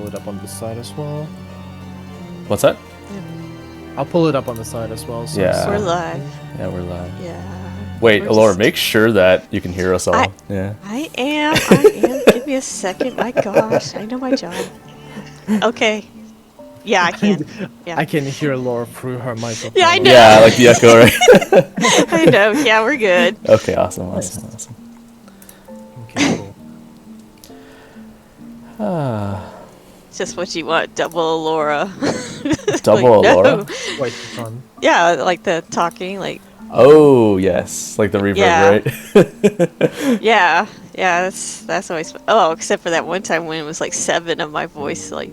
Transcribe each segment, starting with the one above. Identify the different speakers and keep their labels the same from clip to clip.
Speaker 1: pull it up on the side as well.
Speaker 2: What's that?
Speaker 1: I'll pull it up on the side as well. So
Speaker 2: Yeah.
Speaker 3: We're live.
Speaker 2: Yeah, we're live.
Speaker 3: Yeah.
Speaker 2: Wait,
Speaker 3: We're
Speaker 2: Alaura,
Speaker 3: just-
Speaker 2: make sure that you can hear us all. Yeah.
Speaker 3: I am. Give me a second. My gosh, I know my job. Okay. Yeah, I can. Yeah.
Speaker 1: I can hear Laura through her microphone.
Speaker 3: Yeah, I know.
Speaker 2: Yeah, like the echo, right?
Speaker 3: I know. Yeah, we're good.
Speaker 2: Okay, awesome.
Speaker 1: Okay, cool.
Speaker 3: Just what you want. Double Alaura.
Speaker 2: Double
Speaker 3: Like,
Speaker 2: Alaura?
Speaker 3: no.
Speaker 1: Quite fun.
Speaker 3: Yeah, like the talking. Like.
Speaker 2: Oh, yes. Like the reverb,
Speaker 3: Yeah.
Speaker 2: right?
Speaker 3: Yeah. Yeah. That's always. Oh, except for that one time when it was like 7 of my voice. Like.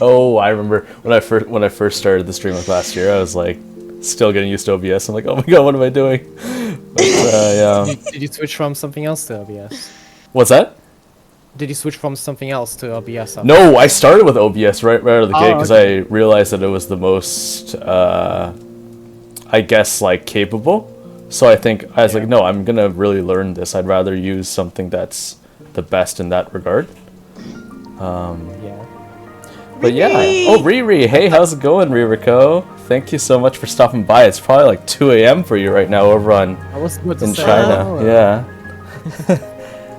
Speaker 2: Oh, I remember when I first started the stream like last year, I was like still getting used to OBS. I'm like, oh my god, what am I doing? But, yeah.
Speaker 1: Did you switch from something else to OBS?
Speaker 2: What's that?
Speaker 1: Did you switch from something else to OBS?
Speaker 2: No, I started with OBS right out of the gate because
Speaker 1: okay.
Speaker 2: I realized that it was the most, I guess, like capable. So I was like, no, I'm gonna really learn this. I'd rather use something that's the best in that regard.
Speaker 1: Yeah.
Speaker 2: But yeah. Oh, Riri. Hey, how's it going, Ririko? Thank you so much for stopping by. It's probably like 2 a.m. for you right now over
Speaker 1: I was about to
Speaker 2: in
Speaker 1: say,
Speaker 2: China. Yeah.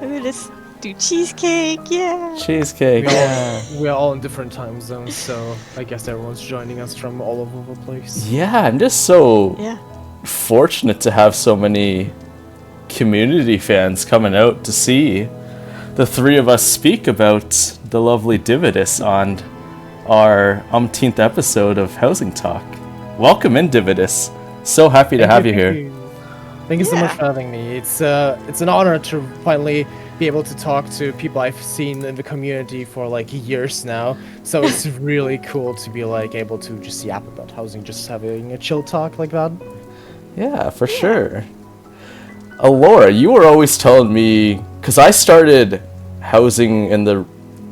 Speaker 3: I'm gonna do cheesecake. Yeah.
Speaker 2: Cheesecake. Yeah.
Speaker 1: We're all in different time zones, so I guess everyone's joining us from all over the place.
Speaker 2: Yeah, I'm just so
Speaker 3: Yeah.
Speaker 2: fortunate to have so many community fans coming out to see the three of us speak about the lovely Dividus on our umpteenth episode of Housing Talk. Welcome in, Dividus. So happy to have you here.
Speaker 1: Thank you so much
Speaker 3: Yeah.
Speaker 1: for having me. It's an honor to finally be able to talk to people I've seen in the community for like years now. So it's really cool to be like able to just yap about housing, just having a chill talk like that.
Speaker 2: Yeah, for sure. Alaura, you were always telling me, because I started housing in the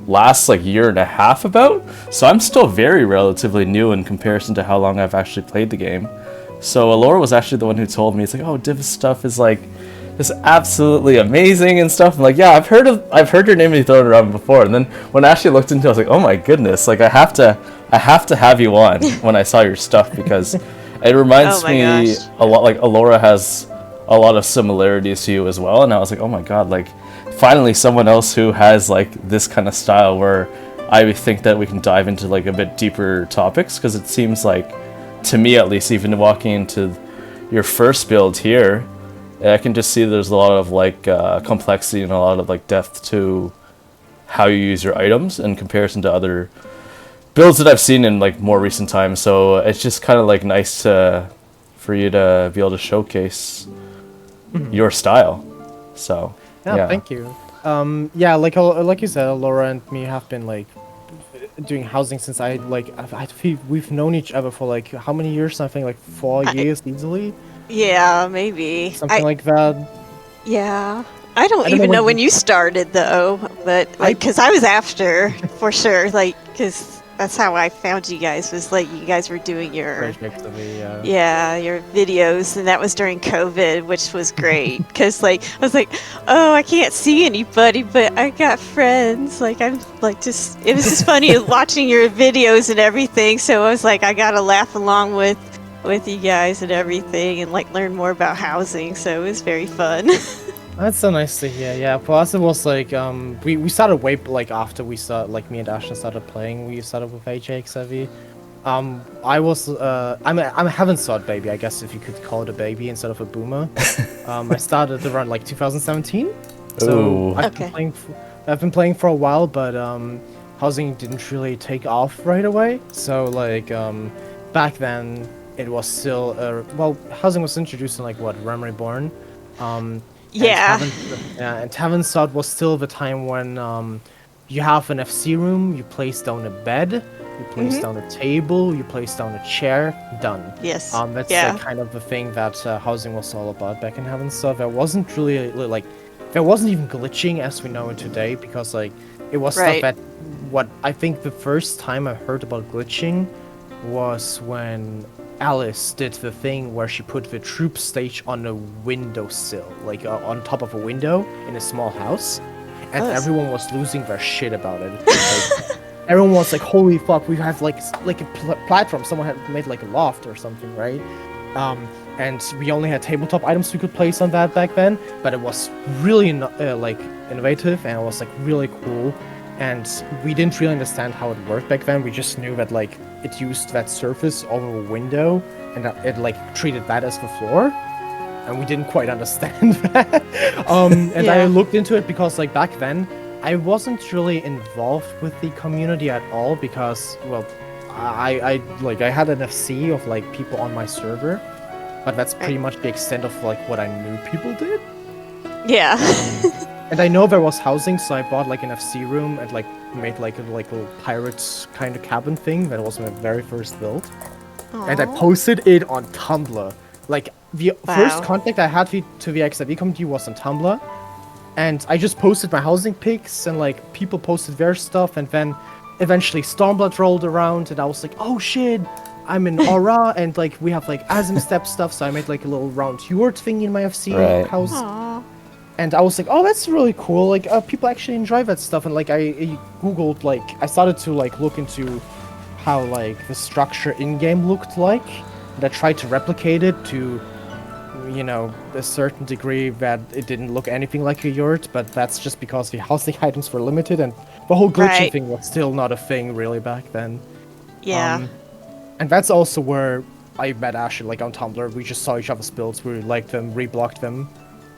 Speaker 2: last like year and a half about, so I'm still very relatively new in comparison to how long I've actually played the game. So Alaura was actually the one who told me, it's like, oh, Div stuff is like just absolutely amazing and stuff. I'm like, yeah, I've heard your name be thrown around before. And then when I actually looked into it, I was like, oh my goodness, like I have to have you on when I saw your stuff, because it reminds
Speaker 3: Oh my
Speaker 2: me
Speaker 3: gosh.
Speaker 2: a lot, like Alaura has a lot of similarities to you as well. And I was like, oh my god, like finally someone else who has like this kind of style where I think that we can dive into like a bit deeper topics, because it seems like, to me at least, even walking into your first build here, I can just see there's a lot of like complexity and a lot of like depth to how you use your items in comparison to other builds that I've seen in like more recent times. So it's just kind of like nice for you to be able to showcase your style. So
Speaker 1: Yeah, thank you. Yeah, like you said, Laura and me have been like doing housing since I feel we've known each other for like how many years? I think like 4 years easily,
Speaker 3: Yeah, maybe.
Speaker 1: something like that.
Speaker 3: Yeah. I don't
Speaker 1: know
Speaker 3: even know
Speaker 1: when
Speaker 3: when you started though, but like, cause I was after for sure, like, cause that's how I found you guys, was like you guys were doing your your videos, and that was during COVID, which was great, cause like I was like, oh, I can't see anybody, but I got friends. Like I'm like just, it was just funny watching your videos and everything. So I was like, I gotta laugh along with you guys and everything, and like learn more about housing. So it was very fun.
Speaker 1: That's so nice to hear. Yeah, for us it was like we started way like after we started, like me and Ashton started playing. We started with HXV. I was I'm a heaven sword baby, I guess, if you could call it a baby instead of a boomer. I started around like 2017. So
Speaker 2: Ooh.
Speaker 1: I've been playing for a while, but housing didn't really take off right away. So like back then it was still housing was introduced in like Realm Reborn.
Speaker 3: Yeah.
Speaker 1: And Tavern Sword was still the time when you have an FC room, you place down a bed, you place down a table, you place down a chair, done.
Speaker 3: Yes.
Speaker 1: That's like, kind of the thing that housing was all about back in Heaven. So there wasn't really like, there wasn't even glitching as we know it today, because like it was stuff that, what I think the first time I heard about glitching was when Alice did the thing where she put the troop stage on a windowsill, like on top of a window in a small house, and everyone was losing their shit about it. Like, everyone was like, holy fuck, we have like a platform. Someone had made like a loft or something, right? And we only had tabletop items we could place on that back then, but it was really like innovative, and it was like really cool. And we didn't really understand how it worked back then. We just knew that like it used that surface over a window, and it like treated that as the floor. And we didn't quite understand that. And I looked into it because like back then I wasn't really involved with the community at all, because well, I had an FC of like people on my server, but that's pretty much the extent of like what I knew people did.
Speaker 3: Yeah.
Speaker 1: And I know there was housing, so I bought like an FC room and like made like a little pirate kind of cabin thing. That was my very first build. Aww. And I posted it on Tumblr. Like the first contact I had to the XIV community was on Tumblr. And I just posted my housing pics, and like people posted their stuff, and then eventually Stormblood rolled around, and I was like, oh shit, I'm in Aura, and like we have like Asm Step stuff, so I made like a little round yurt thing in my FC house.
Speaker 3: Aww.
Speaker 1: And I was like, oh, that's really cool, like people actually enjoy that stuff. And like I googled, like I started to like look into how like the structure in-game looked like, and I tried to replicate it to, you know, a certain degree that it didn't look anything like a yurt, but that's just because the housing items were limited, and the whole glitching thing was still not a thing really back then.
Speaker 3: Yeah.
Speaker 1: And that's also where I met Ashley, like on Tumblr. We just saw each other's builds, we liked them, reblocked them,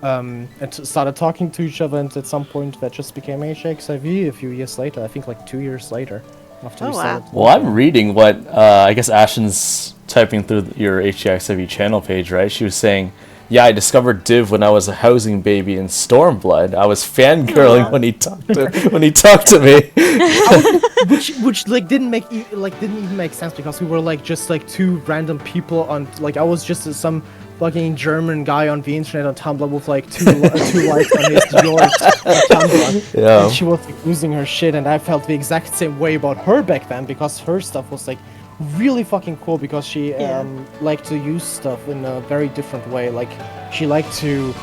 Speaker 1: and started talking to each other, and at some point that just became HXIV a few years later, I think like 2 years later. After we started.
Speaker 2: Well, I'm reading what, I guess Ashton's typing through your HXIV channel page, right? She was saying, yeah, I discovered Div when I was a housing baby in Stormblood. I was fangirling when he talked to me.
Speaker 1: which like didn't even make sense, because we were like just like two random people on, like I was just some fucking German guy on the internet on Tumblr with like two likes on his yurt on Tumblr.
Speaker 2: Yeah.
Speaker 1: And she was like losing her shit, and I felt the exact same way about her back then, because her stuff was like really fucking cool, because she liked to use stuff in a very different way. Like she liked to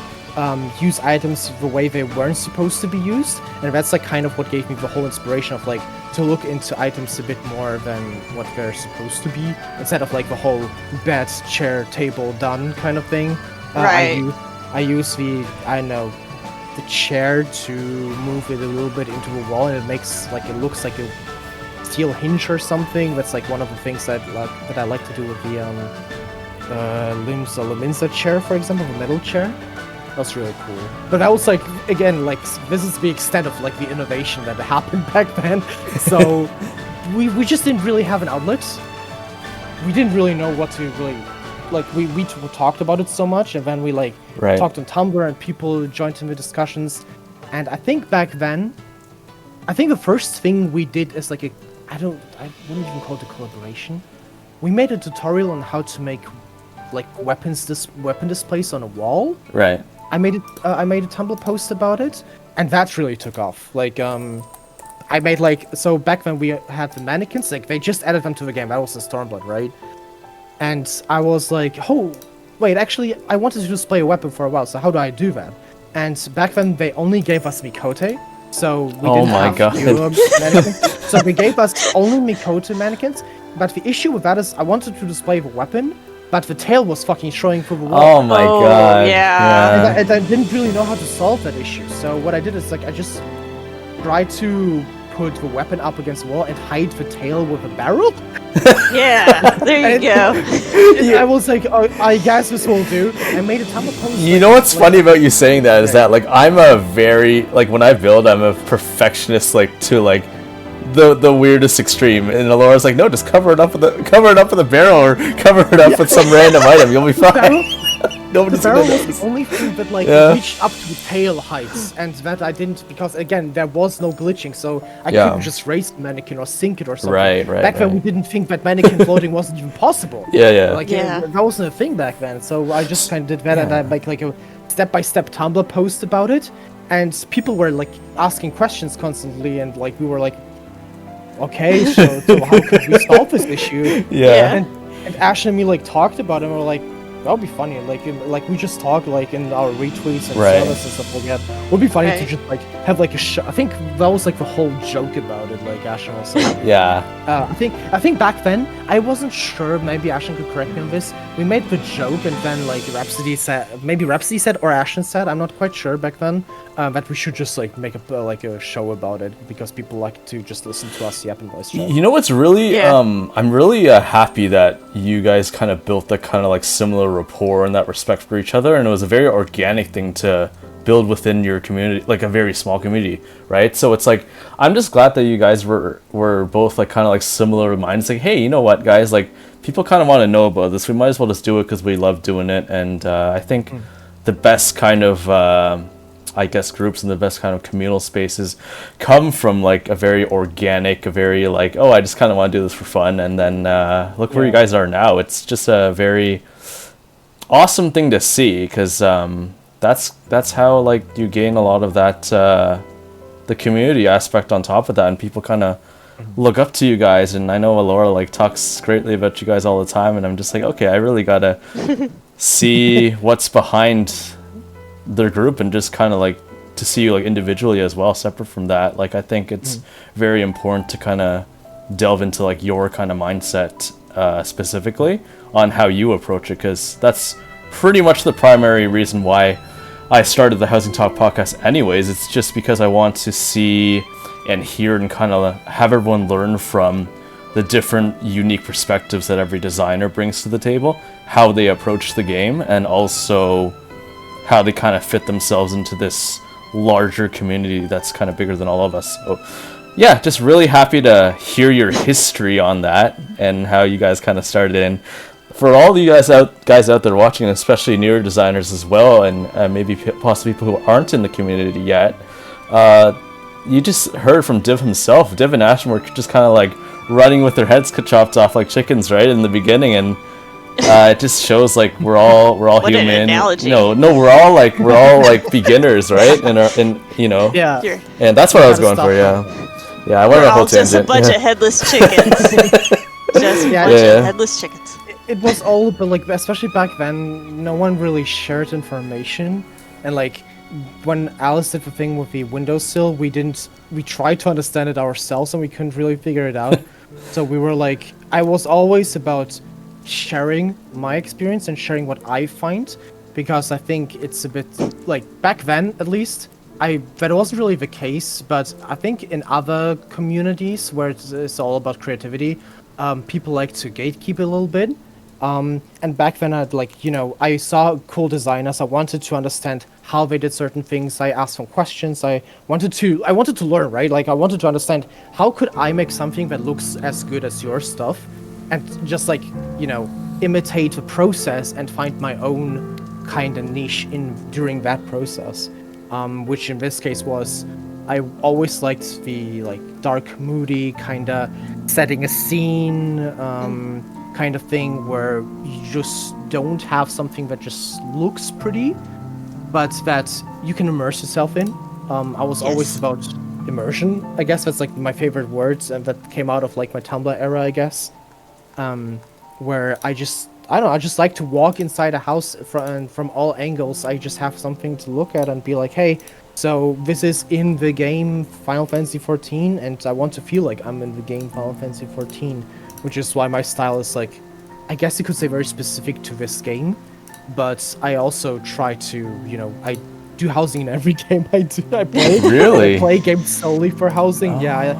Speaker 1: use items the way they weren't supposed to be used, and that's like kind of what gave me the whole inspiration of like to look into items a bit more than what they're supposed to be, instead of like the whole bed, chair, table, done kind of thing.
Speaker 3: Right.
Speaker 1: I use the chair to move it a little bit into a wall, and it makes like it looks like a steel hinge or something. That's like one of the things that I like to do with the Limbs chair, for example, the metal chair. That's really cool. But that was like, again, like this is the extent of like the innovation that happened back then. So we just didn't really have an outlet. We didn't really know what to really like. We talked about it so much, and then we like talked on Tumblr, and people joined in the discussions. And I think back then, the first thing we did is like I wouldn't even call it a collaboration. We made a tutorial on how to make like weapon displays on a wall.
Speaker 2: Right.
Speaker 1: I made a Tumblr post about it, and that really took off. Like I made like, so back when we had the mannequins, like they just added them to the game. That was the Stormblood, right? And I was like, oh wait, actually I wanted to display a weapon for a while, so how do I do that? And back then they only gave us Mikote. So we didn't have mannequins. So they gave us only Mikote mannequins. But the issue with that is I wanted to display the weapon, but the tail was fucking showing through the wall.
Speaker 2: Oh my god.
Speaker 3: Yeah.
Speaker 1: And I didn't really know how to solve that issue. So what I did is like I just tried to put the weapon up against the wall and hide the tail with a barrel.
Speaker 3: Yeah, there you go.
Speaker 1: I was like, oh, I guess this will do. I made a Tumblr post.
Speaker 2: You know what's funny about you saying that is that like I'm a very like when I build I'm a perfectionist like to like the weirdest extreme, and Alaura's like, no, just cover it up with a barrel or cover it up with some random item. You'll be fine. Nobody's
Speaker 1: the barrel was the only thing that like reached up to the tail heights, and that I didn't, because again there was no glitching, so I couldn't just raise the mannequin or sink it or something.
Speaker 2: Right.
Speaker 1: Back then we didn't think that mannequin floating wasn't even possible. Like that wasn't a thing back then, so I just kind of did that, and I make like a step-by-step Tumblr post about it, and people were like asking questions constantly, and like we were like, okay, so how could we solve this issue? And Ash and me like talked about it, and we were like, that'll be funny. Like we just talk like in our retweets and
Speaker 2: Right.
Speaker 1: service and stuff like that. It would be funny to just like have like a show. I think that was like the whole joke about it. Like Ashton was saying.
Speaker 2: Yeah.
Speaker 1: I think back then I wasn't sure. Maybe Ashton could correct me on this. We made the joke, and then like Rhapsody said, or Ashton said, I'm not quite sure back then, that we should just like make a show about it because people like to just listen to us yap and voice chat.
Speaker 2: You know what's really I'm really happy that you guys kind of built that kind of like similar rapport and that respect for each other, and it was a very organic thing to build within your community, like a very small community, right? So it's like I'm just glad that you guys were both like kind of like similar minds, like, hey, you know what, guys, like people kind of want to know about this, we might as well just do it because we love doing it. And I think the best kind of I guess groups and the best kind of communal spaces come from like a very organic, a very like, oh, I just kind of want to do this for fun. And then look where you guys are now. It's just a very awesome thing to see, because that's how like you gain a lot of that the community aspect on top of that, and people kind of look up to you guys. And I know Alaura like talks greatly about you guys all the time, and I'm just like, okay, I really gotta see what's behind their group, and just kind of like to see you like individually as well, separate from that. Like I think it's very important to kind of delve into like your kind of mindset specifically on how you approach it, because that's pretty much the primary reason why I started the Housing Talk podcast anyways. It's just because I want to see and hear and kind of have everyone learn from the different unique perspectives that every designer brings to the table, how they approach the game, and also how they kind of fit themselves into this larger community that's kind of bigger than all of us. So yeah, just really happy to hear your history on that and how you guys kind of started in. For all you guys out there watching, especially newer designers as well, and maybe possibly people who aren't in the community yet, you just heard from Div himself. Div and Ashton were just kind of like running with their heads chopped off like chickens, right, in the beginning, and it just shows like we're all
Speaker 3: what
Speaker 2: human.
Speaker 3: An analogy.
Speaker 2: No, we're all like beginners, right? And you know,
Speaker 1: Yeah.
Speaker 2: and that's what I was going for. Yeah, I went on a whole tangent.
Speaker 3: Just a bunch of headless chickens. Just a bunch of headless chickens.
Speaker 1: It was all, but like especially back then, no one really shared information, and like when Alice did the thing with the windowsill, we tried to understand it ourselves and we couldn't really figure it out. So we were like, I was always about sharing my experience and sharing what I find, because I think it's a bit like back then at least that wasn't really the case, but I think in other communities where it's all about creativity, people like to gatekeep a little bit. And back then I saw cool designers. I wanted to understand how they did certain things. I asked some questions. I wanted to learn, right? Like I wanted to understand how could I make something that looks as good as your stuff, and just like, imitate the process and find my own kind of niche during that process. Which in this case was, I always liked the like dark, moody kind of setting a scene, kind of thing where you just don't have something that just looks pretty, but that you can immerse yourself in. I was always about immersion. I guess that's like my favorite words, and that came out of like my Tumblr era, I guess. Where I just like to walk inside a house from all angles. I just have something to look at and be like, hey, so this is in the game Final Fantasy XIV, and I want to feel like I'm in the game Final Fantasy XIV. Which is why my style is like, I guess you could say very specific to this game, but I also try to, I do housing in every game I play.
Speaker 2: Really?
Speaker 1: I play games solely for housing. Yeah,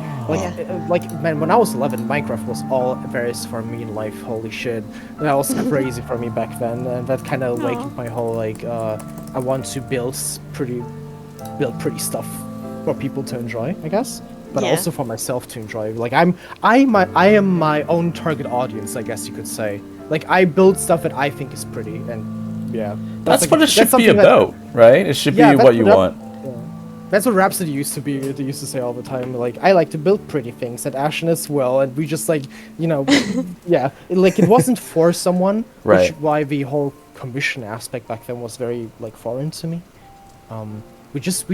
Speaker 1: man, when I was 11, Minecraft was all various for me in life. Holy shit, that was crazy for me back then, and that kind of awakened my whole like, I want to build pretty stuff for people to enjoy, I guess. But also for myself to enjoy. Like I am my own target audience, I guess you could say. Like I build stuff that I think is pretty, and yeah.
Speaker 2: That's what it should be about, right? It should be what you want.
Speaker 1: Yeah. That's what Rhapsody used to be. They used to say all the time. Like I like to build pretty things, and Ashen as well. And we just like, yeah. It wasn't for someone.
Speaker 2: Right.
Speaker 1: Which why the whole commission aspect back then was very like foreign to me. We just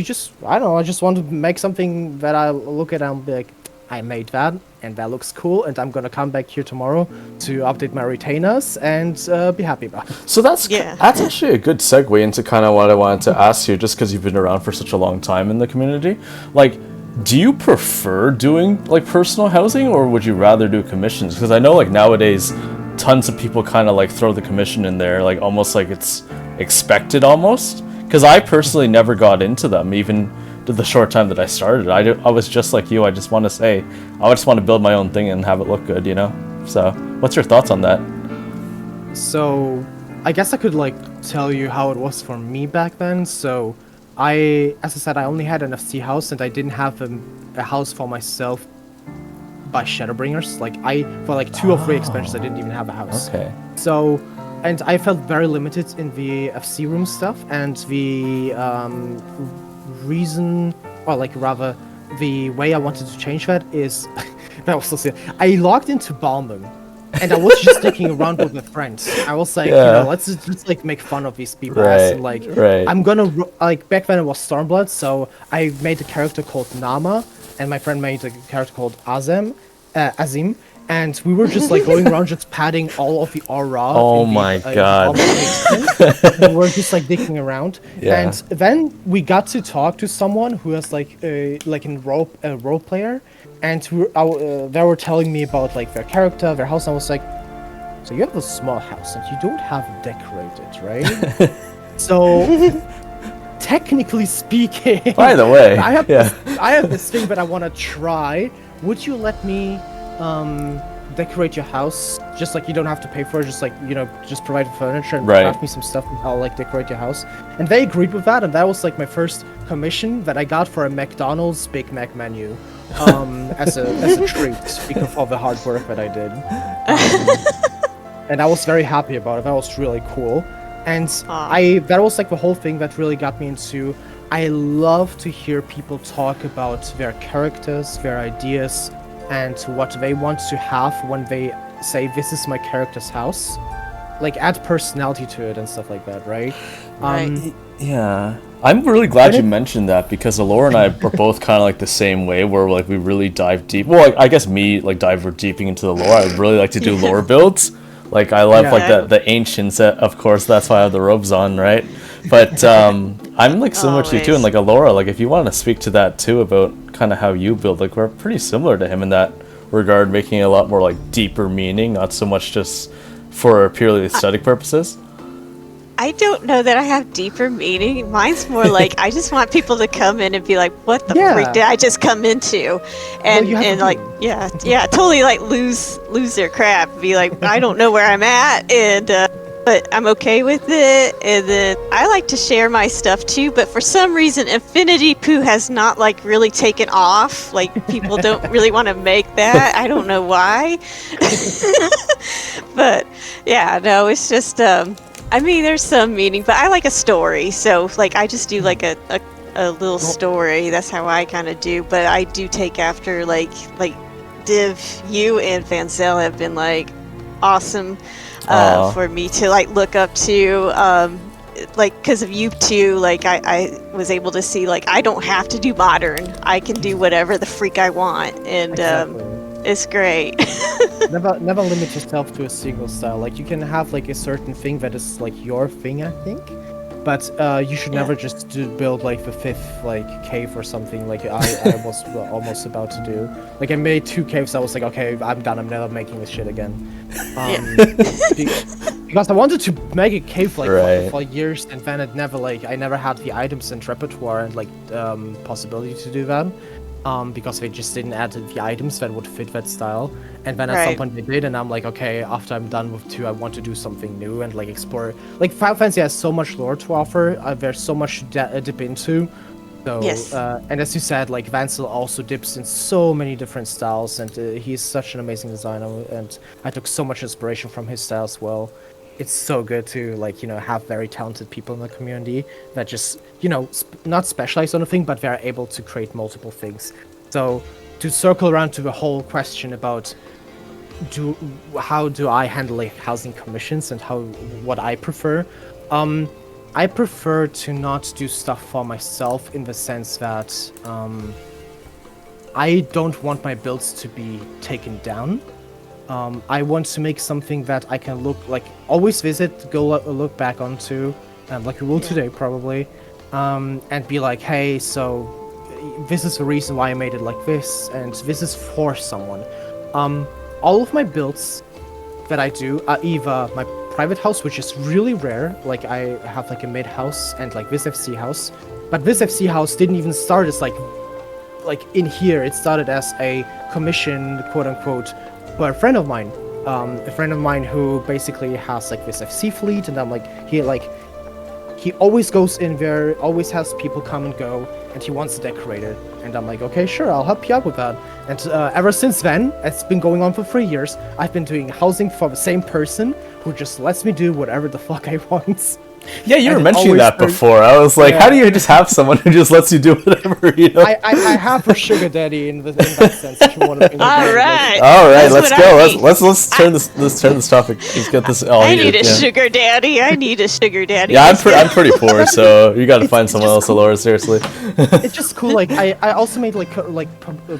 Speaker 1: I don't know, I just want to make something that I look at and be like, I made that, and that looks cool, and I'm gonna come back here tomorrow to update my retainers and be happy about it.
Speaker 2: So that's actually a good segue into kind of what I wanted to ask you, just because you've been around for such a long time in the community. Like, do you prefer doing like personal housing, or would you rather do commissions? Because I know like nowadays, tons of people kind of like throw the commission in there, like almost like it's expected almost. Because I personally never got into them, even the short time that I started. I was just like you. I just want to build my own thing and have it look good, you know? So what's your thoughts on that?
Speaker 1: So I guess I could like tell you how it was for me back then. So as I said, I only had an FC house, and I didn't have a house for myself by Shadowbringers. Like for like 2 or 3 expansions, I didn't even have a house.
Speaker 2: Okay.
Speaker 1: So, and I felt very limited in the FC room stuff, and the reason, or like rather, the way I wanted to change that is, that was so silly. I logged into Balmung, and I was just sticking around with my friends. I was like, let's just like make fun of these people. And like, I'm gonna like back then it was Stormblood, so I made a character called Nama, and my friend made a character called Azim, and we were just like going around just padding all of the aura.
Speaker 2: Oh my god.
Speaker 1: We were just like dicking around. Yeah. And then we got to talk to someone who was like a role player, and they were telling me about like their character, their house, and I was like, so you have a small house and you don't have it decorated, right? So technically speaking,
Speaker 2: by the way,
Speaker 1: I have this thing that I want to try. Would you let me decorate your house? Just like you don't have to pay for it, just like, you know, just provide the furniture and craft me some stuff and I'll like decorate your house. And they agreed with that, and that was like my first commission that I got for a McDonald's Big Mac menu as a treat because of the hard work that I did. And I was very happy about it. That was really cool. And that was like the whole thing that really got me into. I love to hear people talk about their characters, their ideas, and what they want to have when they say, this is my character's house. Like, add personality to it and stuff like that, right?
Speaker 2: Yeah. I'm really glad you mentioned that, because Alaura and I are both kind of like the same way, where like we really dive deep. Well, I guess me, like, dive deep into the lore. I would really like to do lore builds. Like, I love like the ancients, of course, that's why I have the robes on, right? But I'm like similar to you too, and like Alaura, like if you want to speak to that too about kind of how you build, like we're pretty similar to him in that regard, making a lot more like deeper meaning, not so much just for purely aesthetic purposes.
Speaker 3: I don't know that I have deeper meaning. Mine's more like I just want people to come in and be like, "What the freak did I just come into?" And like totally like lose their crap. Be like, I don't know where I'm at, and but I'm okay with it. And then I like to share my stuff too. But for some reason, Infinity Poo has not like really taken off. Like people don't really want to make that. I don't know why. But yeah, no, it's just. I mean, there's some meaning, but I like a story, so like I just do like a little story. That's how I kind of do. But I do take after like Div, you and Vanzel have been like awesome for me to like look up to. Like because of you two, like I was able to see like I don't have to do modern. I can do whatever the freak I want, and it's great.
Speaker 1: never limit yourself to a single style. Like you can have like a certain thing that is like your thing, I think, but you should never just build like the 5th like cave or something like I was almost about to do. Like I made 2 caves. I was like, okay, I'm done. I'm never making this shit again. Because I wanted to make a cave like for years, and then I never had the items and repertoire and like possibility to do that. Because they just didn't add the items that would fit that style. And then at some point they did, and I'm like, okay, after I'm done with 2, I want to do something new and like explore. Like Final Fantasy has so much lore to offer. There's so much to dip into. So, and as you said, like Vanzel also dips in so many different styles, and he's such an amazing designer, and I took so much inspiration from his style as well. It's so good to like, you know, have very talented people in the community that just, you know, not specialize on a thing, but they're able to create multiple things. So to circle around to the whole question about how do I handle like housing commissions and what I prefer. I prefer to not do stuff for myself in the sense that I don't want my builds to be taken down. I want to make something that I can always visit, go look back onto, like we will today probably, and be like, hey, so this is the reason why I made it like this, and this is for someone. All of my builds that I do are either my private house, which is really rare, like I have like a mid house and like this FC house, but this FC house didn't even start as like in here. It started as a commission, quote unquote, by a friend of mine. A friend of mine who basically has like this FC fleet, and I'm like, he always goes in there, always has people come and go, and he wants to decorate it. And I'm like, okay, sure, I'll help you out with that. And ever since then, it's been going on for 3 years. I've been doing housing for the same person who just lets me do whatever the fuck I want.
Speaker 2: Yeah, you were mentioning that before. I was like, how do you just have someone who just lets you do whatever, you know?
Speaker 1: I have a sugar daddy in that sense. If you want to
Speaker 3: all right.
Speaker 2: All right, let's go. Let's turn this topic. Let's get this all
Speaker 3: I need a sugar daddy. I need a sugar daddy.
Speaker 2: Yeah, I'm pretty poor, so you got to find someone else, Alaura, seriously.
Speaker 1: It's just cool. Like I also made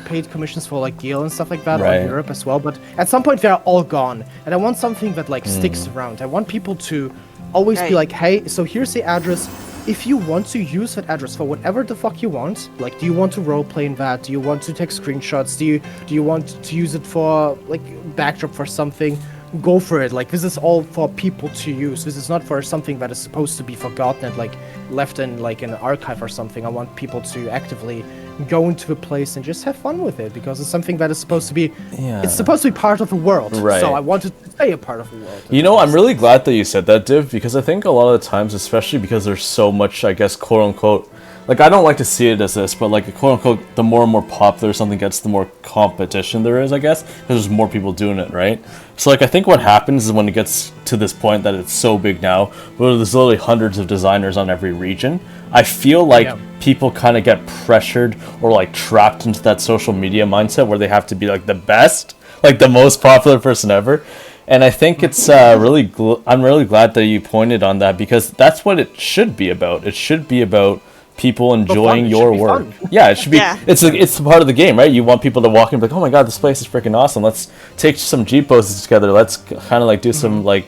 Speaker 1: paid commissions for like Gale and stuff like that in Europe as well. But at some point they're all gone, and I want something that like sticks around. I want people to always be like, hey, so here's the address. If you want to use that address for whatever the fuck you want, like, do you want to roleplay in that? Do you want to take screenshots? Do you want to use it for like backdrop for something? Go for it. Like, this is all for people to use. This is not for something that is supposed to be forgotten and like left in like an archive or something. I want people to actively go into a place and just have fun with it, because it's something that is supposed to be it's supposed to be part of the world. Right. So I want it to stay a part of the world.
Speaker 2: You know, I'm really glad that you said that, Div, because I think a lot of the times, especially because there's so much, I guess, quote unquote, like, I don't like to see it as this, but like, quote unquote, the more and more popular something gets, the more competition there is, I guess, because there's more people doing it, right? So like, I think what happens is when it gets to this point that it's so big now, where there's literally hundreds of designers on every region, I feel like people kind of get pressured or like trapped into that social media mindset where they have to be like the best, like the most popular person ever. And I think it's I'm really glad that you pointed on that, because that's what it should be about. It should be about people enjoying your work. Yeah, it should be. It's part of the game, right? You want people to walk in and be like, oh my god, this place is freaking awesome. Let's take some G poses together. Let's kind of like do some like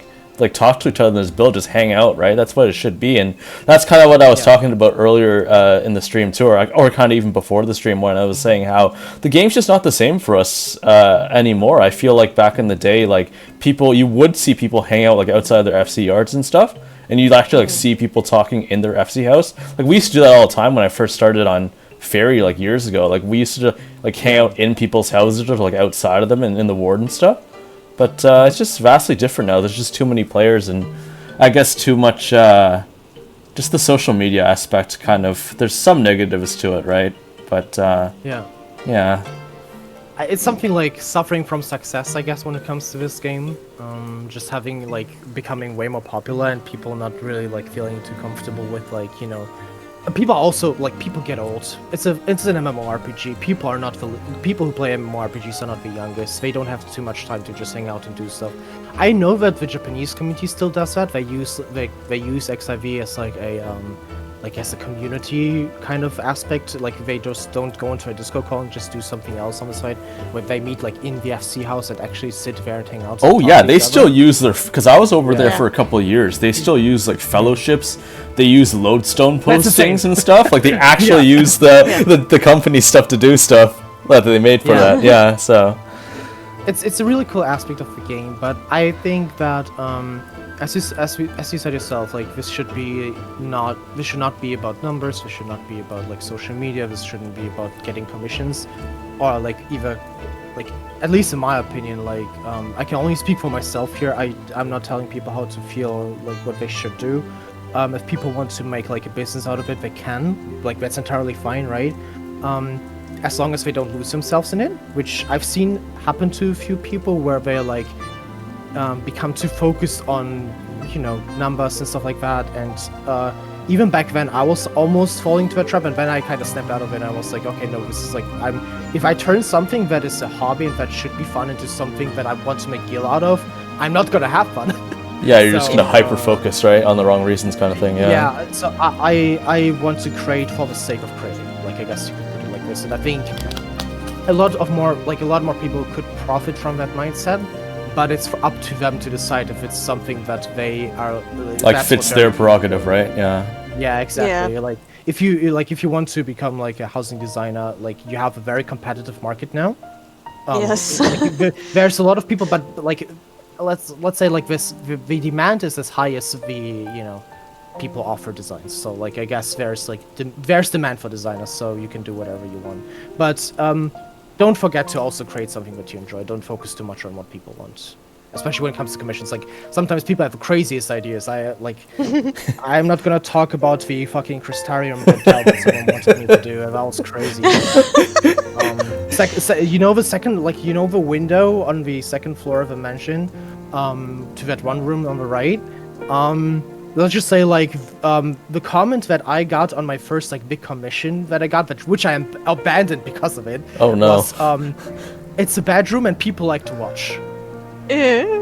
Speaker 2: talk to each other in this build, just hang out, right? That's what it should be. And that's kind of what I was talking about earlier in the stream too, or kind of even before the stream, when I was saying how the game's just not the same for us anymore. I feel like back in the day, like, you would see people hang out like outside their FC yards and stuff, and you'd actually like see people talking in their FC house. Like, we used to do that all the time when I first started on Fairy like years ago. Like, we used to like hang out in people's houses or like outside of them and in the ward and stuff. But it's just vastly different now. There's just too many players, and I guess too much, just the social media aspect kind of, there's some negatives to it, right? But, yeah.
Speaker 1: It's something like suffering from success, I guess, when it comes to this game. Just having, like, becoming way more popular and people not really, like, feeling too comfortable with, like, you know, people also, like, people get old. It's an MMORPG. People who play MMORPGs are not the youngest. They don't have too much time to just hang out and do stuff. I know that the Japanese community still does that. They use XIV as like as a community kind of aspect. Like, they just don't go into a Discord call and just do something else on the side, where they meet like in the FC house and actually sit there and hang out.
Speaker 2: Oh yeah, they still use because I was over there for a couple of years. They still use like fellowships. They use lodestone postings and stuff. Like, they actually use the company stuff to do stuff that they made for that. Yeah, so
Speaker 1: it's a really cool aspect of the game. But I think that as you said yourself, like, this should not be about numbers. This should not be about like social media. This shouldn't be about getting commissions, or like either, like, at least in my opinion, like, I can only speak for myself here. I'm not telling people how to feel or like what they should do. If people want to make like a business out of it, they can. Like, that's entirely fine, right? As long as they don't lose themselves in it, which I've seen happen to a few people, where they're like become too focused on, you know, numbers and stuff like that. And even back then, I was almost falling to a trap, and then I kind of snapped out of it. And I was like, okay, no, this is like, if I turn something that is a hobby and that should be fun into something that I want to make gil out of, I'm not gonna have fun.
Speaker 2: Yeah, you're just gonna hyper focus, right, on the wrong reasons, kind of thing.
Speaker 1: Yeah, so I want to create for the sake of creating, like, I guess you could put it like this. And I think a lot more people could profit from that mindset, but it's up to them to decide if it's something that they are
Speaker 2: fits their prerogative, right? Yeah.
Speaker 1: Yeah, exactly. Yeah. If you want to become like a housing designer, like you have a very competitive market now.
Speaker 3: Yes.
Speaker 1: There's a lot of people, but like let's say like this, the demand is as high as the people offer designs. So like I guess there's demand for designers, so you can do whatever you want. But don't forget to also create something that you enjoy. Don't focus too much on what people want, especially when it comes to commissions. Like sometimes people have the craziest ideas. I'm not gonna talk about the fucking Crystarium hotel that someone wanted me to do. That was crazy. The window on the second floor of a mansion, to that one room on the right. Let's just say the comment that I got on my first big commission that I got, which I abandoned because of it.
Speaker 2: Oh no.
Speaker 1: Was, it's a bedroom and people like to watch.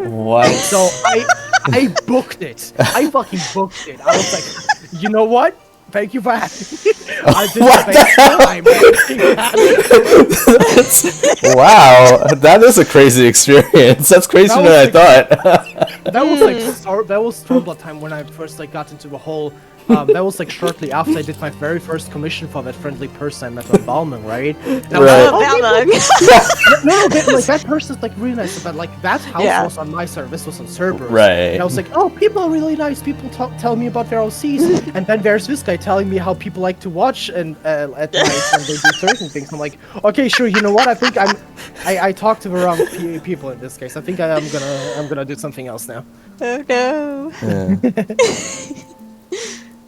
Speaker 2: What?
Speaker 1: So I booked it. I fucking booked it. I was like, you know what? Thank you for having me. I did
Speaker 2: Wow, that is a crazy experience. That's crazier than I thought.
Speaker 1: That was Stormblood time when I first got into the whole. That was shortly after I did my very first commission for that friendly person I met on Balmung, right? And I was no, that person's really nice, but that house was on my server, this was on Cerberus.
Speaker 2: Right.
Speaker 1: And I was like, oh, people are really nice, people tell me about their OCs, and then there's this guy telling me how people like to watch and at night when they do certain things. I'm like, okay, sure, you know what? I think I talked to the wrong people in this case. I think I'm gonna do something else now.
Speaker 3: Oh no.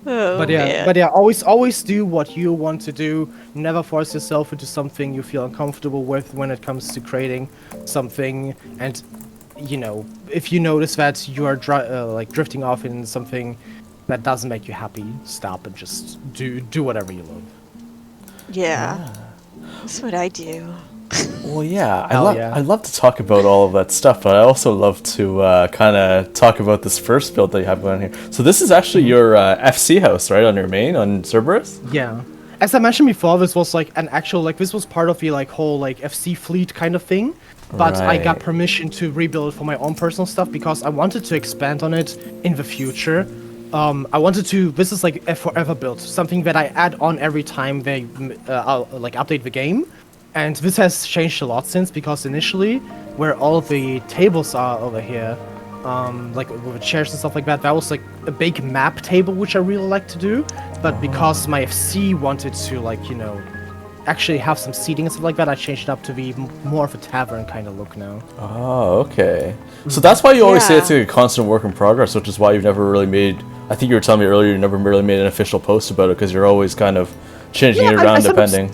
Speaker 2: Yeah.
Speaker 3: But
Speaker 1: yeah, always do what you want to do. Never force yourself into something you feel uncomfortable with when it comes to creating something. And if you notice that you are drifting off in something that doesn't make you happy, stop and just do whatever you love.
Speaker 3: Yeah, that's what I do.
Speaker 2: Well, yeah, I love to talk about all of that stuff, but I also love to kind of talk about this first build that you have going on here. So this is actually your FC house, right, on your main, on Cerberus?
Speaker 1: Yeah. As I mentioned before, this was an actual, this was part of the whole FC fleet kind of thing, but I got permission to rebuild it for my own personal stuff because I wanted to expand on it in the future. I wanted to, this is a forever build, something that I add on every time they update the game. And this has changed a lot since, because initially, where all the tables are over here, with the chairs and stuff like that, that was a big map table, which I really like to do. But because my FC wanted to, actually have some seating and stuff like that, I changed it up to be more of a tavern kind of look now.
Speaker 2: Oh, okay. So that's why you always say it's a constant work in progress, which is why you've never really made, I think you were telling me earlier, you never really made an official post about it, because you're always kind of changing it around depending.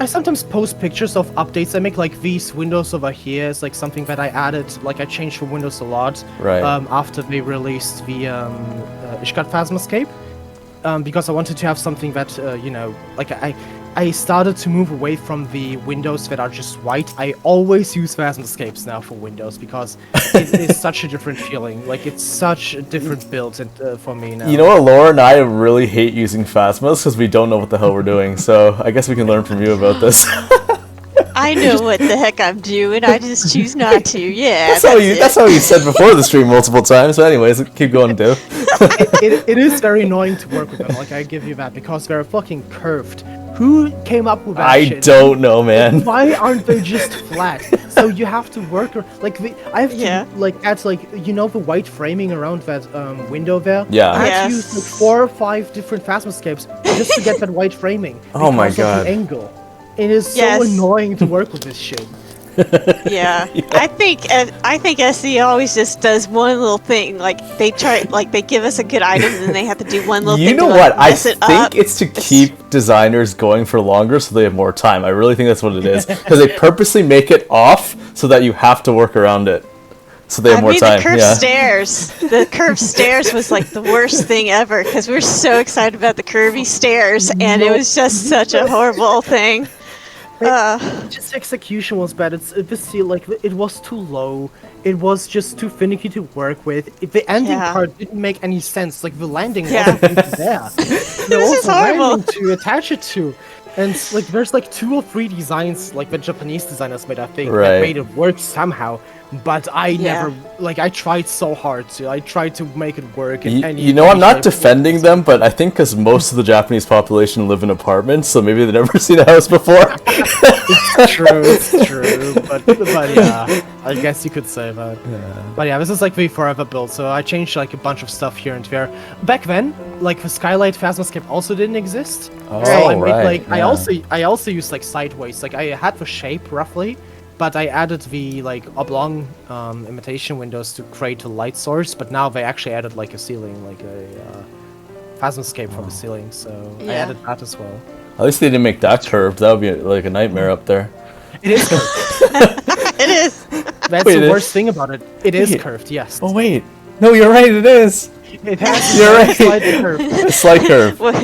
Speaker 1: I sometimes post pictures of updates. I make these windows over here. It's something that I added. I changed the windows a lot.
Speaker 2: Right.
Speaker 1: After they released the Ishgard Phasmascape, because I wanted to have something that I started to move away from the windows that are just white. I always use Phasmascapes now for windows because it is such a different feeling. It's such a different build for me now.
Speaker 2: You know what, Alaura and I really hate using Phasmas because we don't know what the hell we're doing. So I guess we can learn from you about this.
Speaker 3: I know what the heck I'm doing. I just choose not to. Yeah.
Speaker 2: That's how you said before the stream multiple times. So anyways, keep going, dude.
Speaker 1: It is very annoying to work with them. I give you that because they're fucking curved. Who came up with that shit?
Speaker 2: I don't know, man.
Speaker 1: Why aren't they just flat? So you have to work I have to add the white framing around that window there.
Speaker 2: Yeah.
Speaker 1: I had to use 4 or 5 different Phasmascapes just to get that white framing.
Speaker 2: Oh my god.
Speaker 1: Of the angle. It is so annoying to work with this shit.
Speaker 3: Yeah. I think SE always just does one little thing. They give us a good item and then they have to do one little thing.
Speaker 2: You know what? I think it's to keep designers going for longer so they have more time. I really think that's what it is. Because they purposely make it off so that you have to work around it. So they have more time.
Speaker 3: The curved stairs was the worst thing ever because we were so excited about the curvy stairs and it was just such a horrible thing.
Speaker 1: Just execution was bad. It was too low. It was just too finicky to work with. The ending part didn't make any sense. The landing wasn't even there. There was a landing to attach it to. And like, there's like 2 or 3 designs like the Japanese designers made, I think,
Speaker 2: Right.
Speaker 1: that made it work somehow. But I never, like, I tried so hard to. I tried to make it work. In any
Speaker 2: I'm not defending them, but I think because most of the Japanese population live in apartments, so maybe they've never seen a house before.
Speaker 1: It's true. But yeah, I guess you could say that.
Speaker 2: Yeah.
Speaker 1: But yeah, this is like the forever build, so I changed like a bunch of stuff here and there. Back then, like the Skylight Phasmoscape also didn't exist.
Speaker 2: Oh,
Speaker 1: so I made,
Speaker 2: right.
Speaker 1: like,
Speaker 2: Yeah.
Speaker 1: I also used like sideways. Like I had the shape roughly, but I added the like oblong imitation windows to create a light source. But now they actually added like a ceiling, like a Phasmoscape for the ceiling. So I added that as well.
Speaker 2: At least they didn't make that curved. That would be like a nightmare up there.
Speaker 1: It is curved.
Speaker 3: It is.
Speaker 1: That's
Speaker 2: Wait,
Speaker 1: the worst thing about it. It is curved, yes.
Speaker 2: Oh wait, no, you're right. It is.
Speaker 1: It has
Speaker 2: You're
Speaker 1: a
Speaker 2: right.
Speaker 1: slight curve.
Speaker 2: A slight curve.
Speaker 3: What?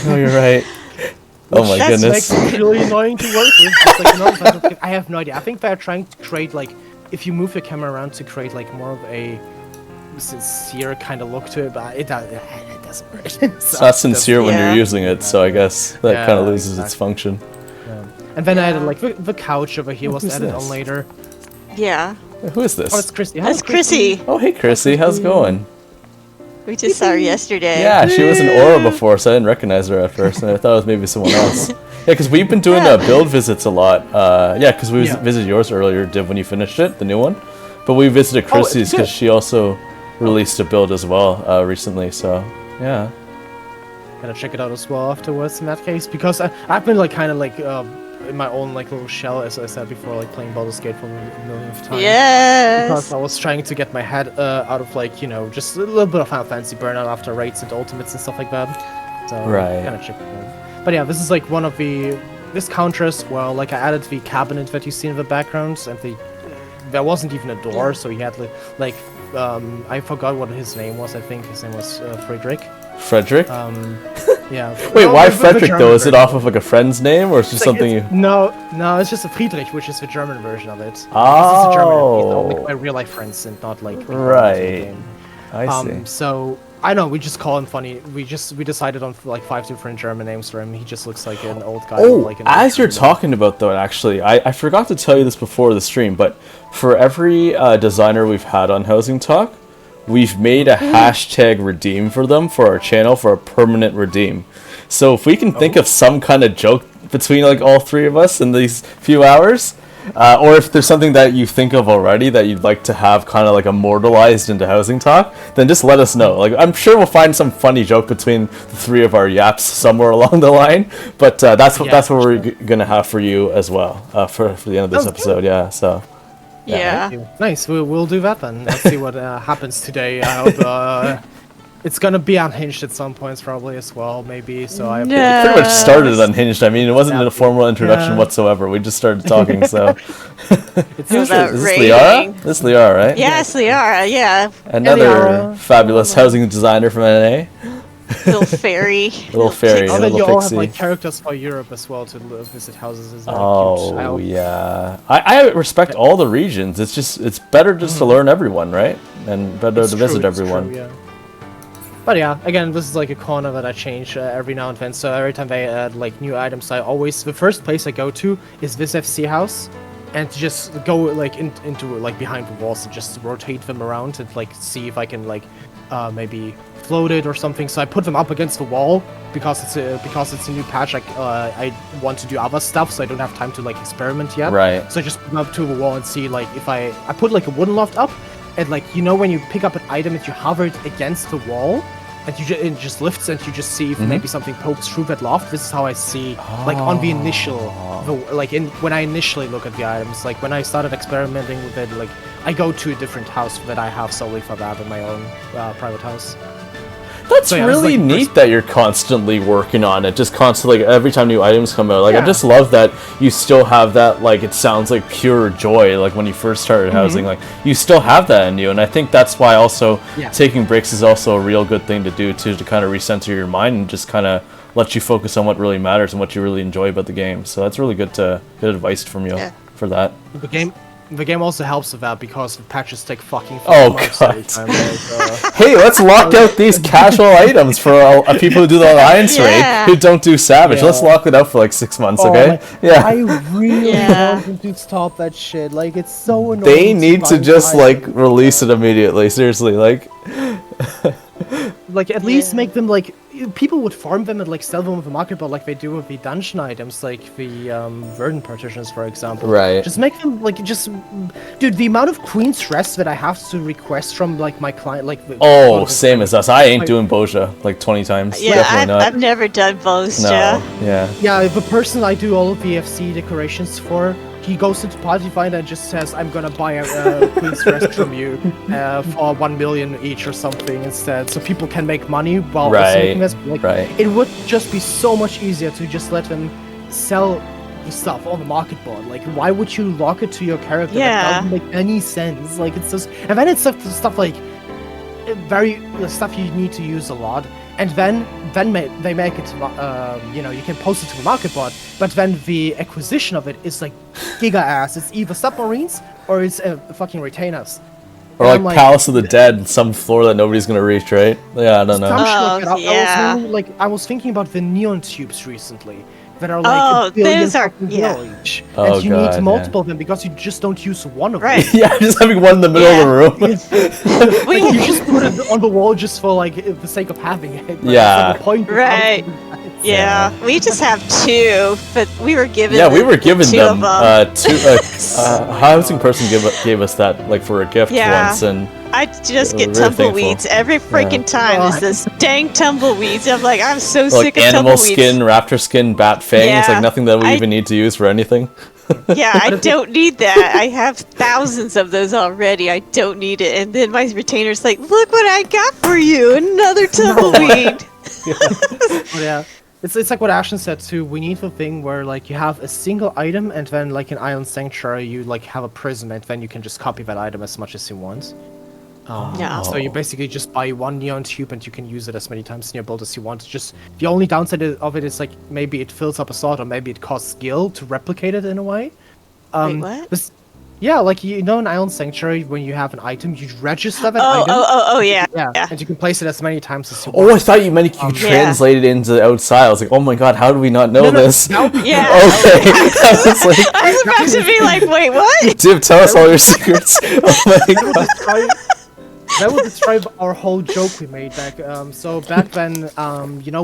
Speaker 2: No, you're right. Oh my
Speaker 1: That
Speaker 2: goodness.
Speaker 1: makes it really annoying to work with. Just like, I have no idea. I think they're trying to create like, if you move the camera around to create like more of a sincere kind of look to it, but it doesn't work.
Speaker 2: It's not sincere when you're using it, so I guess that kind of loses its function.
Speaker 1: Yeah. And then I added like the couch over here was added on later.
Speaker 3: Yeah.
Speaker 2: Who is this?
Speaker 1: Oh, it's Christy.
Speaker 3: That's Chrissy.
Speaker 2: Oh, hey, Chrissy. How's it going?
Speaker 3: We just saw her yesterday.
Speaker 2: Yeah, she was in Aura before, so I didn't recognize her at first, and I thought it was maybe someone else. Yeah, because we've been doing build visits a lot. Yeah, because we visited yours earlier, Div, when you finished it, the new one. But we visited Chrissy's because she also released a build as well recently, so yeah.
Speaker 1: Gotta check it out as well afterwards in that case, because I've been like kind of like in my own like little shell, as I said before, like playing Baldur's Gate for a million of times.
Speaker 3: Yes.
Speaker 1: Because I was trying to get my head out of like, you know, just a little bit of Final Fantasy burnout after raids and ultimates and stuff like that. So
Speaker 2: Right.
Speaker 1: kind of check it out. But yeah, this is like one of this counter as well. Like I added the cabinet that you see in the background, and there wasn't even a door, so he had like I forgot what his name was. I think his name was Frederick.
Speaker 2: Frederick?
Speaker 1: Yeah.
Speaker 2: Wait,
Speaker 1: No,
Speaker 2: why
Speaker 1: the
Speaker 2: Frederick
Speaker 1: German
Speaker 2: though? Is it
Speaker 1: version.
Speaker 2: off of like a friend's name, or is it just
Speaker 1: Like,
Speaker 2: something you...
Speaker 1: No, it's just a Friedrich, which is the German version of it. This is a German. It's only my real life friends and not like
Speaker 2: Right. I see.
Speaker 1: So I know we just call him funny. We decided on like 5 different German names for him. He just looks like an old guy.
Speaker 2: Oh,
Speaker 1: like
Speaker 2: as you're talking about though, actually, I forgot to tell you this before the stream, but for every designer we've had on Housing Talk, we've made a hashtag redeem for them for our channel for a permanent redeem. So if we can think of some kind of joke between like all 3 of us in these few hours, or if there's something that you think of already that you'd like to have kind of like immortalized into Housing Talk, then just let us know. Like I'm sure we'll find some funny joke between the 3 of our yaps somewhere along the line. But that's what we're gonna have for you as well for the end of this episode. Yeah. So.
Speaker 3: Yeah.
Speaker 1: Nice. We'll do that then. Let's see what happens today. I hope it's gonna be unhinged at some points probably as well, maybe. So I
Speaker 2: It pretty much started unhinged. I mean, it wasn't a formal introduction whatsoever. We just started talking. So.
Speaker 1: It's
Speaker 2: Who's
Speaker 3: about
Speaker 2: this? Is this
Speaker 3: rating.
Speaker 2: Liara? This is Liara, right?
Speaker 3: Yes, Liara. Yeah.
Speaker 2: Another
Speaker 1: Liara.
Speaker 2: fabulous housing designer from NA.
Speaker 3: Little fairy.
Speaker 2: Little fairy.
Speaker 1: Oh, then
Speaker 2: little
Speaker 1: you all have
Speaker 2: pixie.
Speaker 1: like characters for Europe as well to visit houses. Is
Speaker 2: Oh yeah, I respect all the regions. It's better just to learn everyone, right? And better to visit everyone.
Speaker 1: Yeah. But yeah, again, this is like a corner that I change every now and then. So every time they add like new items, the first place I go to is this FC house, and just go like into like behind the walls and just rotate them around and like see if I can like maybe float it or something. So I put them up against the wall because it's a new patch. Like I want to do other stuff, so I don't have time to like experiment yet.
Speaker 2: Right.
Speaker 1: So I just put them up to the wall and see like if I put like a wooden loft up, and like when you pick up an item and you hover it against the wall, and it just lifts and you just see if maybe something pokes through that loft. This is how I see like on the initial, when I initially look at the items. Like when I started experimenting with it, like I go to a different house that I have solely for that in my own private house.
Speaker 2: That's really neat that you're constantly working on it, just constantly, like, every time new items come out. Like, I just love that you still have that, like, it sounds like pure joy, like, when you first started housing. Like, you still have that in you, and I think that's why also taking breaks is also a real good thing to do, too, to kind of recenter your mind and just kind of let you focus on what really matters and what you really enjoy about the game. So that's really good advice from you for that.
Speaker 1: the game also helps with that because the patches take fucking.
Speaker 2: Oh god. Hey, let's lock out these casual items for people who do the Alliance raid who don't do Savage. Let's lock it up for like 6 months, okay?
Speaker 1: I really want them to stop that shit. Like, it's so annoying.
Speaker 2: They need to just like release it immediately. Seriously, like.
Speaker 1: Like, at least make them, like, people would farm them and, like, sell them with the market, but like they do with the dungeon items, like the Verdant partitions, for example.
Speaker 2: Right.
Speaker 1: Just make them, like, dude, the amount of Queen's Rest that I have to request from, like, my client, like...
Speaker 2: Same as us. I ain't doing Boja, like, 20 times.
Speaker 3: Yeah, I've never done Boja.
Speaker 2: No, yeah.
Speaker 1: Yeah, the person I do all of the FC decorations for, he goes into Party Finder and just says, I'm gonna buy a Queen's Rest from you for 1 million each or something instead, so people can make money while making this. Like, it would just be so much easier to just let them sell the stuff on the market board. Like, why would you lock it to your character? That doesn't make any sense. Like, it's just, and then it's stuff like stuff you need to use a lot. And then they make it, you can post it to the market bot, but then the acquisition of it is like giga-ass. It's either submarines or it's fucking retainers.
Speaker 2: Or like Palace of the Dead, some floor that nobody's gonna reach, right? Yeah, I don't know.
Speaker 1: I was thinking about the neon tubes recently that are like a billion each. And you need multiple of them because you just don't use one of them.
Speaker 2: Yeah, just having one in the middle of the room.
Speaker 1: Like, you just put it on the wall just for like the sake of having it. Like,
Speaker 2: yeah.
Speaker 1: It's like a point
Speaker 3: we just have 2, but we were given.
Speaker 2: Yeah, we were given them.
Speaker 3: Two.
Speaker 2: Housing person gave us that like for a gift once, and
Speaker 3: I just get tumbleweeds every freaking time. It's this dang tumbleweeds. I'm like, I'm so sick of
Speaker 2: animal
Speaker 3: tumbleweeds.
Speaker 2: Skin, raptor skin, bat fang. It's like nothing that we even need to use for anything.
Speaker 3: Yeah, I don't need that. I have thousands of those already. I don't need it. And then my retainer's like, look what I got for you, another tumbleweed.
Speaker 1: Yeah. It's like what Ashton said too. We need the thing where like you have a single item and then like in Island Sanctuary you like have a prism and then you can just copy that item as much as you want. So you basically just buy one neon tube and you can use it as many times in your build as you want. Just the only downside of it is like maybe it fills up a slot or maybe it costs skill to replicate it in a way.
Speaker 3: Wait, what?
Speaker 1: Yeah, like in Island Sanctuary, when you have an item, you register that item.
Speaker 3: Yeah.
Speaker 1: And you can place it as many times as you want.
Speaker 2: Oh, I thought you meant you translate it into the outside. I was like, oh my god, how do we not know this?
Speaker 3: Yeah.
Speaker 2: Okay. I
Speaker 3: was about to be like, wait, what?
Speaker 2: Div, tell us all your secrets. Oh my god.
Speaker 1: That would describe our whole joke we made back. So back then,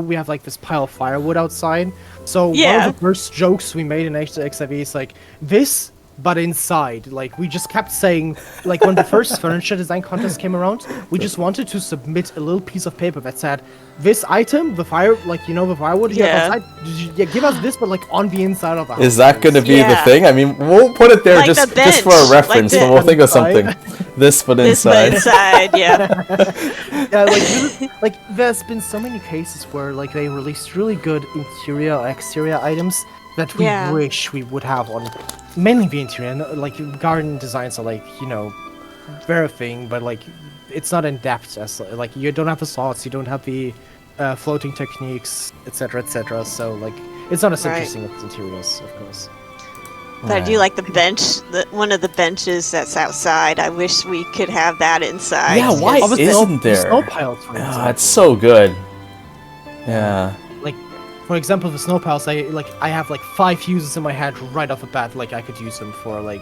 Speaker 1: we have like this pile of firewood outside. So one of the first jokes we made in XIV is like, this, but inside. Like, we just kept saying, like, when the first furniture design contest came around, we just wanted to submit a little piece of paper that said, this item, the firewood here outside, give us this, but like on the inside of the house.
Speaker 2: Is that going to be the thing? I mean, we'll put it there like just for a reference, but we'll think of something. This, but inside.
Speaker 3: This, but inside,
Speaker 1: yeah. Like, there's been so many cases where, like, they released really good interior or exterior items that we wish we would have on mainly the interior. Like, garden designs are like, very thing, but like, it's not in depth as like you don't have the slots, you don't have the floating techniques, etc., etc. So like, it's not as interesting as interiors, of course.
Speaker 3: But I do like the bench, one of the benches that's outside. I wish we could have that inside.
Speaker 2: Yeah, why isn't there?
Speaker 1: Snow piles, for
Speaker 2: example. That's so good. Yeah.
Speaker 1: Like, for example, the snow piles, I have like 5 uses in my head right off the bat. Like, I could use them for like.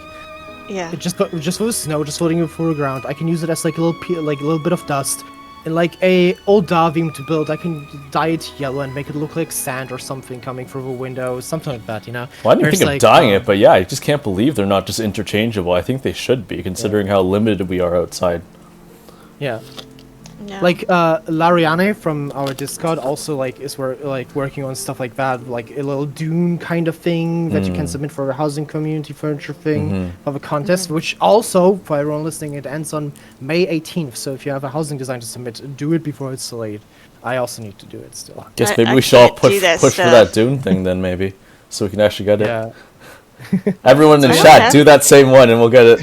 Speaker 3: Yeah.
Speaker 1: Just for the snow, just floating over the ground. I can use it as like a little bit of dust. And like a old Darwin to build, I can dye it yellow and make it look like sand or something coming through the window, something like that,
Speaker 2: Well, I didn't think of dyeing it, but yeah, I just can't believe they're not just interchangeable. I think they should be, considering how limited we are outside.
Speaker 1: Yeah. Like Lariane from our Discord also is working on stuff like that, like a little Dune kind of thing that you can submit for a housing community furniture thing of a contest, which also, for everyone listening, it ends on May 18th. So if you have a housing design to submit, do it before it's late. I also need to do it still.
Speaker 2: Guess maybe we should all push for that Dune thing then, maybe, so we can actually get it.
Speaker 1: Yeah.
Speaker 2: Everyone in chat, do that same one and we'll get it.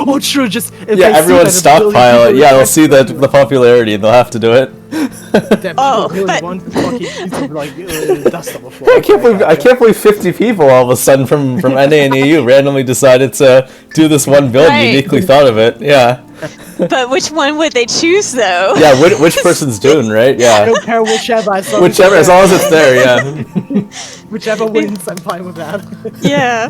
Speaker 1: Oh, true. Just
Speaker 2: everyone stockpile it. Yeah, they'll see the popularity and they'll have to do it.
Speaker 1: that people really want to fucking use them, like dust on the floor.
Speaker 2: I can't believe 50 people all of a sudden from NA and EU randomly decided to do this one build.
Speaker 3: Right.
Speaker 2: Uniquely thought of it. Yeah.
Speaker 3: But which one would they choose, though?
Speaker 2: Yeah. Which person's doing right? Yeah.
Speaker 1: I don't care whichever. As long
Speaker 2: Whichever, as long as it's there. Yeah.
Speaker 1: Whichever wins, I'm fine with that.
Speaker 3: Yeah.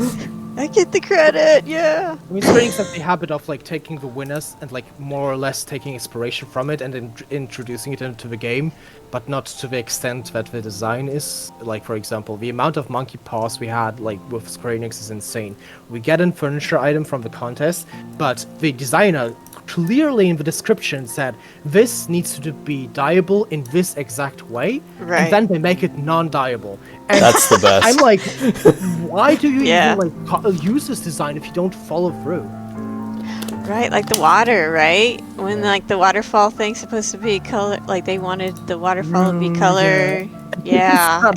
Speaker 3: I get the credit, yeah.
Speaker 1: I mean, Spring's have the habit of like taking the winners and like more or less taking inspiration from it and then introducing it into the game, but not to the extent that the design is. Like, for example, the amount of monkey paws we had like with Square Enix is insane. We get a furniture item from the contest, but the designer clearly in the description said this needs to be dyeable in this exact way,
Speaker 3: right.
Speaker 1: And then they make it non-dyeable. And
Speaker 2: that's the best.
Speaker 1: I'm like, why do you even like use this design if you don't follow through?
Speaker 3: Right, like the water, right? When like the waterfall thing's supposed to be color, like they wanted the waterfall to be color. Yeah,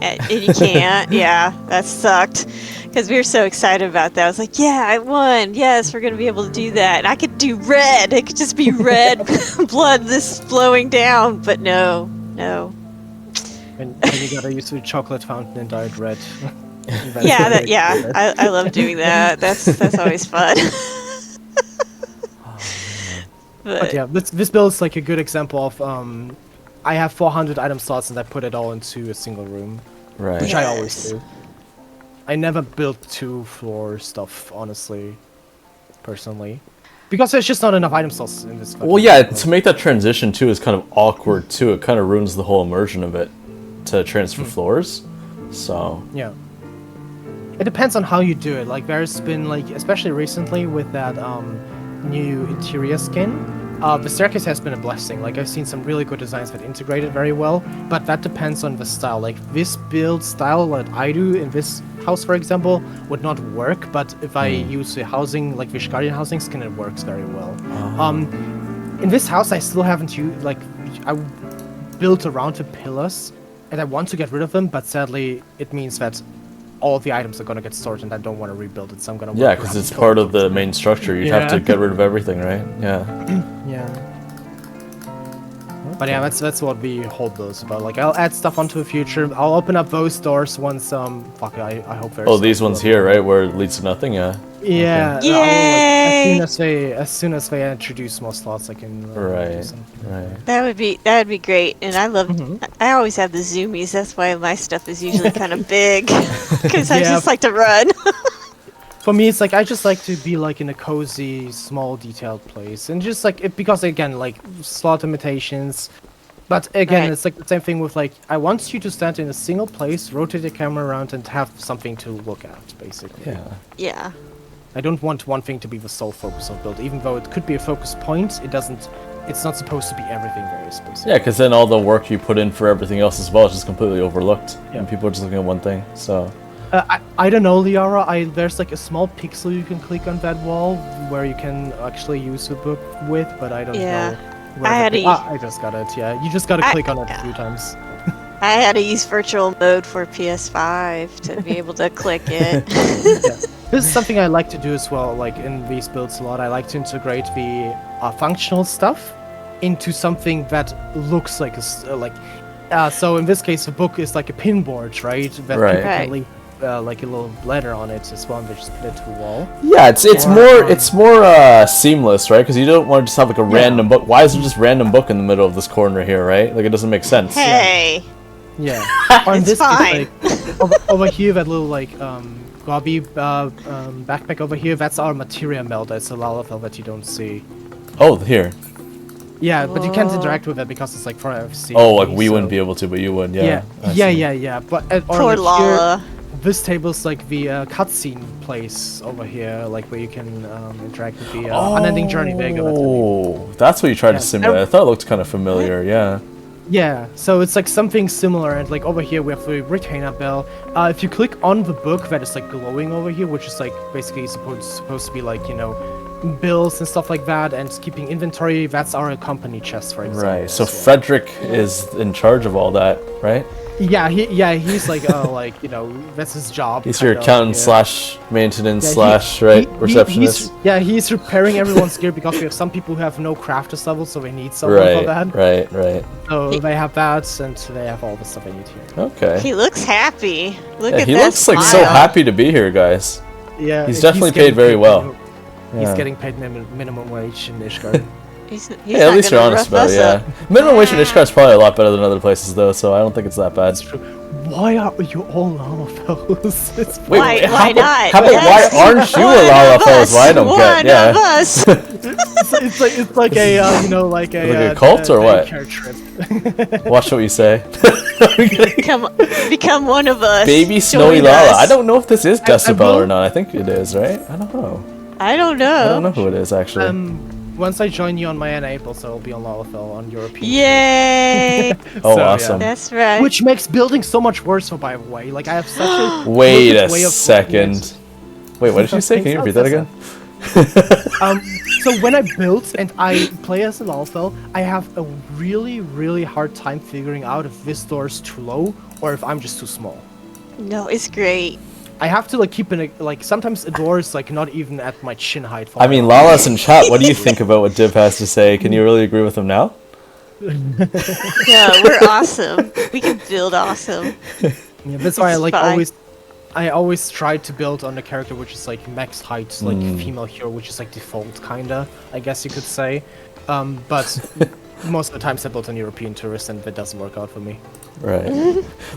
Speaker 3: and you can't. Yeah, that sucked. Because we were so excited about that. I was like, yeah, I won. Yes, we're going to be able to do that. And I could do red. It could just be red blood this flowing down. But no.
Speaker 1: And you gotta use the chocolate fountain and dye it red.
Speaker 3: I love doing that. That's always fun.
Speaker 1: but yeah, this build is like a good example of, I have 400 item slots and I put it all into a single room.
Speaker 2: Right.
Speaker 1: Which I always do. I never built 2-floor stuff, honestly, personally, because there's just not enough item slots in this.
Speaker 2: Well, yeah, to make that transition too is kind of awkward too. It kind of ruins the whole immersion of it to transfer floors. So
Speaker 1: yeah, it depends on how you do it. Like there's been like, especially recently with that new interior skin. The staircase has been a blessing. Like I've seen some really good designs that integrate it very well, but that depends on the style. Like this build style that I do in this house, for example, would not work, but if I use the housing, like Wish Guardian housing skin, it works very well. In this house, I still haven't used, like, I built around the pillars, and I want to get rid of them, but sadly, it means that all of the items are gonna get stored, and I don't want to rebuild it, so I'm gonna.
Speaker 2: Yeah, because it's part of the main structure. You have to get rid of everything, right? Yeah.
Speaker 1: Yeah. But yeah, that's what we hold those about. Like, I'll add stuff onto the future. I'll open up those doors once. Fuck, I hope very.
Speaker 2: Oh, these ones here, right, where it leads to nothing. Yeah.
Speaker 1: Yeah.
Speaker 2: Okay.
Speaker 3: Yay!
Speaker 1: As soon as they introduce more slots, I can.
Speaker 2: Right.
Speaker 3: That would be great. And I love. I always have the zoomies. That's why my stuff is usually kind of big, because I just like to run.
Speaker 1: For me, it's like I just like to be like in a cozy, small, detailed place, and just like because again, like slot limitations. But again, it's like the same thing with like I want you to stand in a single place, rotate the camera around, and have something to look at, basically.
Speaker 2: Yeah.
Speaker 3: Yeah.
Speaker 1: I don't want one thing to be the sole focus of build, even though it could be a focus point. It doesn't. It's not supposed to be everything very specific.
Speaker 2: Yeah, because then all the work you put in for everything else as well is just completely overlooked, and people are just looking at one thing. So.
Speaker 1: I don't know, Liara. There's like a small pixel you can click on that wall where you can actually use the book with, but I don't know. I just got it. Yeah, you just gotta click on it a few times.
Speaker 3: I had to use virtual mode for PS5 to be able to click it.
Speaker 1: This is something I like to do as well. Like in these builds a lot, I like to integrate the functional stuff into something that looks like so in this case, the book is like a pinboard, right? That people can leave like a little letter on it as well, and they just put it to the wall. Yeah,
Speaker 2: it's more seamless, right? Because you don't want to just have like a random book. Why is there just random book in the middle of this corner here, right? Like it doesn't make sense.
Speaker 3: Hey.
Speaker 1: Yeah. On this
Speaker 3: fine.
Speaker 1: Like, over here, that little like gobby backpack over here, that's our materia melter. It's a Lalafell that you don't see.
Speaker 2: Oh, here.
Speaker 1: Yeah, but you can't interact with it because it's like for FC.
Speaker 2: Oh, like we wouldn't be able to, but you would, yeah.
Speaker 1: Yeah. But
Speaker 3: poor Lala.
Speaker 1: This table's like the cutscene place over here, like where you can interact with the unending journey Vega.
Speaker 2: Oh, that's what you tried to simulate. I thought it looked kind of familiar, yeah.
Speaker 1: Yeah, so it's like something similar, and like over here we have the retainer bell. If you click on the book that is like glowing over here, which is like basically supposed to be like, you know, bills and stuff like that, and keeping inventory, that's our company chest, for example.
Speaker 2: Right, so Frederick is in charge of all that, right?
Speaker 1: he's like, oh, like, you know, that's his job.
Speaker 2: He's your accountant slash maintenance slash receptionist.
Speaker 1: He's repairing everyone's gear because we have some people who have no crafters level, so they need someone for that.
Speaker 2: Right.
Speaker 1: So they have that, and they have all the stuff they need here.
Speaker 2: Okay.
Speaker 3: He looks happy. Look at that.
Speaker 2: He looks like so happy to be here, guys.
Speaker 1: Yeah.
Speaker 2: He's definitely paid very well.
Speaker 1: He's getting paid minimum wage in Ishgard.
Speaker 3: He's
Speaker 2: at least you're honest about it, yeah. Minimum wage in Ishgard is probably a lot better than other places, though, so I don't think it's that bad.
Speaker 1: That's true. Why are you all Lalafels?
Speaker 3: Why not?
Speaker 2: Why aren't you a Lalafels? Why I don't get, yeah.
Speaker 1: It's like a, you know, like a
Speaker 2: cult or what?
Speaker 1: Trip.
Speaker 2: Watch what you say.
Speaker 3: Become one of us.
Speaker 2: Baby Snowy Lala. I don't know if this is Decibel or not. I think it is, right? I don't know.
Speaker 3: I don't know
Speaker 2: who it is, actually.
Speaker 1: Once I join you on my NA, so I'll be on Lalafell on European.
Speaker 3: Yay!
Speaker 2: Oh, awesome.
Speaker 3: Yeah. That's right.
Speaker 1: Which makes building so much worse, by the way. Like, I have such a...
Speaker 2: Wait a second. Wait, what did you say? Can you repeat that again?
Speaker 1: So when I build and I play as a Lalafell, I have a really, really hard time figuring out if this door is too low or if I'm just too small.
Speaker 3: No, it's great.
Speaker 1: I have to, like, keep in a, like, sometimes a door is, like, not even at my chin height.
Speaker 2: I mean, Lala's in chat. What do you think about what Div has to say? Can you really agree with him now?
Speaker 3: Yeah, we're awesome. We can build awesome.
Speaker 1: Yeah, that's why I always try to build on a character which is, like, max height, like, female hero, which is, like, default, kinda, I guess you could say. But most of the times I build on European tourist, and that doesn't work out for me.
Speaker 2: Right.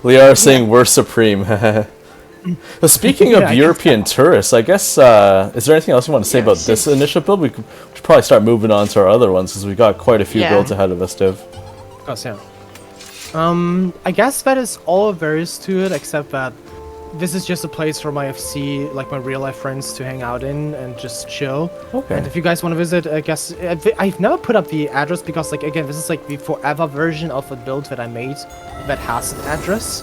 Speaker 2: Liara saying we're supreme. So speaking of European tourists, I guess, is there anything else you want to say about this initial build? We should probably start moving on to our other ones, because we got quite a few builds ahead of us, Div.
Speaker 1: Of course, yeah. I guess that is all there is to it, except that this is just a place for my FC, like my real life friends, to hang out in and just chill.
Speaker 2: Okay.
Speaker 1: And if you guys want to visit, I guess, I've never put up the address, because, like, again, this is like the forever version of a build that I made that has an address.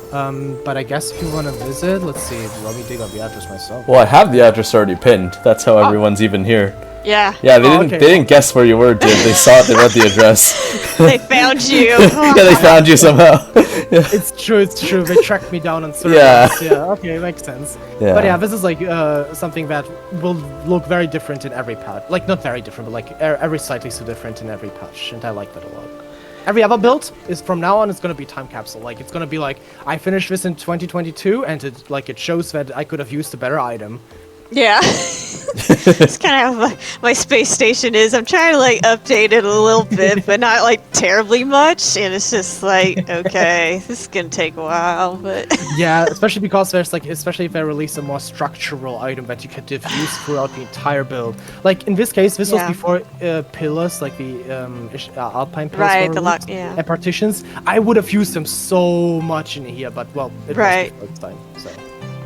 Speaker 1: But I guess if you want to visit, let's see, let me dig up the address myself.
Speaker 2: Well, I have the address already pinned. That's how everyone's even here.
Speaker 3: Yeah.
Speaker 2: Yeah, they didn't guess where you were, Div. They saw it, they read the address.
Speaker 3: They found you.
Speaker 2: Yeah, they found you somehow. Yeah.
Speaker 1: It's true. They tracked me down on servers. Yeah, okay, makes sense.
Speaker 2: Yeah.
Speaker 1: But yeah, this is like something that will look very different in every patch. Like, not very different, but like every slightly so different in every patch, and I like that a lot. Every other build is from now on, it's gonna be time capsule. Like, it's gonna be like, I finished this in 2022, and it shows that I could have used a better item.
Speaker 3: Yeah. It's kind of how my space station is. I'm trying to, like, update it a little bit, but not, like, terribly much. And it's just like, okay, this is gonna take a while, but...
Speaker 1: Yeah, especially because there's, like, especially if they release a more structural item that you can diffuse throughout the entire build. Like, in this case, this was before pillars, like the Alpine pillars and partitions. I would have used them so much in here, but, well, it was the first time, so...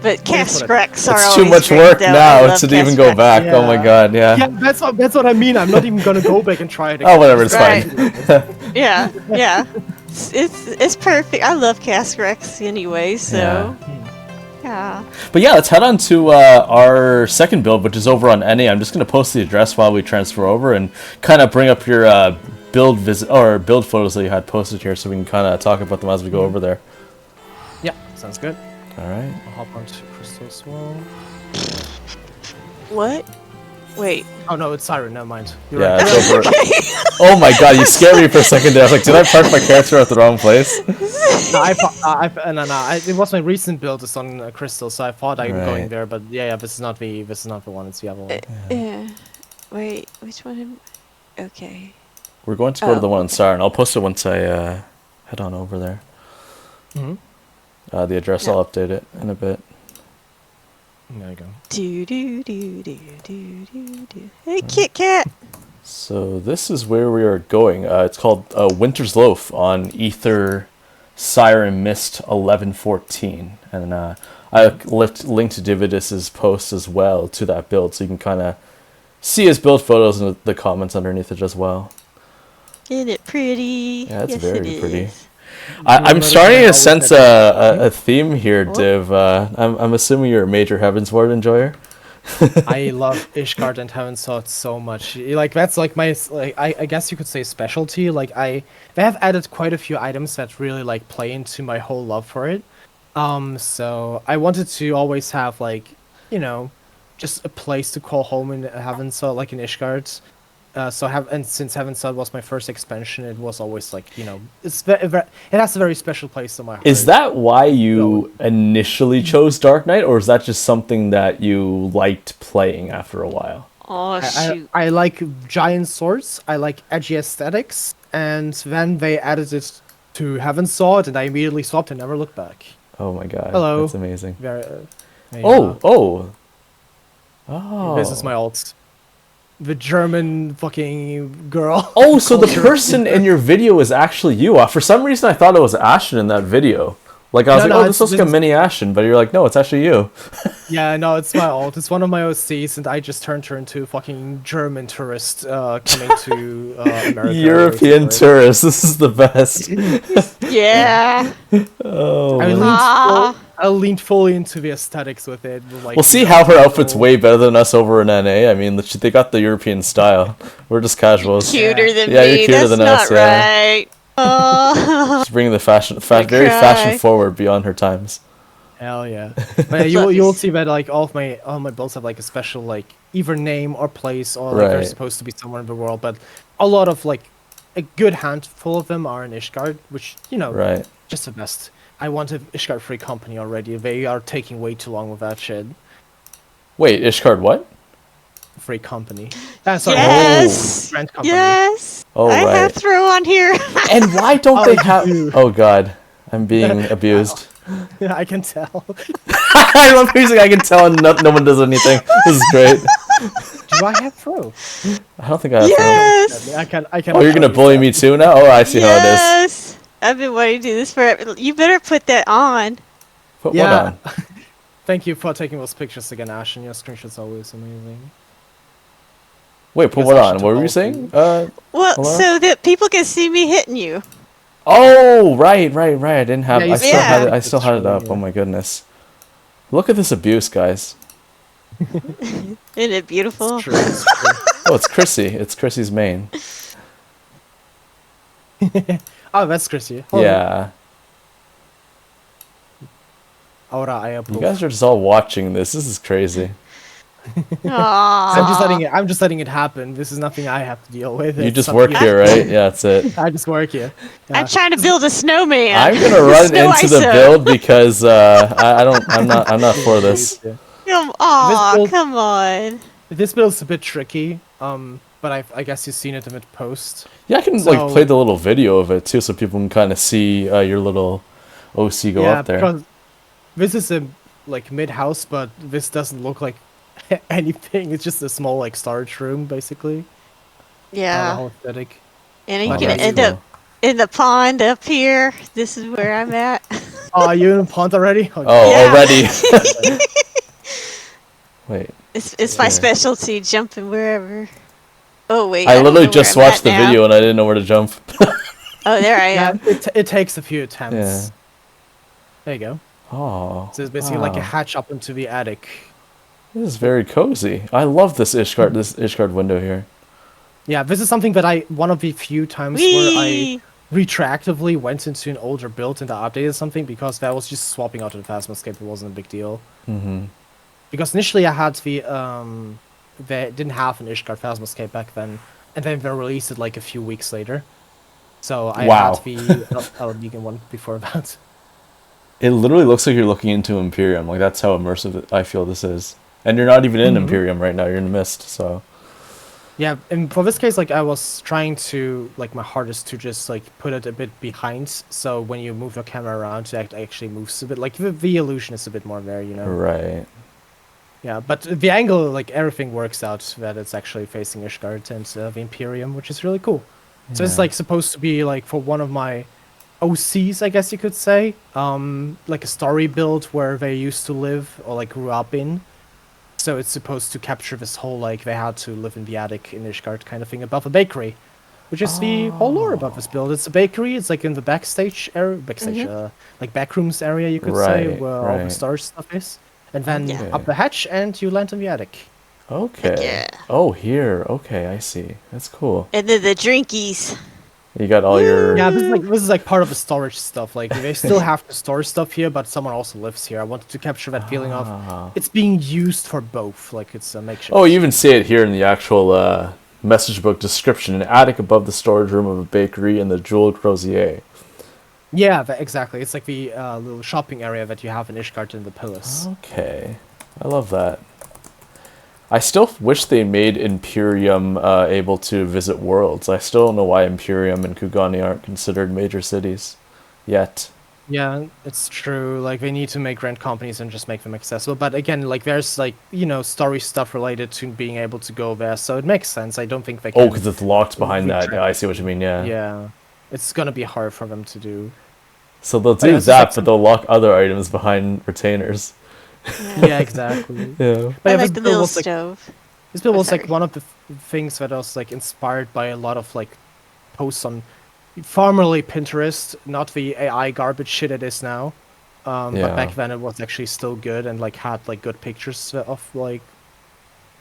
Speaker 3: But cast recs are
Speaker 2: It's too much work now to even go back.
Speaker 1: Yeah.
Speaker 2: Oh my god, yeah.
Speaker 1: Yeah, that's what I mean. I'm not even gonna go back and try it again.
Speaker 2: Oh, whatever, it's fine.
Speaker 3: Yeah. It's perfect. I love cast recs anyway, so... Yeah.
Speaker 2: But yeah, let's head on to our second build, which is over on NA. I'm just going to post the address while we transfer over and kind of bring up your build photos that you had posted here, so we can kind of talk about them as we go over there.
Speaker 1: Yeah, sounds good.
Speaker 2: All right.
Speaker 1: I'll hop onto Crystal Swell.
Speaker 3: What? Wait.
Speaker 1: Oh no, it's Siren. Never mind.
Speaker 2: You're right. It's over. Oh my god, you scared me for a second there. I was like, did I park my character at the wrong place?
Speaker 1: No, it was my recent build. It's on Crystal, so I thought I'm going there. But yeah, this is not the one. It's the other one.
Speaker 3: Yeah. Wait, which one? Okay.
Speaker 2: We're going to go to the one on Siren. I'll post it once I head on over there.
Speaker 1: Mm-hmm.
Speaker 2: The address, I'll update it in a bit.
Speaker 1: There you go.
Speaker 3: Hey, Kit Kat!
Speaker 2: So this is where we are going. It's called Winter's Loaf on Ether Siren Mist 1114. And I linked to Dividus's post as well to that build, so you can kind of see his build photos in the comments underneath it as well.
Speaker 3: Isn't it pretty?
Speaker 2: Yeah, it's very pretty. I'm starting to sense a theme here, Div. I'm assuming you're a major Heavensward enjoyer.
Speaker 1: I love Ishgard and Heaven Sword so much. Like that's like my I guess you could say specialty. Like they have added quite a few items that really like play into my whole love for it. So I wanted to always have like, you know, just a place to call home in Heaven Sword, like in Ishgard. And since Heaven Sword was my first expansion, it was always like, you know, it has a very special place in my heart.
Speaker 2: Is that why you initially chose Dark Knight, or is that just something that you liked playing after a while?
Speaker 3: Oh shoot!
Speaker 1: I like giant swords. I like edgy aesthetics, and then they added it to Heaven Sword, and I immediately swapped and never looked back.
Speaker 2: Oh my god!
Speaker 1: Hello.
Speaker 2: That's amazing.
Speaker 1: Oh.
Speaker 2: Oh.
Speaker 1: This is my alt. The German fucking girl.
Speaker 2: Oh, so the person in your video is actually you. For some reason, I thought it was Ashton in that video. Like, I was like, oh, this looks like a mini Ashton, but you're like, no, it's actually you.
Speaker 1: Yeah, no, it's my alt. It's one of my OCs, and I just turned her into a fucking German tourist coming to America.
Speaker 2: European tourist. This is the best.
Speaker 3: Yeah.
Speaker 2: Oh.
Speaker 1: I leaned fully into the aesthetics with it. Like,
Speaker 2: we'll see how her outfit's way better than us over in NA. I mean, they got the European style. We're just casuals.
Speaker 3: Cuter than me.
Speaker 2: Yeah, you're cuter
Speaker 3: That's
Speaker 2: than us.
Speaker 3: Not right.
Speaker 2: She's bringing the very fashion forward beyond her times.
Speaker 1: Hell yeah! But you'll see that like all my builds have like a special like either name or place or like they're supposed to be somewhere in the world. But a lot of like a good handful of them are in Ishgard, which just the best. I want an Ishgard free company already. They are taking way too long with that shit.
Speaker 2: Wait, Ishgard what?
Speaker 1: Free company. Sorry.
Speaker 3: Yes.
Speaker 1: Brand company.
Speaker 3: Yes.
Speaker 2: Oh,
Speaker 3: I have throw on here.
Speaker 2: And why don't they have? Oh god, I'm being abused.
Speaker 1: Yeah, I can tell.
Speaker 2: I love music. I can tell, and no one does anything. This is great.
Speaker 1: Do I have throw?
Speaker 2: I don't think I have
Speaker 3: yes.
Speaker 1: throw. I can.
Speaker 2: Oh, you're gonna bully me too now? Oh, I see how it is.
Speaker 3: Yes. I've been wanting to do this forever. You better put that on.
Speaker 2: Put what on?
Speaker 1: Thank you for taking those pictures again, Ash, and your screenshots always amazing.
Speaker 2: Wait, put what on? What were you saying?
Speaker 3: Well,
Speaker 2: Alaura?
Speaker 3: so that people can see me hitting you.
Speaker 2: Oh, right. I didn't have.
Speaker 1: Yeah,
Speaker 2: I still had it up. Oh my goodness. Look at this abuse, guys.
Speaker 3: Isn't it beautiful?
Speaker 1: It's true.
Speaker 2: Oh, it's Chrissy. It's Chrissy's main.
Speaker 1: Oh, that's Chrissy.
Speaker 2: Hello. Yeah.
Speaker 1: Aura, I approve.
Speaker 2: You guys are just all watching this. This is crazy.
Speaker 1: I'm just letting it happen. This is nothing I have to deal with.
Speaker 2: You just work here, right? Yeah, that's it.
Speaker 1: I just work here. Yeah.
Speaker 3: I'm trying to build a snowman.
Speaker 2: I'm gonna run into the build because I'm not for this.
Speaker 3: Come on.
Speaker 1: This build's a bit tricky. But I guess you've seen it in the post.
Speaker 2: Yeah, I can like play the little video of it too, so people can kind of see your little OC go up there.
Speaker 1: Because this is a like mid house, but this doesn't look like anything. It's just a small like storage room, basically.
Speaker 3: Yeah.
Speaker 1: Whole aesthetic.
Speaker 3: And you can end up in the pond up here. This is where I'm at.
Speaker 1: Oh, are you in the pond already?
Speaker 2: Already. Wait.
Speaker 3: It's my specialty, jumping wherever. Oh wait!
Speaker 2: I literally just watched the video and I didn't know where to jump.
Speaker 3: Oh, there I am.
Speaker 1: It takes a few attempts.
Speaker 2: Yeah.
Speaker 1: There you go.
Speaker 2: Oh.
Speaker 1: So it's basically like a hatch up into the attic.
Speaker 2: This is very cozy. I love this Ishgard window here.
Speaker 1: Yeah, this is something that one of the few times where I retroactively went into an older build and I updated something because that was just swapping out the Phasmoscape. It wasn't a big deal.
Speaker 2: Mm-hmm.
Speaker 1: Because initially I had they didn't have an Ishgard Phasmoscape back then, and then they released it like a few weeks later. So I had the Vegan one before that.
Speaker 2: It literally looks like you're looking into Imperium. Like that's how immersive I feel this is. And you're not even in Imperium right now. You're in Mist. So. Yeah,
Speaker 1: and for this case, like I was trying to like my hardest to just like put it a bit behind, so when you move your camera around, it actually moves a bit. Like the illusion is a bit more there, you know.
Speaker 2: Right.
Speaker 1: Yeah, but the angle, like everything works out that it's actually facing Ishgard and the Imperium, which is really cool. Yeah. So it's like supposed to be like for one of my OCs, I guess you could say, like a story build where they used to live or like grew up in. So it's supposed to capture this whole like they had to live in the attic in Ishgard kind of thing above a bakery, which is the whole lore about this build. It's a bakery. It's like in the backstage area, like backrooms area, you could say, where all the storage stuff is. and then up the hatch, and you land in the attic.
Speaker 2: Okay.
Speaker 3: Yeah.
Speaker 2: Oh, here. Okay, I see. That's cool.
Speaker 3: And then the drinkies.
Speaker 2: You got all your...
Speaker 1: Yeah, this is like part of the storage stuff. Like, they still have to store stuff here, but someone also lives here. I wanted to capture that feeling of it's being used for both. Like, it's a makeshift.
Speaker 2: Oh, you even see it here in the actual message book description. An attic above the storage room of a bakery and the jeweled crozier.
Speaker 1: Yeah, exactly. It's like the little shopping area that you have in Ishgard in the Pillars.
Speaker 2: Okay. I love that. I still wish they made Imperium able to visit worlds. I still don't know why Imperium and Kugani aren't considered major cities yet.
Speaker 1: Yeah, it's true. Like, they need to make rent companies and just make them accessible. But again, like, there's, like, you know, story stuff related to being able to go there, so it makes sense. I don't think they can...
Speaker 2: Oh, because it's locked behind that. Yeah, I see what you mean, yeah.
Speaker 1: Yeah. It's gonna be hard for them to do.
Speaker 2: So they'll do that, but they'll lock other items behind retainers.
Speaker 1: Yeah, exactly.
Speaker 2: Yeah.
Speaker 3: I like the mill stove.
Speaker 1: This build was like one of the things that was like inspired by a lot of like posts on formerly Pinterest, not the AI garbage shit it is now. But back then it was actually still good and like had like good pictures of like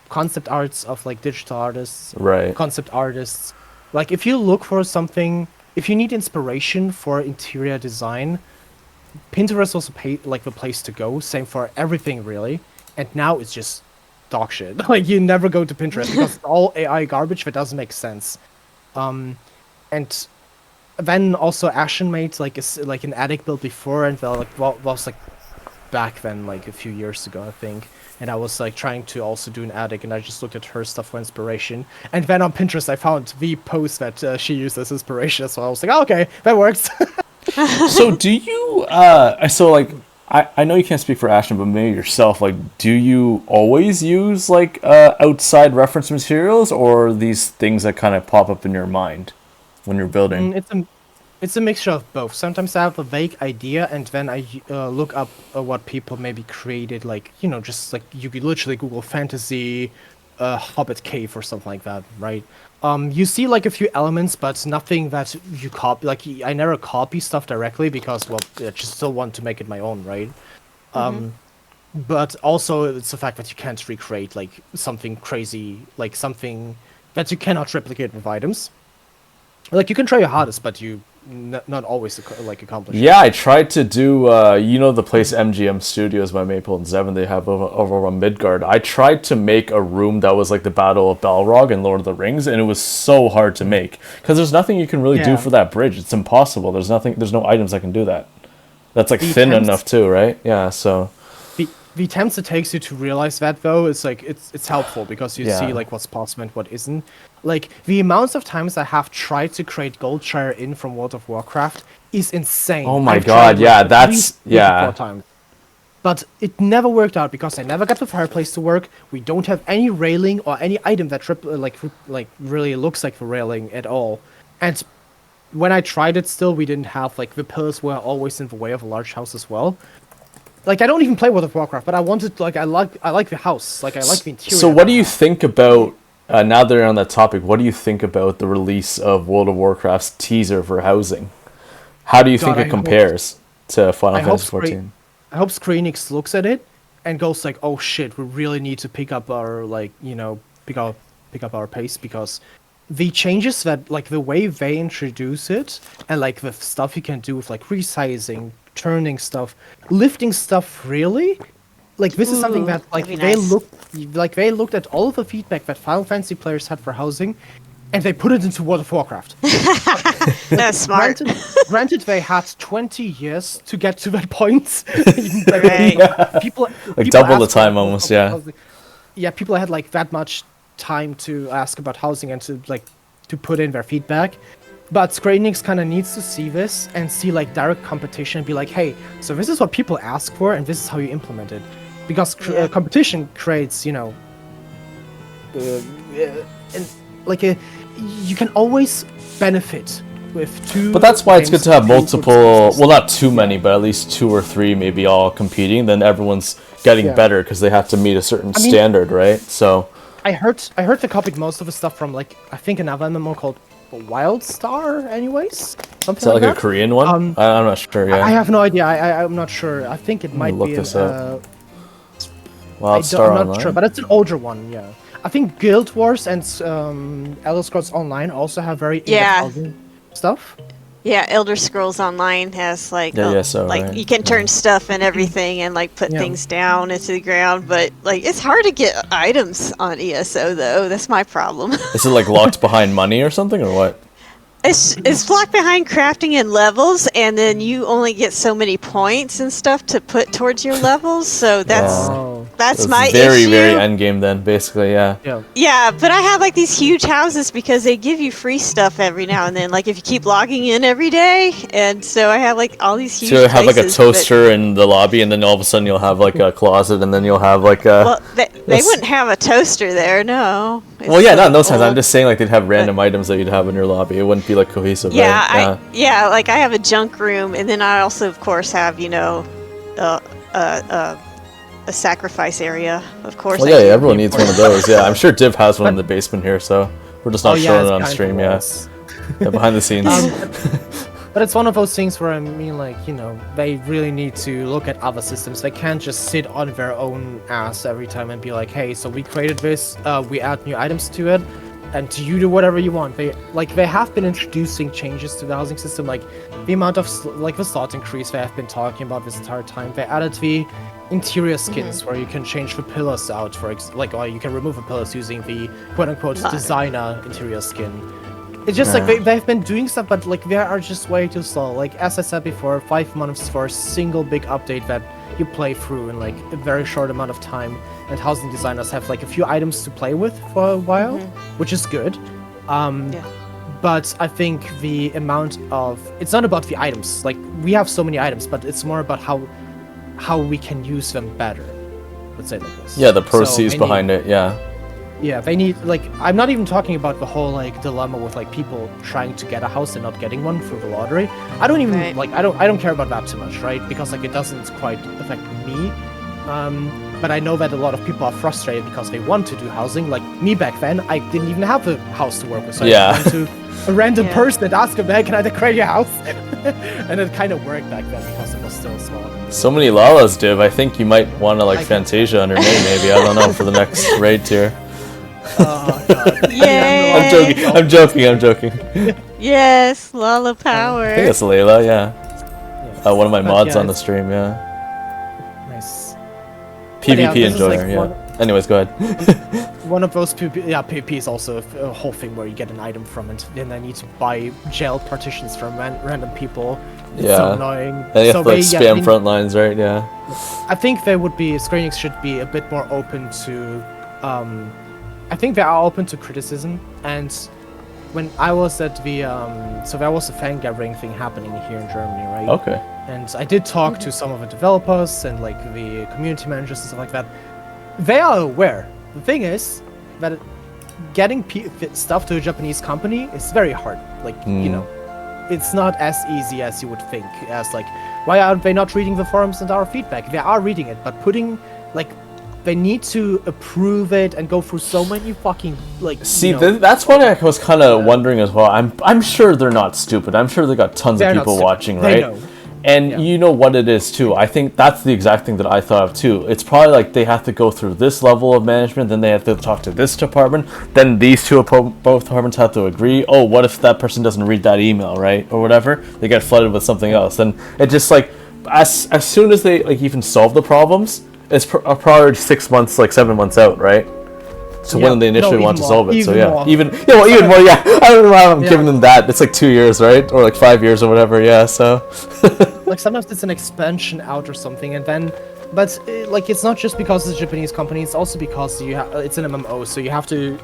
Speaker 1: concept arts of like digital artists,
Speaker 2: right?
Speaker 1: Concept artists. Like if you look for something, if you need inspiration for interior design, Pinterest was like the place to go. Same for everything really. And now it's just dog shit. Like you never go to Pinterest because it's all AI garbage that doesn't make sense. And then also Ashen made like an attic build before, and well, like was like back then like a few years ago I think. And I was like trying to also do an attic, and I just looked at her stuff for inspiration. And then on Pinterest I found the post that she used as inspiration, so I was like, oh, okay, that works.
Speaker 2: So do you I know you can't speak for Ashton, but maybe yourself, like, do you always use like outside reference materials, or these things that kind of pop up in your mind when you're building?
Speaker 1: It's a mixture of both. Sometimes I have a vague idea, and then I look up what people maybe created, like, you know, just like you could literally Google fantasy Hobbit cave or something like that, right? You see like a few elements, but nothing that you copy. Like I never copy stuff directly because, well, I just still want to make it my own, right? But also it's the fact that you can't recreate like something crazy, like something that you cannot replicate with items. Like you can try your hardest, but you not always like accomplish.
Speaker 2: Yeah, I tried to do you know the place MGM Studios by Maple and Zevon they have over on Midgard. I tried to make a room that was like the Battle of Balrog in Lord of the Rings, and it was so hard to make because there's nothing you can really do for that bridge. It's impossible. There's no items that can do that. That's like thin enough too, right? Yeah, so
Speaker 1: the attempts it takes you to realize that though is like it's helpful because you see like what's possible and what isn't. Like the amounts of times I have tried to create Goldshire Inn from World of Warcraft is insane.
Speaker 2: Oh my god, yeah, that's
Speaker 1: 4 times. But it never worked out because I never got the fireplace to work. We don't have any railing or any item that like really looks like the railing at all. And when I tried it still, we didn't have like the pillars were always in the way of a large house as well. Like I don't even play World of Warcraft, but I wanted like I like the house, like I like the interior.
Speaker 2: So what do you think about now that you're on that topic? What do you think about the release of World of Warcraft's teaser for housing? How do you think it compares to Final Fantasy XIV?
Speaker 1: I hope Square Enix looks at it and goes like, "Oh shit, we really need to pick up our pick up our pace because the changes that like the way they introduce it and like the stuff you can do with like resizing." Turning stuff, lifting stuff, really? Like this is something that like they looked at all of the feedback that Final Fantasy players had for housing, and they put it into World of Warcraft.
Speaker 3: That's smart.
Speaker 1: Granted, they had 20 years to get to that point. People
Speaker 2: double the time almost, yeah.
Speaker 1: Yeah, people had like that much time to ask about housing and to put in their feedback. But Square Enix kind of needs to see this and see like direct competition and be like, hey, so this is what people ask for and this is how you implement it. Because competition creates, you can always benefit with two.
Speaker 2: But that's why it's good to have multiple, well, not too many, but at least 2 or 3 maybe all competing. Then everyone's getting better because they have to meet a certain standard, right? So
Speaker 1: I heard they copied most of the stuff from like I think another MMO called Wild Star, anyways. Something
Speaker 2: is that like a Korean one? I'm not sure. Yeah,
Speaker 1: I have no idea. I'm not sure. I think it might be.
Speaker 2: WildStar
Speaker 1: I'm not sure, but it's an older one. Yeah, I think Guild Wars and Elder Scrolls Online also have very in-depth housing stuff.
Speaker 3: Yeah, Elder Scrolls Online has like
Speaker 2: right.
Speaker 3: you can turn stuff and everything and like put things down into the ground, but like it's hard to get items on ESO though. That's my problem.
Speaker 2: Is it like locked behind money or something or what?
Speaker 3: It's locked behind crafting and levels, and then you only get so many points and stuff to put towards your levels. So that's my
Speaker 2: very,
Speaker 3: issue.
Speaker 2: very end game then, basically, yeah.
Speaker 3: Yeah, but I have like these huge houses because they give you free stuff every now and then. Like if you keep logging in every day, and so I have like all these huge.
Speaker 2: So you have like a toaster in the lobby, and then all of a sudden you'll have like a closet, and then you'll have like a.
Speaker 3: Well, they wouldn't have a toaster there, no.
Speaker 2: Well, yeah, not in those times. I'm just saying like they'd have random items that you'd have in your lobby. It wouldn't be like cohesive.
Speaker 3: Yeah, right? Like I have a junk room, and then I also, of course, have a sacrifice area, of course.
Speaker 2: Well, yeah, everyone needs one of those. Yeah, I'm sure Div has one in the basement here, so we're just not showing it on stream. Yeah, behind the scenes.
Speaker 1: But it's one of those things where I mean, like, they really need to look at other systems. They can't just sit on their own ass every time and be like, hey, so we created this, we add new items to it, and you do whatever you want. They have been introducing changes to the housing system, like the amount of the slot increase they have been talking about this entire time. They added the interior skins where you can change the pillars out, or you can remove the pillars using the quote-unquote designer interior skin. It's just like they've been doing stuff, but like they are just way too slow. Like as I said before, 5 months for a single big update that you play through in like a very short amount of time, and housing designers have like a few items to play with for a while, which is good. But I think the amount of it's not about the items. Like we have so many items, but it's more about how we can use them better. Let's say it like this.
Speaker 2: Yeah, the proceeds behind it.
Speaker 1: Yeah, they need, like, I'm not even talking about the whole, like, dilemma with, like, people trying to get a house and not getting one through the lottery. I don't even, I don't care about that too much, right? Because, like, it doesn't quite affect me. But I know that a lot of people are frustrated because they want to do housing. Like, me back then, I didn't even have a house to work with. So I went to a random person and asked him, hey, can I decorate your house? And it kind of worked back then because it was still small.
Speaker 2: So many Lalas, Div. I think you might want to, like, Fantasia on her name, maybe. I don't know, for the next raid tier.
Speaker 1: Oh, God.
Speaker 3: Yay!
Speaker 2: I'm joking.
Speaker 3: Yes, Lala Power.
Speaker 2: I think it's Layla, yeah. One of my mods on the stream,
Speaker 1: Nice.
Speaker 2: PvP enjoyer, Anyways, go ahead.
Speaker 1: One of those PvP is also a whole thing where you get an item from it, and I need to buy jail partitions from random people. It's so annoying.
Speaker 2: And you have to spam front lines, right? Yeah.
Speaker 1: I think Square Enix should be a bit more open to I think they are open to criticism, and when I was at the so there was a fan gathering thing happening here in Germany, right?
Speaker 2: Okay.
Speaker 1: And I did talk to some of the developers and like the community managers and stuff like that. They are aware. The thing is that getting stuff to a Japanese company is very hard. Like it's not as easy as you would think. As like, why aren't they not reading the forums and our feedback? They are reading it, but they need to approve it and go through so many fucking
Speaker 2: that's what I was kind of wondering as well. I'm sure they're not stupid. I'm sure they got tons of people watching, right?
Speaker 1: They know.
Speaker 2: And you know what it is too. I think that's the exact thing that I thought of too. It's probably like they have to go through this level of management, then they have to talk to this department, then these both departments have to agree. Oh, what if that person doesn't read that email, right, or whatever? They get flooded with something else, and it just like as soon as they like even solve the problems. It's probably 6 months, 7 months out, right? So when they initially want to solve it. So even more. Yeah, I don't know why I'm giving them that. It's like 2 years, right? Or like 5 years or whatever. Yeah. So.
Speaker 1: Like sometimes it's an expansion out or something, and then, but it's not just because it's a Japanese company. It's also because it's an MMO, so you have to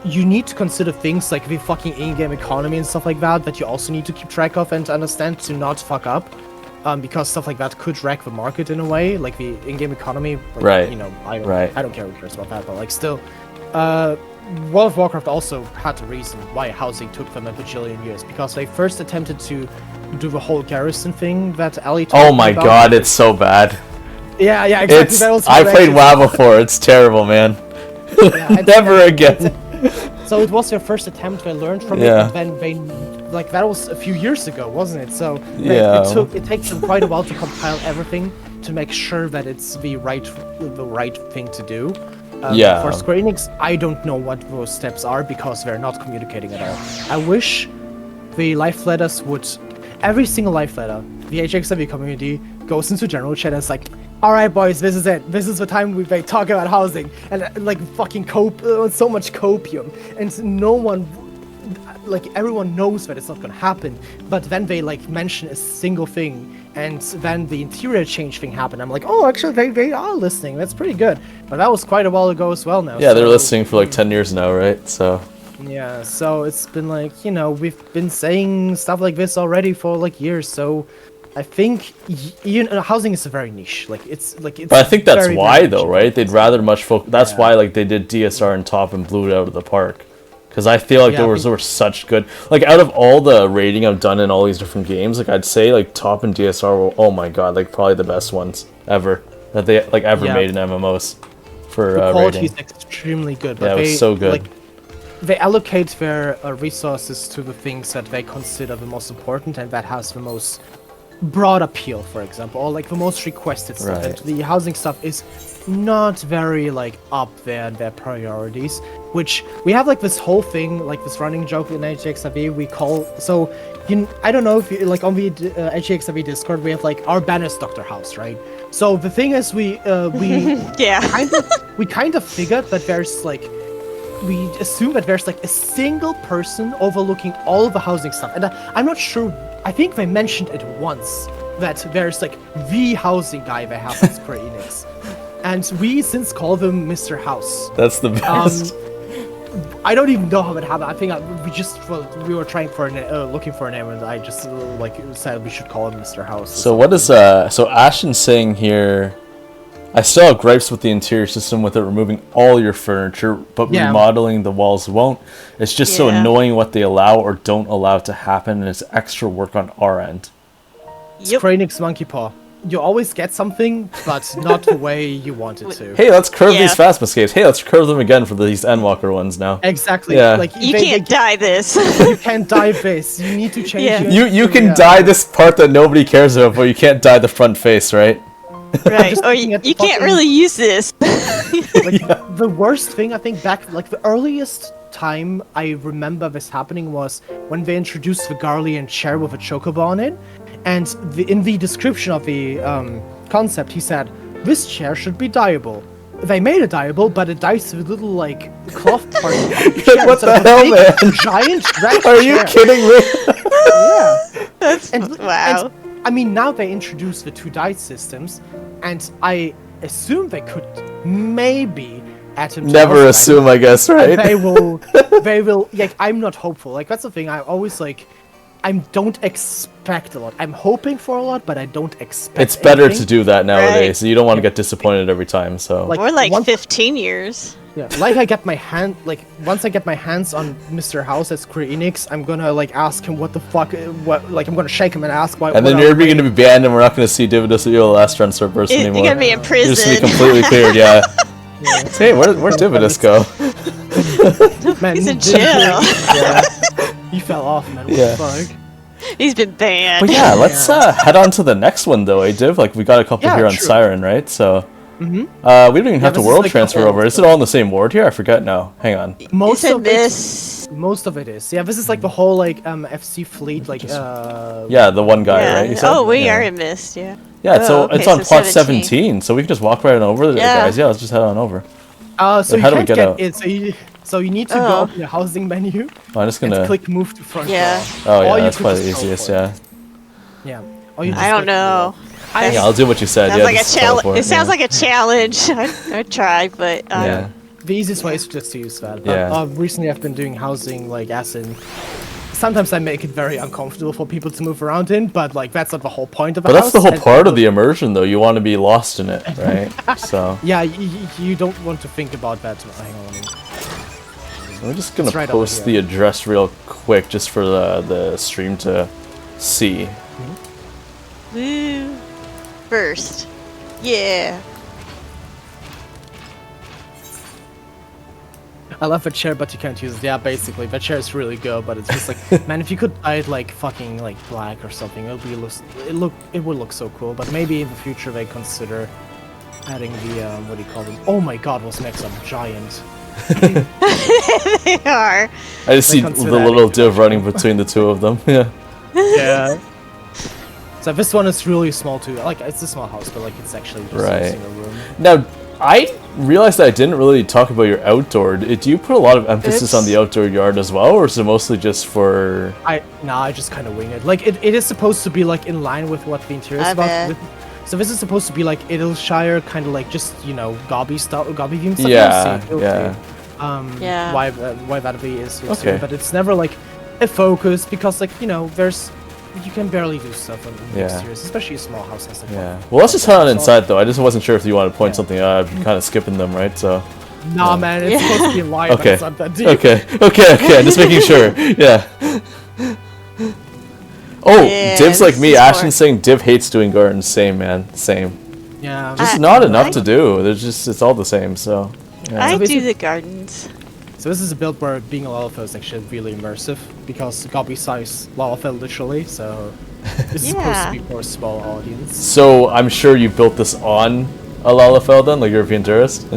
Speaker 1: you need to consider things like the fucking in-game economy and stuff like that you also need to keep track of and understand to not fuck up. Because stuff like that could wreck the market in a way, like the in-game economy.
Speaker 2: Right.
Speaker 1: I don't care who cares about that, but still, World of Warcraft also had a reason why housing took them a bajillion years, because they first attempted to do the whole garrison thing that Ellie talked about.
Speaker 2: Oh my god, it's so bad.
Speaker 1: Yeah, exactly.
Speaker 2: I played WoW before. It's terrible, man. Never again.
Speaker 1: So it was their first attempt. They learned from it, and then they that was a few years ago, wasn't it? So it takes them quite a while to compile everything to make sure that it's the right thing to do. For Square Enix, I don't know what those steps are because they're not communicating at all. I wish the life letters would, every single life letter, the HXW community goes into general chat and it's like, alright boys, this is it. This is the time we talk about housing. And like fucking so much copium. And no one, like everyone knows that it's not gonna happen. But then they like mention a single thing. And then the interior change thing happened. I'm like, oh, actually, they are listening. That's pretty good. But that was quite a while ago as well now.
Speaker 2: Yeah, they're listening for like 10 years now, right? So.
Speaker 1: Yeah, so it's been like, we've been saying stuff like this already for like years. So I think housing is a very niche. It's. But
Speaker 2: I think that's why though, right? They'd rather much focus. That's why like they did DSR and top and blew it out of the park. Because I feel like there were such good, like out of all the rating I've done in all these different games, like I'd say like top and DSR were, oh my god, like probably the best ones ever that they like ever made in MMOs for
Speaker 1: the quality
Speaker 2: rating.
Speaker 1: is extremely good.
Speaker 2: But yeah, it was so good.
Speaker 1: Like, they allocate their resources to the things that they consider the most important and that has the most broad appeal, for example, or like the most requested stuff.
Speaker 2: Right.
Speaker 1: And the housing stuff is not very like up there in their priorities, which we have like this whole thing, like this running joke in HXW we call, so I don't know if you, like on the HXW Discord we have like our banner's Dr. House, right? So the thing is we kind of figured that there's like, we assume that there's like a single person overlooking all of the housing stuff, and I'm not sure, I think they mentioned it once, that there's like the housing guy they have at Square Enix. And we since call them Mr. House.
Speaker 2: That's the best.
Speaker 1: I don't even know how it happened. I think we were trying for looking for a name, and I just like said we should call him Mr. House.
Speaker 2: So what is so Ashton's saying here? I still have gripes with the interior system with it removing all your furniture, but remodeling the walls won't. It's just so annoying what they allow or don't allow to happen, and it's extra work on our end.
Speaker 1: Square Enix Monkey Paw. You always get something, but not the way you want it to.
Speaker 2: Hey, let's curve these fast escapes. Hey, let's curve them again for these Endwalker ones now.
Speaker 1: Exactly.
Speaker 2: Yeah.
Speaker 3: Like you can't dye this.
Speaker 1: You can't dye this. You need to change.
Speaker 2: You can dye this part that nobody cares about, but you can't dye the front face, right?
Speaker 3: Right. Or you can't really use this.
Speaker 1: The worst thing I think back, like the earliest time I remember this happening was when they introduced the Garlean chair with a chocobo on it. And in the description of the concept, he said, this chair should be dyeable. They made it dyeable, but it dyes with little, like, cloth part of the chair.
Speaker 2: What the hell, man?
Speaker 1: Giant red
Speaker 2: Are you kidding
Speaker 1: me?
Speaker 3: Wow.
Speaker 1: And, I mean, now they introduced the two dye systems, and I assume they could maybe add him to
Speaker 2: Never assume, I guess, right?
Speaker 1: They will, like, I'm not hopeful. Like, that's the thing, I always, like, I don't expect a lot. I'm hoping for a lot, but I don't expect
Speaker 2: It's better
Speaker 1: anything.
Speaker 2: to do that nowadays, so you don't want to get disappointed every time, so...
Speaker 3: Or like 15 years.
Speaker 1: Yeah, like once I get my hands on Mr. House at Square Enix, I'm gonna, like, ask him what the fuck, I'm gonna shake him and ask why...
Speaker 2: And then you're going to be banned and we're not going to see Dividus or Yliaster on Sir Burst anymore.
Speaker 3: You're gonna be in prison.
Speaker 2: You're just going to be completely cleared, yeah. Hey, where'd Dividus go?
Speaker 1: Man,
Speaker 3: he's in jail.
Speaker 1: He fell off, man. What the fuck?
Speaker 3: He's been banned.
Speaker 2: But yeah, let's head on to the next one, though, Div? Like, we got a couple here on Siren, right? So, we don't even have to world transfer over. Is it all in the same ward here? I forget now. Hang on.
Speaker 1: Most of it is. Yeah, this is like the whole, like, FC fleet, like,
Speaker 2: Yeah, the one guy, right? You said?
Speaker 3: Oh, we are in Mist, yeah.
Speaker 2: Yeah, so it's on plot 17, so we can just walk right on over there, guys. Yeah, let's just head on over.
Speaker 1: So
Speaker 2: how do we get out?
Speaker 1: So you need to go to the housing menu.
Speaker 2: Oh, I'm just gonna
Speaker 1: click move to front.
Speaker 2: Oh yeah, that's probably the easiest. Yeah.
Speaker 1: Yeah.
Speaker 3: I don't know.
Speaker 2: Yeah, I'll do what you said.
Speaker 3: Sounds like a challenge. It sounds like a challenge. I'd try, but
Speaker 2: yeah.
Speaker 1: The easiest way is just to use that.
Speaker 2: Yeah.
Speaker 1: Recently, I've been doing housing, like, as in. Sometimes I make it very uncomfortable for people to move around in, but like that's not the whole point of a house.
Speaker 2: But that's the whole part of the immersion, though. You want to be lost in it, right? So.
Speaker 1: Yeah, you don't want to think about that. Hang on.
Speaker 2: So we're just gonna post the address real quick, just for the stream to see.
Speaker 3: Woo! First, yeah.
Speaker 1: I love the chair, but you can't use it. Yeah, basically, the chair is really good, but it's just like, man, if you could dye it like fucking like black or something, it would look so cool. But maybe in the future they consider adding the what do you call them? Oh my god, what's next? A giant.
Speaker 3: They are.
Speaker 2: I just see the little div running between the two of them. Yeah.
Speaker 1: Yeah. So this one is really small too. Like it's a small house, but like it's actually just a single room.
Speaker 2: Now, I realized that I didn't really talk about your outdoor. Do you put a lot of emphasis on the outdoor yard as well, or is it mostly just for?
Speaker 1: I just kind of wing it. Like it is supposed to be like in line with what the interior is about. So this is supposed to be like Yliaster, kind of like just gobby style, gobby themed stuff.
Speaker 2: Yeah.
Speaker 1: Why that is here too, but it's never like a focus because like you can barely do stuff on the exteriors, especially a small house. Like
Speaker 2: well, let's just head on inside though. I just wasn't sure if you wanted to point something out. I'm kind of skipping them, right? So.
Speaker 1: Nah, man, it's supposed to be live.
Speaker 2: Okay.
Speaker 1: It's not that deep.
Speaker 2: Okay. Just making sure. Yeah. Oh, Div's like me. Ashton's saying Div hates doing gardens. Same, man. Same.
Speaker 1: Yeah.
Speaker 2: Just not enough to do. It's all the same. So. Yeah.
Speaker 3: I do the gardens.
Speaker 1: So this is a build where being a Lalafell is actually really immersive because gobby size Lalafell literally. So this is supposed to be for a small audience.
Speaker 2: So I'm sure you built this on a Lalafell then, like European Tourist.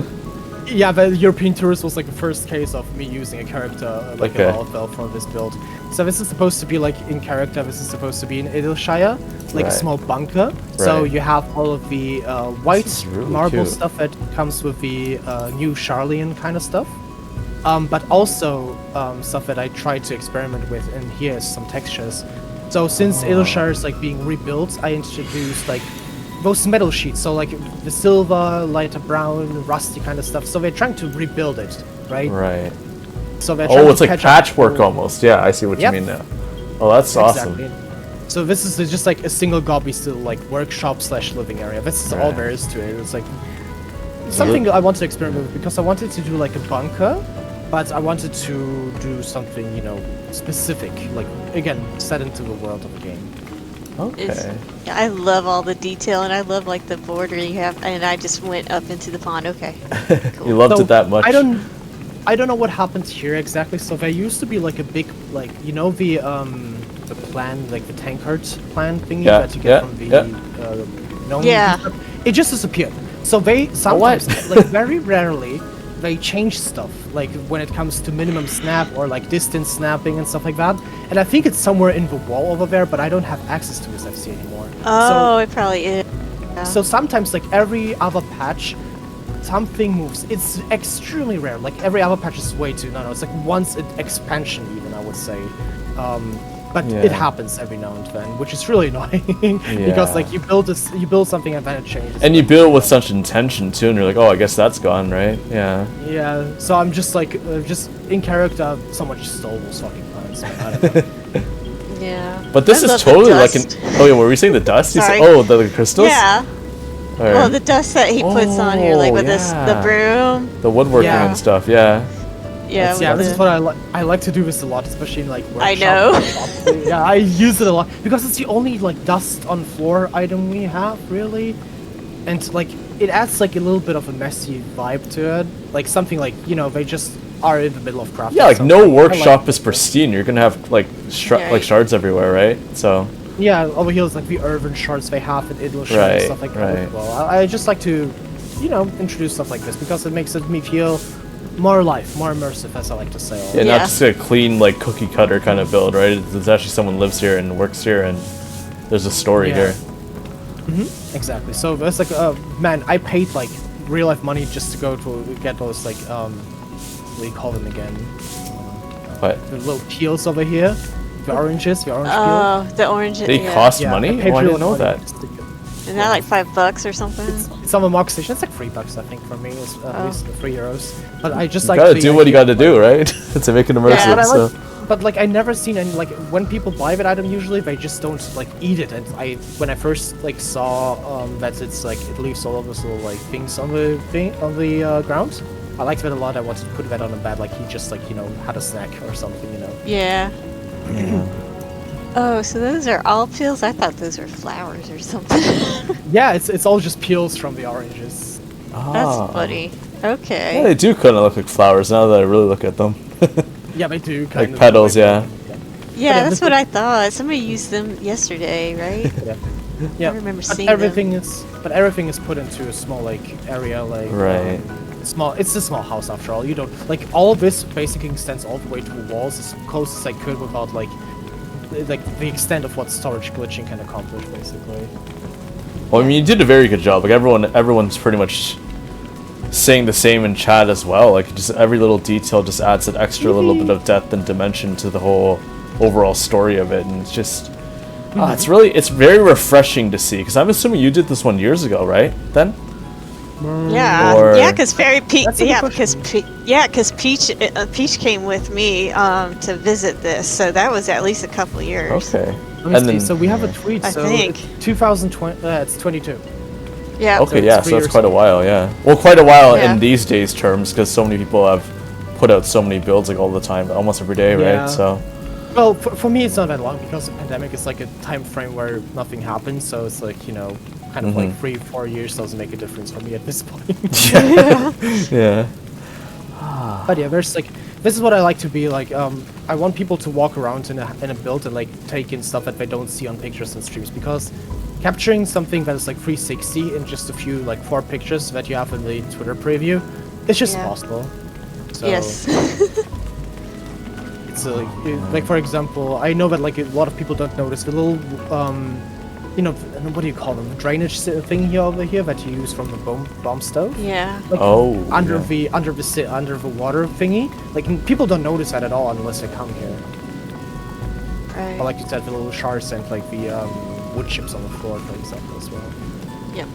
Speaker 1: Yeah, the European Tourist was like the first case of me using a character like a Lalafell for this build. So this is supposed to be like in character. This is supposed to be in Yliaster, like a small bunker. So you have all of the white marble stuff that comes with the new Charlian kind of stuff. But also stuff that I tried to experiment with, and here is some textures. So since Yliaster is like being rebuilt, I introduced like those metal sheets, so like the silver, lighter brown, rusty kind of stuff. So they're trying to rebuild it, right?
Speaker 2: Right.
Speaker 1: So they're
Speaker 2: it's like patchwork almost. Yeah, I see what you mean now. Oh, that's awesome.
Speaker 1: Exactly. So this is just like a single gobby still like workshop / living area. This is all there is to it. It's like something I wanted to experiment with because I wanted to do like a bunker, but I wanted to do something, specific, like again, set into the world of the game.
Speaker 2: Okay.
Speaker 3: I love all the detail, and I love like the border you have, and I just went up into the pond. Okay.
Speaker 2: Cool. You loved it that much.
Speaker 1: I don't know what happened here exactly. So there used to be like a big, like the plan, like the tankard plan thingy that you get from the gnome. Yeah. It just disappeared. So they sometimes, like very rarely, they change stuff, like when it comes to minimum snap or like distance snapping and stuff like that. And I think it's somewhere in the wall over there, but I don't have access to this FC anymore.
Speaker 3: Oh, it probably is. Yeah.
Speaker 1: So sometimes, like every other patch, something moves. It's extremely rare. Like every other patch is way too. No, it's like once an expansion even, I would say. But it happens every now and then, which is really annoying because like you build something and then it changes.
Speaker 2: And you build with such intention too, and you're like, oh, I guess that's gone, right? Yeah.
Speaker 1: Yeah. So I'm just like, just in character, someone just stole those fucking plants. I don't know.
Speaker 3: Yeah.
Speaker 2: But this is totally like an. Oh yeah, were we saying the dust? You said, the crystals.
Speaker 3: Yeah. Right. Well, the dust that he puts on here, like with the broom.
Speaker 2: The woodworking and stuff. Yeah.
Speaker 3: Yeah,
Speaker 1: this is what I like to do this a lot, especially in like workshop.
Speaker 3: I know.
Speaker 1: Yeah, I use it a lot because it's the only like dust on floor item we have really, and like it adds like a little bit of a messy vibe to it, like something like they just are in the middle of crafting.
Speaker 2: Yeah, like no workshop is pristine. You're gonna have like shards everywhere, right? So.
Speaker 1: Yeah, over here is like the urban shards they have in Yliaster and stuff like that as well. I just like to, introduce stuff like this because it makes me feel more alive, more immersive, as I like to say.
Speaker 2: Yeah, not just a clean, like, cookie cutter kind of build, right? It's actually someone lives here and works here, and there's a story here.
Speaker 1: Exactly. So it's like, man, I paid like real life money just to go to get those like, what do you call them again?
Speaker 2: What?
Speaker 1: The little peels over here, the oranges, the orange peel.
Speaker 3: Oh, the oranges.
Speaker 2: They cost money? Oh, I didn't know that.
Speaker 3: Isn't that like $5 or something?
Speaker 1: It's on the Mock Station. It's like $3, I think, for me. It's at least €3. But I just
Speaker 2: you
Speaker 1: like.
Speaker 2: Gotta do what you gotta do, right? To make it immersive.
Speaker 1: But like I never seen any like when people buy that item, usually they just don't like eat it. And when I first like saw that it's like it leaves all of those little like things on the ground. I liked it a lot. I wanted to put that on a bed, like he just like had a snack or something,
Speaker 3: Yeah. Oh, so those are all peels? I thought those were flowers or something.
Speaker 1: Yeah, it's all just peels from the oranges.
Speaker 3: That's funny. Okay.
Speaker 2: Yeah, they do kind of look like flowers now that I really look at them.
Speaker 1: Yeah, they do.
Speaker 2: Like petals, yeah.
Speaker 3: Yeah, that's what I thought. Somebody used them yesterday, right?
Speaker 1: Yeah.
Speaker 3: I remember
Speaker 1: but
Speaker 3: seeing
Speaker 1: everything
Speaker 3: them.
Speaker 1: everything is put into a small area, like
Speaker 2: Right.
Speaker 1: small. It's a small house after all. You don't like all of this basically extends all the way to the walls as close as I could without like the extent of what storage glitching can accomplish, basically.
Speaker 2: Well, I mean, you did a very good job. Like everyone's pretty much saying the same in chat as well. Like just every little detail just adds an extra little bit of depth and dimension to the whole overall story of it, and it's just it's very refreshing to see. Because I'm assuming you did this one years ago, right? Then.
Speaker 3: Yeah, because Peach came with me to visit this, so that was at least a couple years.
Speaker 2: Okay.
Speaker 1: Let me see. So we have a tweet.
Speaker 3: I think
Speaker 1: 2020. It's 22.
Speaker 3: Yeah.
Speaker 2: Okay,
Speaker 1: So
Speaker 2: yeah,
Speaker 1: it's
Speaker 2: so that's
Speaker 1: 3
Speaker 2: quite a
Speaker 1: years.
Speaker 2: while, yeah. Well, quite a while
Speaker 3: Yeah.
Speaker 2: in these days terms, because so many people have put out so many builds like all the time, almost every day,
Speaker 1: Yeah.
Speaker 2: right? So.
Speaker 1: Well, for me, it's not that long because the pandemic is like a time frame where nothing happens. So it's like kind of like 3-4 years doesn't make a difference for me at this point.
Speaker 2: Yeah.
Speaker 1: But yeah, there's like this is what I like to be like. I want people to walk around in a build and like take in stuff that they don't see on pictures and streams, because capturing something that is like 360 in just a few 4 pictures that you have in the Twitter preview, it's just impossible. So
Speaker 3: Yes.
Speaker 1: it's like for example, I know that like a lot of people don't notice the little what do you call them? Drainage thing here over here that you use from the bomb stove.
Speaker 3: Yeah.
Speaker 1: Like, under
Speaker 2: yeah.
Speaker 1: the water thingy. Like people don't notice that at all unless they come here.
Speaker 3: Right.
Speaker 1: Or like you said, the little shards and like the wood chips on the floor, for example, as well.
Speaker 3: Yep.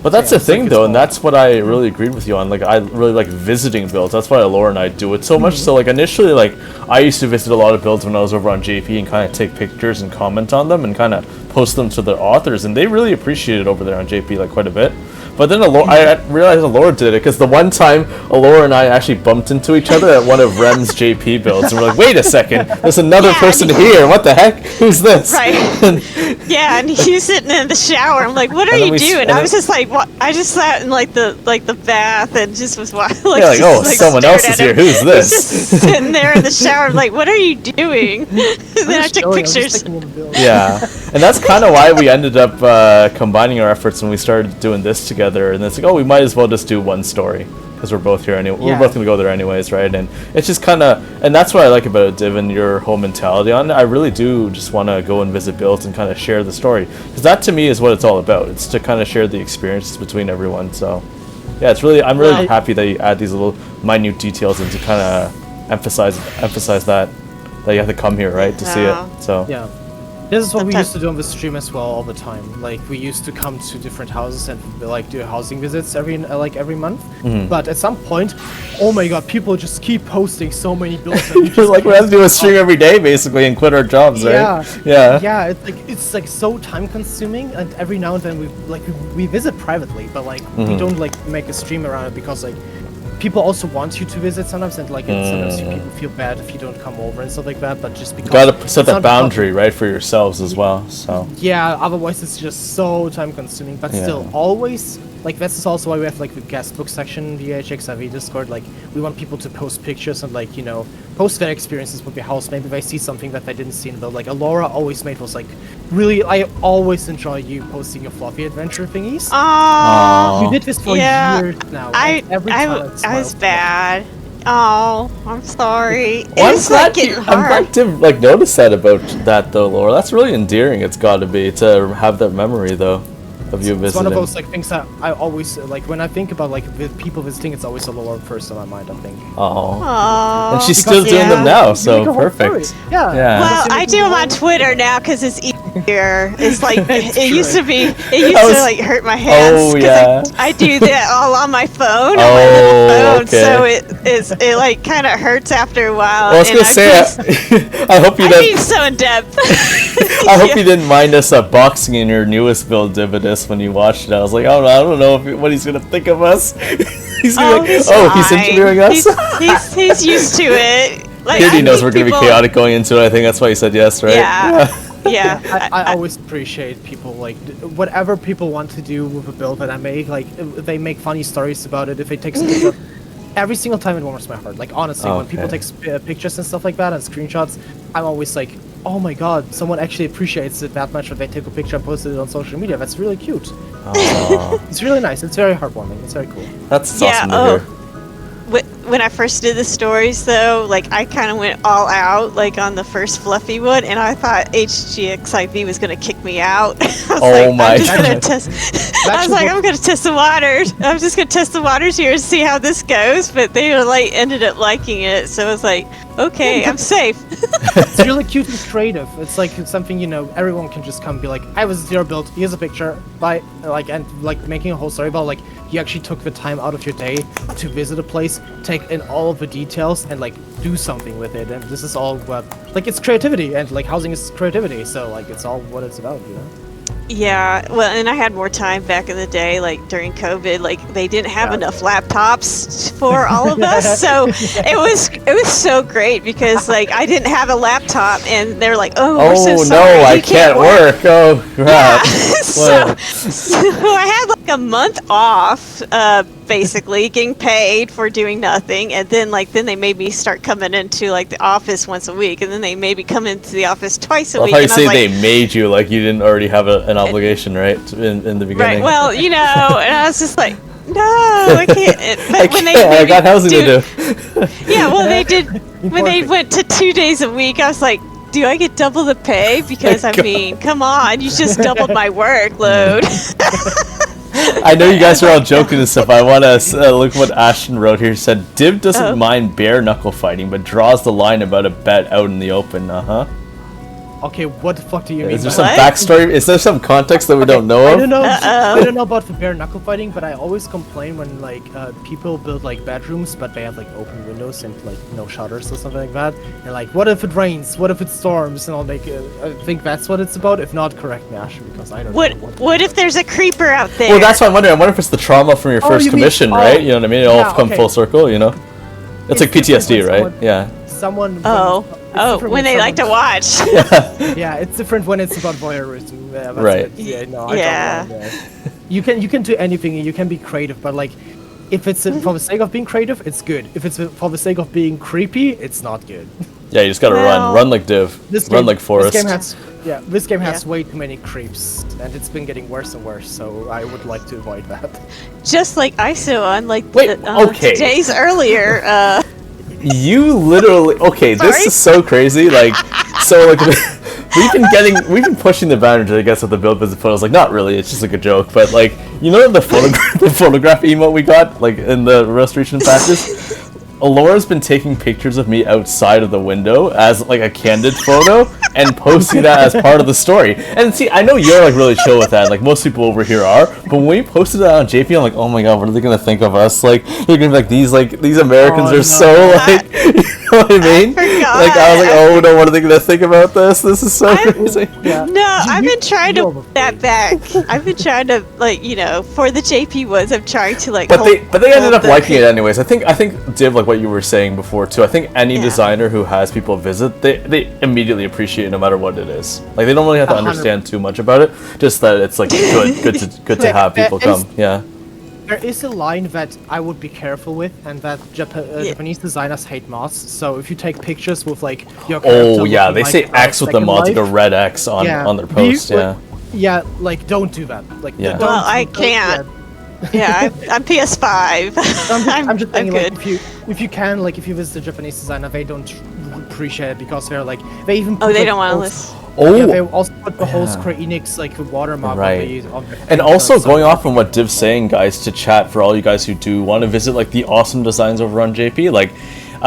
Speaker 2: But that's
Speaker 1: Yeah,
Speaker 2: the
Speaker 1: it's like
Speaker 2: thing,
Speaker 1: it's
Speaker 2: though, and
Speaker 1: all-
Speaker 2: that's what I really agreed with you on. Like, I really like visiting builds. That's why Alaura and I do it so much. So, like, initially, like, I used to visit a lot of builds when I was over on JP and kind of take pictures and comment on them and kind of post them to the authors, and they really appreciate it over there on JP, like, quite a bit. But then I realized Alaura did it, because the one time Alaura and I actually bumped into each other at one of Rem's JP builds, and we're like, wait a second, there's another person here, what the heck? Who's this?
Speaker 3: Right. Yeah, and he's sitting in the shower. I'm like, what are you doing? I was just like, what? I just sat in like the bath and just was like,
Speaker 2: yeah, like, oh, someone else is here. Who's this?
Speaker 3: Just sitting there in the shower. I'm like, what are you doing? And then I took pictures.
Speaker 2: Yeah, and that's kind of why we ended up combining our efforts when we started doing this together. And it's like, oh, we might as well just do one story because we're both here anyway. We're both gonna go there anyways, right? And it's just kind of, and that's what I like about it, Div, and your whole mentality on it. I really do just want to go and visit builds and kind of share the story, because that to me is what it's all about. It's to kind of share the experiences between everyone. So yeah, it's really, I'm really happy that you add these little minute details and to kind of emphasize that you have to come here, right, to see it. So
Speaker 1: yeah. This is what we used to do on the stream as well all the time. Like we used to come to different houses and like do housing visits every month. But at some point, oh my god, people just keep posting so many builds.
Speaker 2: Just like we have to do a stream every day basically and quit our jobs, right?
Speaker 1: Yeah. It's like so time consuming, and every now and then we visit privately, but like we don't like make a stream around it, because like people also want you to visit sometimes, and like sometimes people feel bad if you don't come over and stuff like that. But just because
Speaker 2: you gotta set that boundary, right, for yourselves as well. So
Speaker 1: yeah, otherwise it's just so time consuming. But still, always like that's also why we have like the guest book section in the HXIV Discord. Like we want people to post pictures and like post their experiences with the house. Maybe they see something that they didn't see in the like Alaura always made was like really. I always enjoy you posting your fluffy adventure thingies.
Speaker 3: Oh,
Speaker 1: you did this for years now.
Speaker 3: I was bad. Oh, I'm sorry.
Speaker 2: Well, I'm glad to like notice that about that though, Laura. That's really endearing. It's got to be to have that memory though of you visiting.
Speaker 1: It's one of those like things that I always like when I think about like with people visiting. It's always a Laura first in my mind, I think.
Speaker 2: Oh, and she's still doing them now, so perfect.
Speaker 1: Yeah.
Speaker 3: Well, I do them on Twitter now because it's easier. It's like it used to be. It used to like hurt my hands.
Speaker 2: Oh yeah.
Speaker 3: I do that all on my phone. So it like kind of hurts after a while.
Speaker 2: Well, I was gonna say, I hope you didn't.
Speaker 3: I'm so in depth.
Speaker 2: I hope you didn't mind us boxing in your newest build, Dividus, when you watched it. I was like, oh, I don't know what he's gonna think of us. He's gonna be like, oh, he's interviewing us.
Speaker 3: He's used to it. Like,
Speaker 2: He knows we're gonna be chaotic going into it. I think that's why he said yes, right?
Speaker 3: Yeah. Yeah.
Speaker 1: I always appreciate people, like, whatever people want to do with a build that I make, like, if they make funny stories about it, if they take screenshots. Every single time it warms my heart. Like, honestly, when people take pictures and stuff like that and screenshots, I'm always like, oh my god, someone actually appreciates it that much that they take a picture and post it on social media. That's really cute. It's really nice. It's very heartwarming. It's very cool.
Speaker 2: That's awesome to hear.
Speaker 3: When I first did the stories, though, like, I kind of went all out, like, on the first fluffy one, and I thought HGXIV was going to kick me out. I'm going to test the waters. I'm just going to test the waters here and see how this goes, but they, like, ended up liking it, so I was like, okay, I'm safe.
Speaker 1: It's really cute and creative. It's like something, you know, everyone can just come and be like, I was zero build, here's a picture, bye, like, and, like, making a whole story about, like, you actually took the time out of your day to visit a place, take in all of the details, and, like, do something with it. And this is all what, like, it's creativity, and, like, housing is creativity, so, like, it's all what it's about, you know?
Speaker 3: Yeah, well, and I had more time back in the day, like during COVID, like they didn't have enough laptops for all of us, so it was so great because like I didn't have a laptop, and they're like, "Oh, we're so sorry,
Speaker 2: I can't work." Oh crap!
Speaker 3: Yeah. so I had like a month off, basically getting paid for doing nothing, and then they made me start coming into like the office once a week, and then they made me come into the office twice a week.
Speaker 2: How you say they made you, like you didn't already have an obligation, right? In the beginning.
Speaker 3: Right. Well, you know, and I was just like, no, I can't. But
Speaker 2: I got housing to do.
Speaker 3: Yeah. Well, they did when they went to 2 days a week. I was like, do I get double the pay? Because I mean, come on, you just doubled my workload.
Speaker 2: I know you guys are all joking and stuff. I want to look what Ashton wrote here. He said, Div doesn't mind bare knuckle fighting, but draws the line about a bet out in the open.
Speaker 1: Okay, what the fuck do you mean?
Speaker 2: Is there some backstory? Is there some context that we don't know of?
Speaker 1: I don't know about the bare knuckle fighting, but I always complain when like people build like bedrooms, but they have like open windows and like no shutters or something like that. And like, what if it rains? What if it storms? And I'll make. I think that's what it's about. If not, correct me, Asher, because I don't know.
Speaker 3: What if there's a creeper out there?
Speaker 2: Well, that's what I'm wondering. I wonder if it's the trauma from your first commission, right? You know what I mean? It all come full circle, you know? It's like PTSD, right? Yeah.
Speaker 1: Someone.
Speaker 3: When they like to watch.
Speaker 1: Yeah, it's different when it's about voyeurism.
Speaker 2: Right.
Speaker 1: Yeah, no, I don't know. You can do anything. You can be creative, but like, if it's for the sake of being creative, it's good. If it's for the sake of being creepy, it's not good.
Speaker 2: Yeah, you just gotta run like Div, run like Forrest.
Speaker 1: This game has way too many creeps, and it's been getting worse and worse. So I would like to avoid that.
Speaker 3: Just like ISO on like days earlier.
Speaker 2: You literally this is so crazy. Like, so like we've been pushing the boundaries, I guess, with the build visit photos. Like, not really, it's just like a joke. But like, you know the photograph emote we got like in the restoration patches. Alaura's been taking pictures of me outside of the window as like a candid photo and posting that as part of the story. And see, I know you're like really chill with that, like most people over here are, but when we posted that on JP, I'm like, oh my god, what are they gonna think of us? Like, they're gonna be like, these Americans are so like, you know what I mean? Like, I was like, oh no, what are they gonna think about this? This is so crazy.
Speaker 3: I've been trying to put that back. I've been trying to, like, you know, for the JP ones, I'm trying to like.
Speaker 2: But they ended up liking it anyways. I think Div, like what you were saying before too. I think any designer who has people visit, they immediately appreciate it no matter what it is. Like, they don't really have to understand too much about it. Just that it's like good to have people come. Yeah.
Speaker 1: There is a line that I would be careful with, and that Japanese designers hate moths. So if you take pictures with like your character
Speaker 2: they say X with the moth, like a red X on their post.
Speaker 1: Like, don't do that. Like,
Speaker 3: well, I can't. Yeah, I'm PS5.
Speaker 1: I'm just thinking, like, if you can, like, if you visit a Japanese designer, they don't appreciate it because they're like, they even put,
Speaker 3: they don't want to listen.
Speaker 1: They also put the whole Square Enix like watermark on the
Speaker 2: and also going off on what Div's saying, guys, to chat for all you guys who do want to visit like the awesome designs over on JP, like.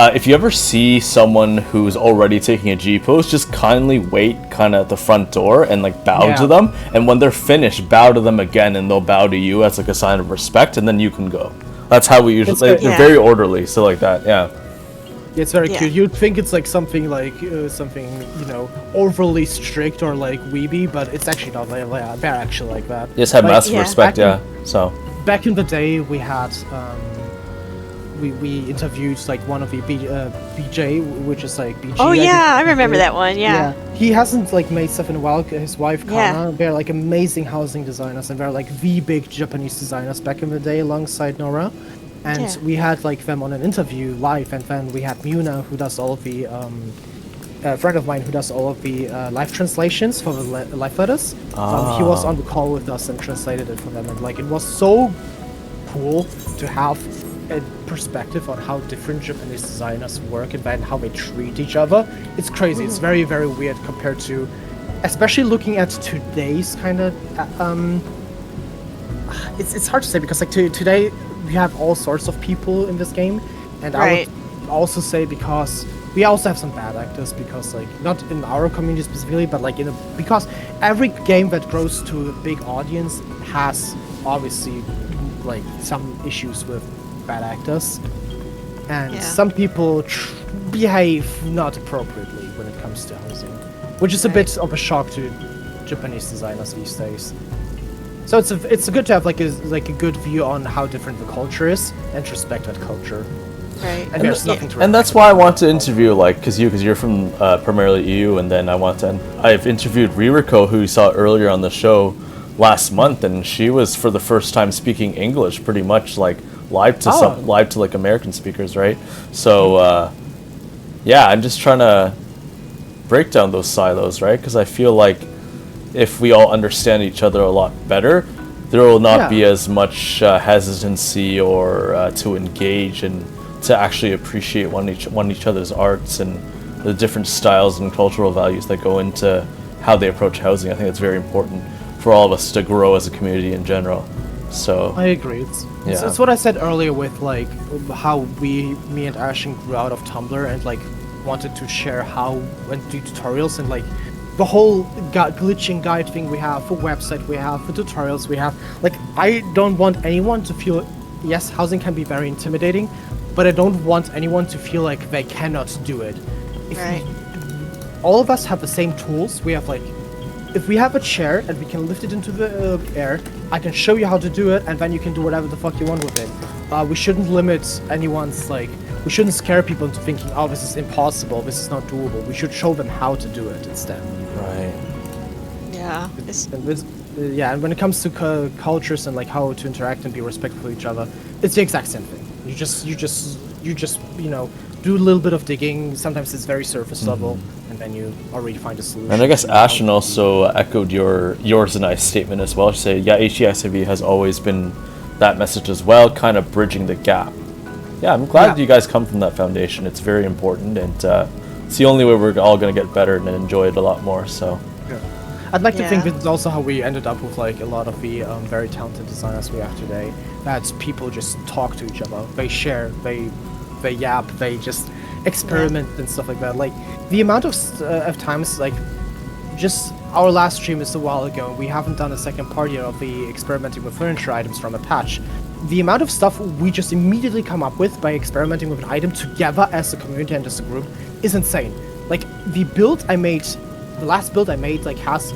Speaker 2: If you ever see someone who's already taking a G pose, just kindly wait kind of at the front door and like bow to them. And when they're finished, bow to them again, and they'll bow to you as like a sign of respect, and then you can go. That's how we usually. They're very orderly, so like that. Yeah.
Speaker 1: It's very cute. You'd think it's like something something, you know, overly strict or like weeby, but it's actually not. They're actually like that.
Speaker 2: Just have massive respect. So
Speaker 1: back in the day, we had. we interviewed like one of the BJ, which is like BG.
Speaker 3: Oh yeah, I remember that one. Yeah.
Speaker 1: He hasn't like made stuff in a while. His wife Kana,
Speaker 3: Yeah.
Speaker 1: they're like amazing housing designers, and they're like the big Japanese designers back in the day, alongside Nora. And
Speaker 3: Yeah.
Speaker 1: we had like them on an interview live, and then we had Muna, who does all of the a friend of mine who does all of the live translations for the live letters. He was on the call with us and translated it for them, and like it was so cool to have a perspective on how different Japanese designers work and then how they treat each other. It's crazy. It's very, very weird compared to, especially looking at today's kind of. It's hard to say because like today we have all sorts of people in this game, and
Speaker 3: Right.
Speaker 1: I would also say because we also have some bad actors, because like not in our community specifically, but like because every game that grows to a big audience has obviously like some issues with bad actors, and
Speaker 3: Yeah.
Speaker 1: some people behave not appropriately when it comes to housing, which is a bit of a shock to Japanese designers these days. So it's good to have like a good view on how different the culture is and respect that culture.
Speaker 3: Right.
Speaker 1: And there's nothing to.
Speaker 2: And that's why I want to interview, like, because you're from primarily EU, and then I've interviewed Ririko, who you saw earlier on the show last month, and she was for the first time speaking English, pretty much like live to like American speakers, right? So yeah, I'm just trying to break down those silos, right? Because I feel like if we all understand each other a lot better, there will not be as much hesitancy or to engage and to actually appreciate one each other's arts and the different styles and cultural values that go into how they approach housing. I think it's very important for all of us to grow as a community in general. So
Speaker 1: I agree. It's what I said earlier with like how me and Ashen grew out of Tumblr and like wanted to share how and do tutorials and like the whole glitching guide thing we have, for website we have, for tutorials we have. Like I don't want anyone to feel, yes, housing can be very intimidating, but I don't want anyone to feel like they cannot do it.
Speaker 3: Right.
Speaker 1: All of us have the same tools. We have like, if we have a chair and we can lift it into the air, I can show you how to do it, and then you can do whatever the fuck you want with it. We shouldn't limit anyone's like, we shouldn't scare people into thinking, oh, this is impossible, this is not doable. We should show them how to do it instead.
Speaker 2: right.
Speaker 3: Yeah.
Speaker 1: And when it comes to cultures and like how to interact and be respectful of each other, it's the exact same thing. You just do a little bit of digging. Sometimes it's very surface level, and then you already find a solution.
Speaker 2: And I guess Ashton also echoed yours and I's statement as well. She said, yeah, HEICV has always been that message as well, kind of bridging the gap. Yeah, I'm glad you guys come from that foundation. It's very important, and it's the only way we're all going to get better and enjoy it a lot more. So.
Speaker 1: I'd like to think this is also how we ended up with like a lot of the very talented designers we have today. That people just talk to each other, they share, they yap, they just experiment and stuff like that. Like the amount of times, like just our last stream is a while ago, and we haven't done a second part yet of the experimenting with furniture items from a patch. The amount of stuff we just immediately come up with by experimenting with an item together as a community and as a group is insane. Like the last build I made like has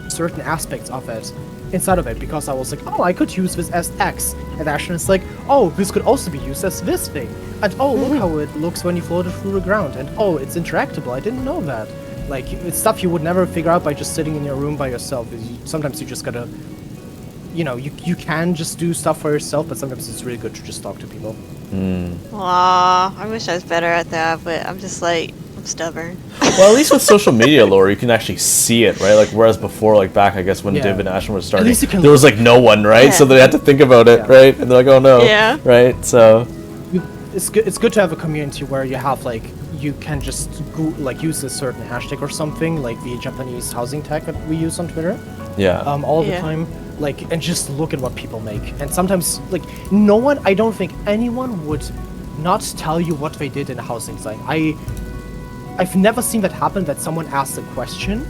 Speaker 1: certain aspects of it inside of it, because I was like, oh, I could use this as X, and Ashton is like, oh, this could also be used as this thing, and oh, look how it looks when you float it through the ground, and oh, it's interactable, I didn't know that. Like, it's stuff you would never figure out by just sitting in your room by yourself. Sometimes you just gotta, you can just do stuff for yourself, but sometimes it's really good to just talk to people.
Speaker 3: Aw, I wish I was better at that, but I'm just like, I'm stubborn.
Speaker 2: Well, at least with social media, Laura, you can actually see it, right? Like, whereas before, like back, I guess when Div and Ashton were starting, there was like no one, right?
Speaker 3: Yeah.
Speaker 2: So they had to think about it, right? And they're like, oh no, right? So
Speaker 1: It's good to have a community where you have like, you can just use a certain hashtag or something, like the Japanese housing tag that we use on Twitter. All the time, like, and just look at what people make. And sometimes, like, I don't think anyone would not tell you what they did in a housing design. I've never seen that happen, that someone asked a question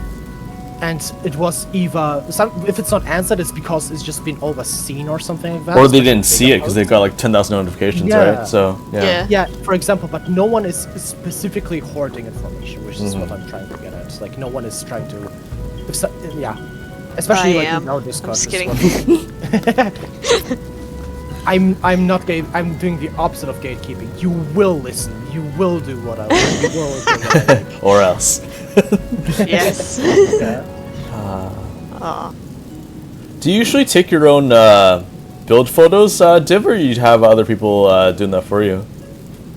Speaker 1: and it was either if it's not answered, it's because it's just been overseen or something like that.
Speaker 2: Or they didn't see it because they got like 10,000 notifications, right? So
Speaker 1: yeah, for example, but no one is specifically hoarding information, which is what I'm trying to get at. Like, no one is trying to, especially like in our Discord.
Speaker 3: I'm just kidding.
Speaker 1: I'm not gate. I'm doing the opposite of gatekeeping. You will listen. You will do what I want. You will do what I like.
Speaker 2: Or else.
Speaker 3: Yes.
Speaker 1: Yeah.
Speaker 2: Do you usually take your own build photos, Div, or you have other people doing that for you?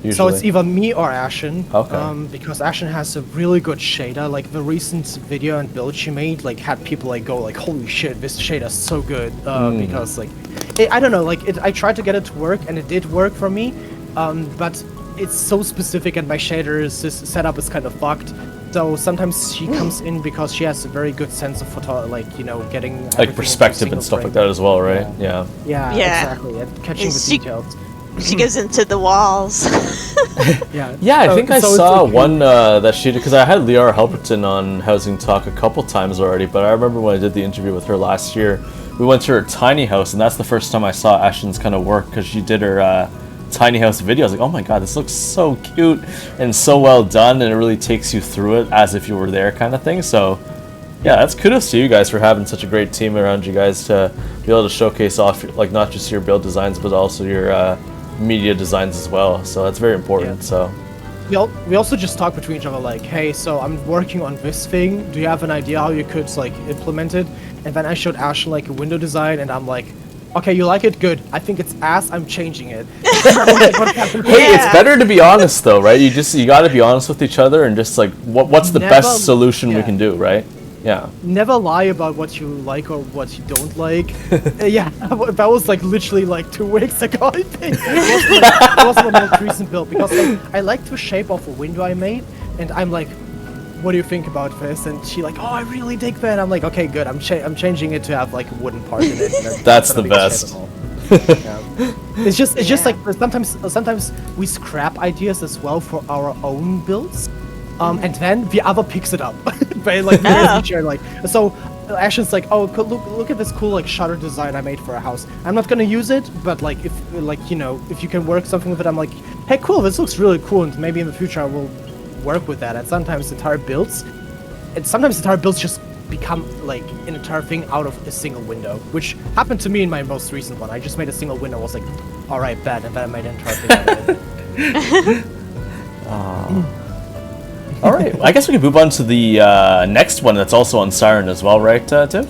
Speaker 2: Usually?
Speaker 1: So it's either me or Ashen.
Speaker 2: Okay.
Speaker 1: Because Ashen has a really good shader. Like the recent video and build she made, like had people like go like, "Holy shit, this shader's so good!" Because like, I don't know, like I tried to get it to work and it did work for me, but it's so specific and my shader setup is kind of fucked. So sometimes she comes in because she has a very good sense of photo, like getting
Speaker 2: like perspective and stuff like that as well, right?
Speaker 1: Yeah. Yeah, exactly. And catching the details.
Speaker 3: She goes into the walls.
Speaker 2: Yeah, I think I saw one that she did, because I had Liara Helperton on HousingTalk a couple times already, but I remember when I did the interview with her last year, we went to her tiny house, and that's the first time I saw Ashen's kind of work, because she did her tiny house video. I was like, oh my god, this looks so cute and so well done, and it really takes you through it as if you were there kind of thing. So yeah, that's kudos to you guys for having such a great team around you guys to be able to showcase off, like, not just your build designs, but also your media designs as well. So that's very important. So
Speaker 1: we also just talk between each other like, hey, so I'm working on this thing, do you have an idea how you could like implement it? And then I showed Ashley like a window design and I'm like, okay, you like it? Good. I think it's ass, I'm changing it.
Speaker 2: Hey, it's better to be honest though, right? You got to be honest with each other and just like what's the best solution we can do, right? Yeah.
Speaker 1: Never lie about what you like or what you don't like. Yeah, that was like literally like 2 weeks ago, I think. It was my most recent build because like, I like the shape of a window I made, and I'm like, what do you think about this? And she like, oh, I really dig that. I'm like, okay, good. I'm changing it to have like a wooden part in it.
Speaker 2: That's the best.
Speaker 1: It's just like sometimes we scrap ideas as well for our own builds. And then the other picks it up. But like, like, so Ashen's like, oh, look at this cool like shutter design I made for a house. I'm not gonna use it, but like if if you can work something with it, I'm like, hey, cool, this looks really cool, and maybe in the future I will work with that. And sometimes entire builds just become like an entire thing out of a single window, which happened to me in my most recent one. I just made a single window, was like, all right, bad, and then I made an entire thing out of it.
Speaker 2: All right, I guess we can move on to the next one that's also on Siren as well, right, Tiff?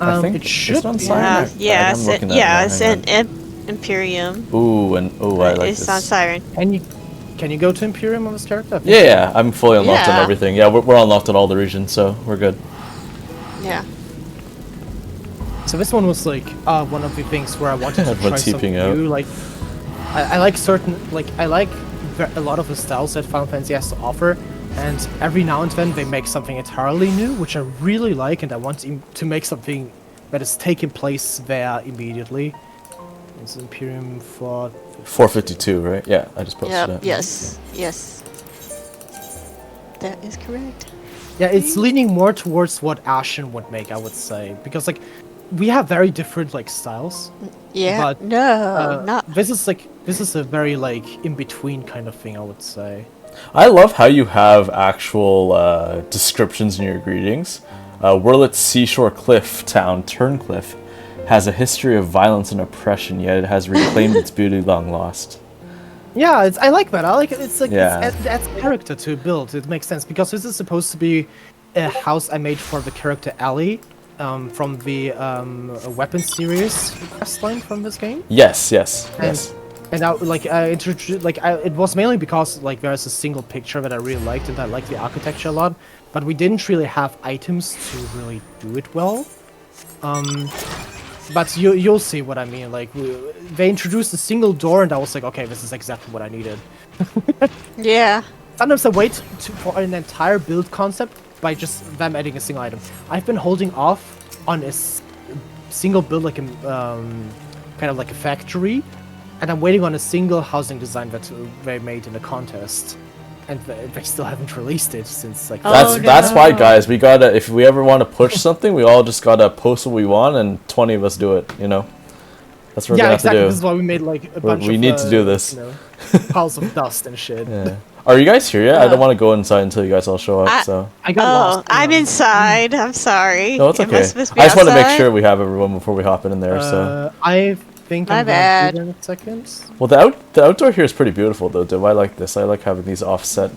Speaker 1: I think it should
Speaker 2: on
Speaker 1: be.
Speaker 2: Siren.
Speaker 3: It's in Imperium.
Speaker 2: Ooh, I like
Speaker 3: it's
Speaker 2: this.
Speaker 3: on Siren.
Speaker 1: Can you go to Imperium on this character?
Speaker 2: Yeah, I'm fully unlocked on everything. Yeah, we're unlocked on all the regions, so we're good.
Speaker 3: Yeah.
Speaker 1: So this one was like one of the things where I wanted to try something new. Like, I like a lot of the styles that Final Fantasy has to offer, and every now and then they make something entirely new, which I really like, and I want to make something that is taking place there immediately. It's Imperium
Speaker 2: 452, right? Yeah, I just posted it.
Speaker 3: Yes. That is correct.
Speaker 1: Yeah, it's leaning more towards what Ashen would make, I would say, because like we have very different like styles.
Speaker 3: Yeah.
Speaker 1: But
Speaker 3: not.
Speaker 1: This is a very like in between kind of thing, I would say.
Speaker 2: I love how you have actual descriptions in your greetings. Wurlitz Seashore Cliff Town Turncliffe has a history of violence and oppression, yet it has reclaimed its beauty long lost.
Speaker 1: Yeah, I like that. I like it. It's like it adds character to a build. It makes sense because this is supposed to be a house I made for the character Ellie, from the weapon series quest line from this game.
Speaker 2: Yes.
Speaker 1: And it was mainly because like there's a single picture that I really liked, and I like the architecture a lot, but we didn't really have items to really do it well. But you'll see what I mean. Like they introduced a single door, and I was like, okay, this is exactly what I needed.
Speaker 3: Yeah.
Speaker 1: Sometimes I wait for an entire build concept by just them adding a single item. I've been holding off on a single build, like a kind of like a factory, and I'm waiting on a single housing design that they made in a contest. And they still haven't released it since like.
Speaker 2: That's why, guys. We gotta, if we ever want to push something, we all just gotta post what we want, and 20 of us do it. You know, that's what we're gonna have to do.
Speaker 1: This is why we made like a bunch of.
Speaker 2: We need to do this.
Speaker 1: Piles of dust and shit.
Speaker 2: Yeah. Are you guys here yet? I don't want to go inside until you guys all show up.
Speaker 1: I got lost.
Speaker 3: I'm inside. I'm sorry.
Speaker 2: No, it's okay. I just want to make sure we have everyone before we hop in there. So
Speaker 1: think
Speaker 3: My
Speaker 1: I'm
Speaker 3: bad.
Speaker 1: gonna do that in a second.
Speaker 2: Well, the outdoor here is pretty beautiful, though, Div. I like this. I like having these offset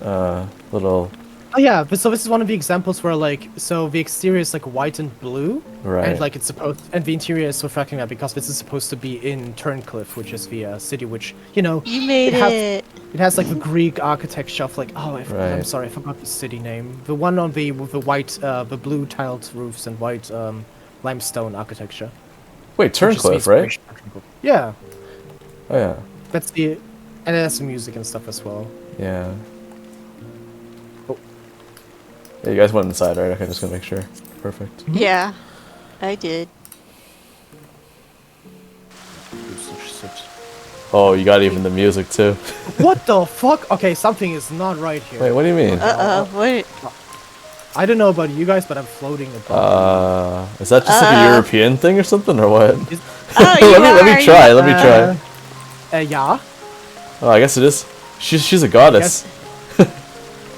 Speaker 2: little...
Speaker 1: Oh yeah, but so this is one of the examples where like, so the exterior is like white and blue,
Speaker 2: Right.
Speaker 1: and like it's supposed, and the interior is reflecting that because this is supposed to be in Turncliffe, which is the city which, you know,
Speaker 3: You made
Speaker 1: it has like the Greek architecture of like, oh, I'm
Speaker 2: Right.
Speaker 1: sorry, I forgot the city name. The one on the with the white, the blue tiled roofs and white limestone architecture.
Speaker 2: Wait, Turncliffe, right?
Speaker 1: Yeah,
Speaker 2: Oh, yeah.
Speaker 1: that's the, and it has the music and stuff as well.
Speaker 2: Yeah.
Speaker 1: Oh.
Speaker 2: Yeah, you guys went inside, right? Okay, just gonna make sure. Perfect.
Speaker 3: Yeah, I did.
Speaker 2: Oh, you got even the music, too.
Speaker 1: What the fuck? Okay, something is not right here.
Speaker 2: Wait, what do you mean?
Speaker 3: What?
Speaker 1: I don't know about you guys, but I'm floating above.
Speaker 2: Is that just like a European thing or something, or what?
Speaker 3: Oh, you
Speaker 2: let me try. Let me try.
Speaker 1: Yeah.
Speaker 2: Oh, I guess it is. She's a goddess.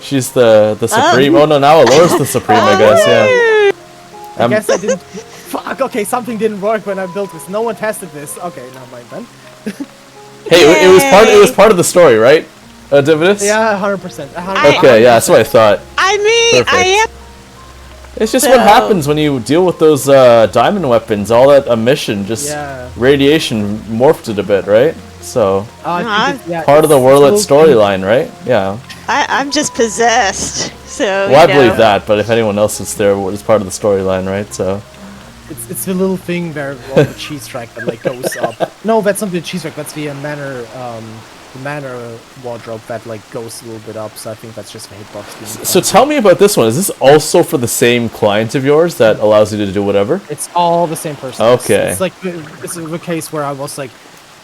Speaker 2: She's the supreme. Oh no, now Alaura's the supreme. I guess. Yeah.
Speaker 1: I guess I didn't. Fuck. Okay, something didn't work when I built this. No one tested this. Okay, never mind then.
Speaker 2: Hey, it was part of the story, right? Dividus?
Speaker 1: Yeah, 100%.
Speaker 2: Okay, yeah, that's what I thought.
Speaker 3: I mean,
Speaker 2: Perfect.
Speaker 3: I am.
Speaker 2: It's just what happens when you deal with those diamond weapons. All that emission, just radiation morphed it a bit, right? So part of the Worlet storyline, right? Yeah.
Speaker 3: I'm just possessed. So.
Speaker 2: Well, I believe that, but if anyone else is there, it's part of the storyline, right? So.
Speaker 1: It's the little thing where all the cheese track that like goes up. No, that's not the cheese track. That's the manor wardrobe that like goes a little bit up. So I think that's just a hitbox.
Speaker 2: So tell me about this one. Is this also for the same client of yours that allows you to do whatever?
Speaker 1: It's all the same person.
Speaker 2: Okay.
Speaker 1: It's like this is a case where I was like,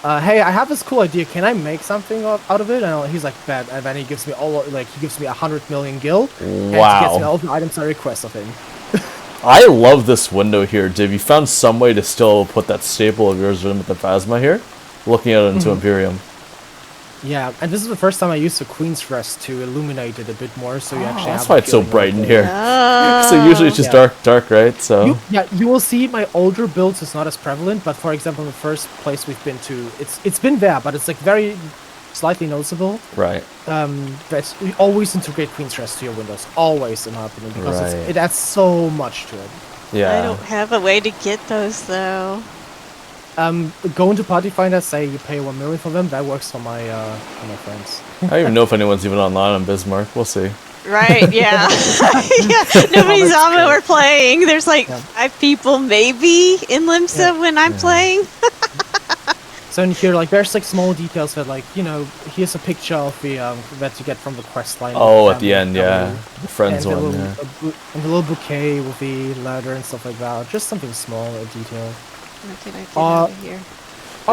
Speaker 1: hey, I have this cool idea. Can I make something out of it? And he's like, bad. And then he gives me he gives me 100 million gil.
Speaker 2: Wow.
Speaker 1: And he gets me all the items I request of him.
Speaker 2: I love this window here, Div. You found some way to still put that staple of yours in with the Phasma here, looking out into Imperium.
Speaker 1: Yeah, and this is the first time I used the Queen's Rest to illuminate it a bit more, so you actually
Speaker 2: that's
Speaker 1: have
Speaker 2: why it's so bright in here. So usually it's just dark, right? So
Speaker 1: you will see my older builds is not as prevalent, but for example, in the first place we've been to, it's been there, but it's like very slightly noticeable.
Speaker 2: Right.
Speaker 1: That we always integrate Queen's Rest to your windows, always in my opinion, because it adds so much to it.
Speaker 2: Yeah.
Speaker 3: I don't have a way to get those though.
Speaker 1: Go into Party Finder, say you pay 1 million for them. That works for my friends.
Speaker 2: I don't even know if anyone's even online on Bismarck. We'll see.
Speaker 3: Right, yeah. Nobody's on when we're playing. There's like 5 people maybe in Limsa when I'm playing.
Speaker 1: So in here, like, there's like small details that, like, you know, here's a picture of the that you get from the quest line.
Speaker 2: Oh, at the end, the friends
Speaker 1: and
Speaker 2: one,
Speaker 1: and the little bouquet with the ladder and stuff like that. Just something small, a detail.
Speaker 3: What can I get out of here?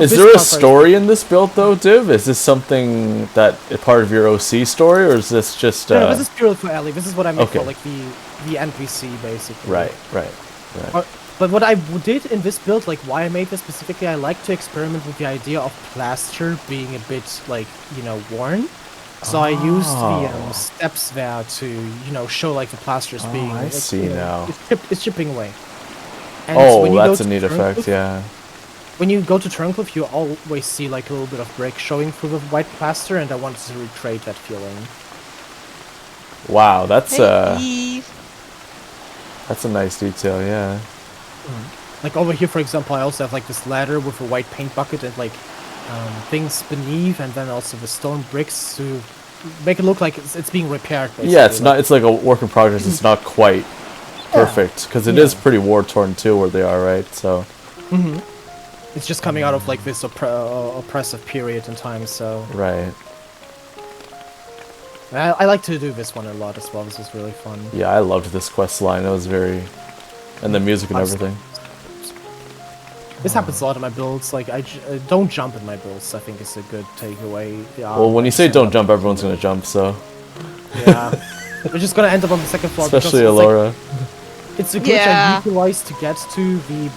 Speaker 2: Is there a story in this build though, Div? Is this something that is part of your OC story, or is this just?
Speaker 1: No, this is purely for Ellie. This is what I made for like the NPC basically.
Speaker 2: Right.
Speaker 1: But what I did in this build, like why I made this specifically, I like to experiment with the idea of plaster being a bit like, you know, worn. So I used the steps there to, you know, show like the plasters being.
Speaker 2: I see now.
Speaker 1: It's chipping away. And
Speaker 2: that's a neat effect, yeah.
Speaker 1: When you go to Turncliffe, you always see like a little bit of brick showing through the white plaster, and I wanted to recreate that feeling.
Speaker 2: Wow, that's
Speaker 3: That's
Speaker 2: a nice detail, yeah.
Speaker 1: Like over here, for example, I also have like this ladder with a white paint bucket and like things beneath, and then also the stone bricks to make it look like it's being repaired. Basically.
Speaker 2: Yeah, it's not. It's like a work in progress. It's not quite perfect because it is pretty war torn too, where they are, right? So.
Speaker 1: It's just coming out of like this oppressive period in time, so.
Speaker 2: Right.
Speaker 1: I like to do this one a lot as well. This is really fun.
Speaker 2: Yeah, I loved this quest line. It was very, and the music and everything.
Speaker 1: This happens a lot in my builds. Like I don't jump in my builds. I think it's a good takeaway.
Speaker 2: Well, when you say don't jump, everyone's gonna jump. So.
Speaker 1: Yeah. We're just gonna end up on the second floor.
Speaker 2: Especially Alaura.
Speaker 1: It's a glitch I utilized to get to the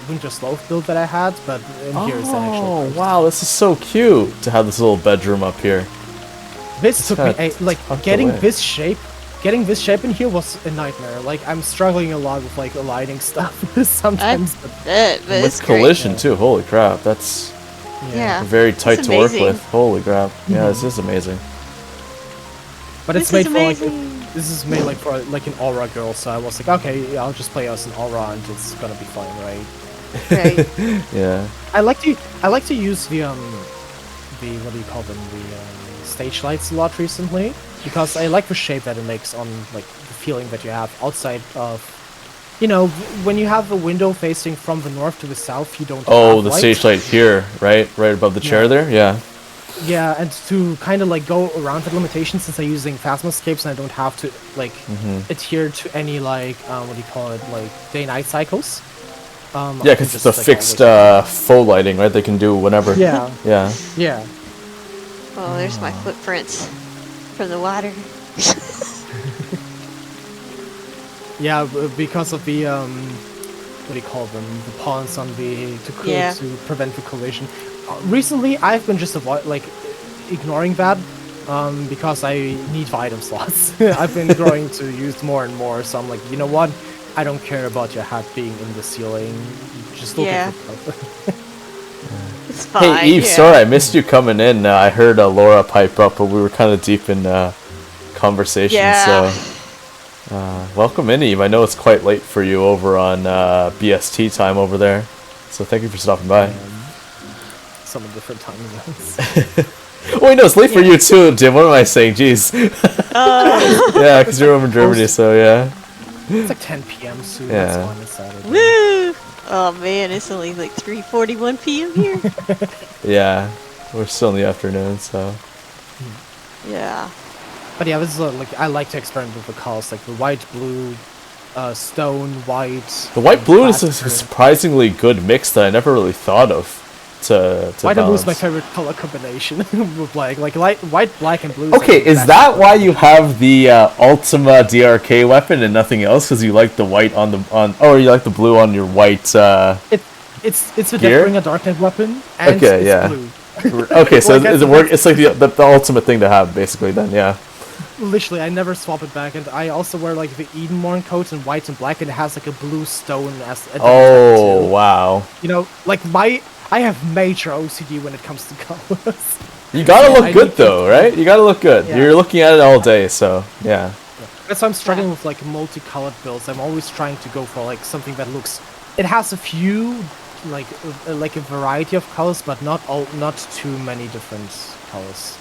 Speaker 1: Winter Sloth build that I had, but in here is the actual.
Speaker 2: Oh wow, this is so cute to have this little bedroom up here.
Speaker 1: This took me like getting this shape getting this shape in here was a nightmare. Like, I'm struggling a lot with like aligning stuff sometimes.
Speaker 2: With collision too. Holy crap, that's very tight to work with. Holy crap, yeah, this is amazing.
Speaker 1: But it's made for like this is made like for like an Aura girl, so I was like, okay, yeah, I'll just play as an Aura and it's gonna be fine, right?
Speaker 3: Right.
Speaker 2: Yeah.
Speaker 1: I like to use the what do you call them, the stage lights a lot recently, because I like the shape that it makes on like the feeling that you have outside of, you know, when you have a window facing from the north to the south, you don't have
Speaker 2: the
Speaker 1: light.
Speaker 2: stage light here, right above the chair there, yeah.
Speaker 1: Yeah, and to kind of like go around that limitation, since I'm using Phasmascapes and I don't have to like adhere to any like what do you call it, like day-night cycles.
Speaker 2: Yeah, because it's a fixed faux lighting, right? They can do whenever.
Speaker 1: Yeah.
Speaker 2: Yeah.
Speaker 1: Yeah.
Speaker 3: Oh, there's my footprints from the water.
Speaker 1: Yeah, because of the what do you call them? The pawns on the to prevent the collision. Recently, I've been just ignoring that because I need the item slots. I've been growing to use more and more, so I'm like, you know what? I don't care about your hat being in the ceiling. Just look at it.
Speaker 3: It's fine.
Speaker 2: Hey Eve, sorry I missed you coming in. I heard Laura pipe up, but we were kind of deep in conversation. So welcome in, Eve. I know it's quite late for you over on BST time over there, so thank you for stopping by.
Speaker 1: Some different time zones.
Speaker 2: Wait, no, it's late for you too, Jim. What am I saying? Jeez. Yeah, because you're over in Germany, so yeah.
Speaker 1: It's like 10 p.m. soon.
Speaker 2: Yeah.
Speaker 1: That's fine. It's Saturday.
Speaker 3: Woo! Oh man, it's only like 3:41 p.m. here.
Speaker 2: Yeah, we're still in the afternoon, so.
Speaker 3: Yeah.
Speaker 1: But yeah, this is like I like to experiment with the colors, like the white, blue, stone, white.
Speaker 2: The white blue is a surprisingly good mix that I never really thought of. To
Speaker 1: white and blue is my favorite color combination. With like white, black, and blue.
Speaker 2: Okay, is that why you have the Ultima DRK weapon and nothing else? Because you like the white or you like the blue on your white? It's a
Speaker 1: differing a darknet weapon. And blue.
Speaker 2: Okay, so it work? It's like the ultimate thing to have, basically. Then, yeah.
Speaker 1: Literally, I never swap it back, and I also wear like the Edenmorn coat in white and black, and it has like a blue stone as a
Speaker 2: oh wow!
Speaker 1: You know, like I have major OCD when it comes to colors.
Speaker 2: You gotta look good though, right? You gotta look good. Yeah. You're looking at it all day, so yeah.
Speaker 1: That's why I'm struggling with like multicolored builds. I'm always trying to go for like something that looks. It has a few, like a variety of colors, but not too many different colors.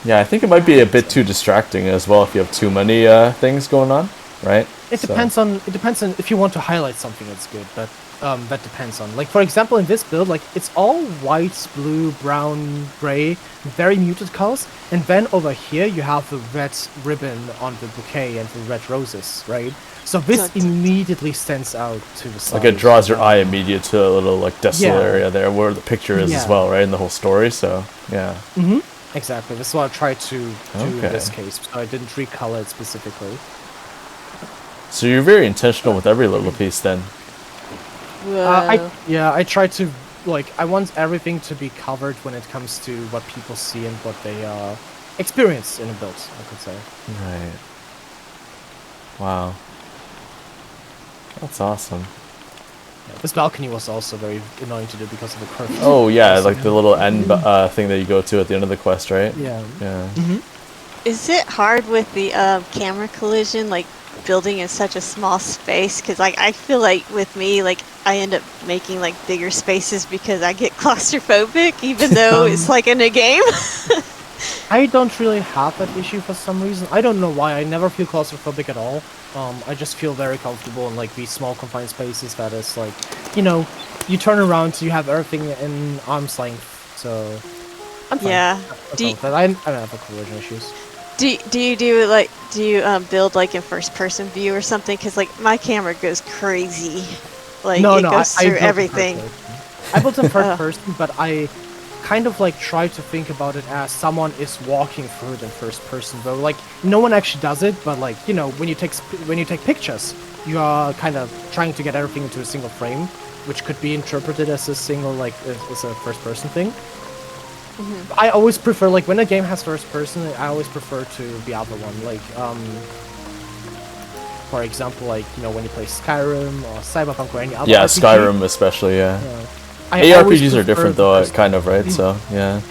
Speaker 2: Yeah, I think it might be a bit too distracting as well if you have too many things going on, right?
Speaker 1: It depends on if you want to highlight something, it's good, but that depends on, like, for example, in this build, like, it's all white, blue, brown, gray, very muted colors, and then over here you have the red ribbon on the bouquet and the red roses, right? So this immediately stands out to the side.
Speaker 2: Like, it draws your eye immediately to a little, like, desolate area there where the picture is as well, right, in the whole story, so, yeah.
Speaker 1: Mm-hmm. Exactly, that's what I tried to do in this case, so I didn't recolor it specifically.
Speaker 2: So you're very intentional with every little piece, then?
Speaker 1: I try to, like, I want everything to be covered when it comes to what people see and what they experience in a build, I could say.
Speaker 2: Right. Wow. That's awesome.
Speaker 1: Yeah, this balcony was also very annoying to do because of the curve.
Speaker 2: Oh yeah, like the little end thing that you go to at the end of the quest, right?
Speaker 1: Yeah.
Speaker 2: Yeah.
Speaker 3: Mm-hmm. Is it hard with the camera collision, like building in such a small space? Because like I feel like with me, like I end up making like bigger spaces because I get claustrophobic, even though it's like in a game.
Speaker 1: I don't really have that issue for some reason. I don't know why. I never feel claustrophobic at all. I just feel very comfortable in like these small confined spaces that is like, you know, you turn around, you have everything in arm's length, so I'm fine.
Speaker 3: Yeah.
Speaker 1: I don't have collision issues.
Speaker 3: Do you build like in first person view or something? Because like my camera goes crazy, like it goes through everything.
Speaker 1: I built in first person, but I kind of like try to think about it as someone is walking through it in first person, though. Like no one actually does it, but like, you know, when you take pictures, you are kind of trying to get everything into a single frame, which could be interpreted as a single, like as a first person thing. I always prefer, like, when a game has first person, I always prefer to the other one. Like, for example, like, you know, when you play Skyrim or Cyberpunk or any other RPG.
Speaker 2: Skyrim especially, yeah. ARPGs are different though, kind of, right? So, yeah.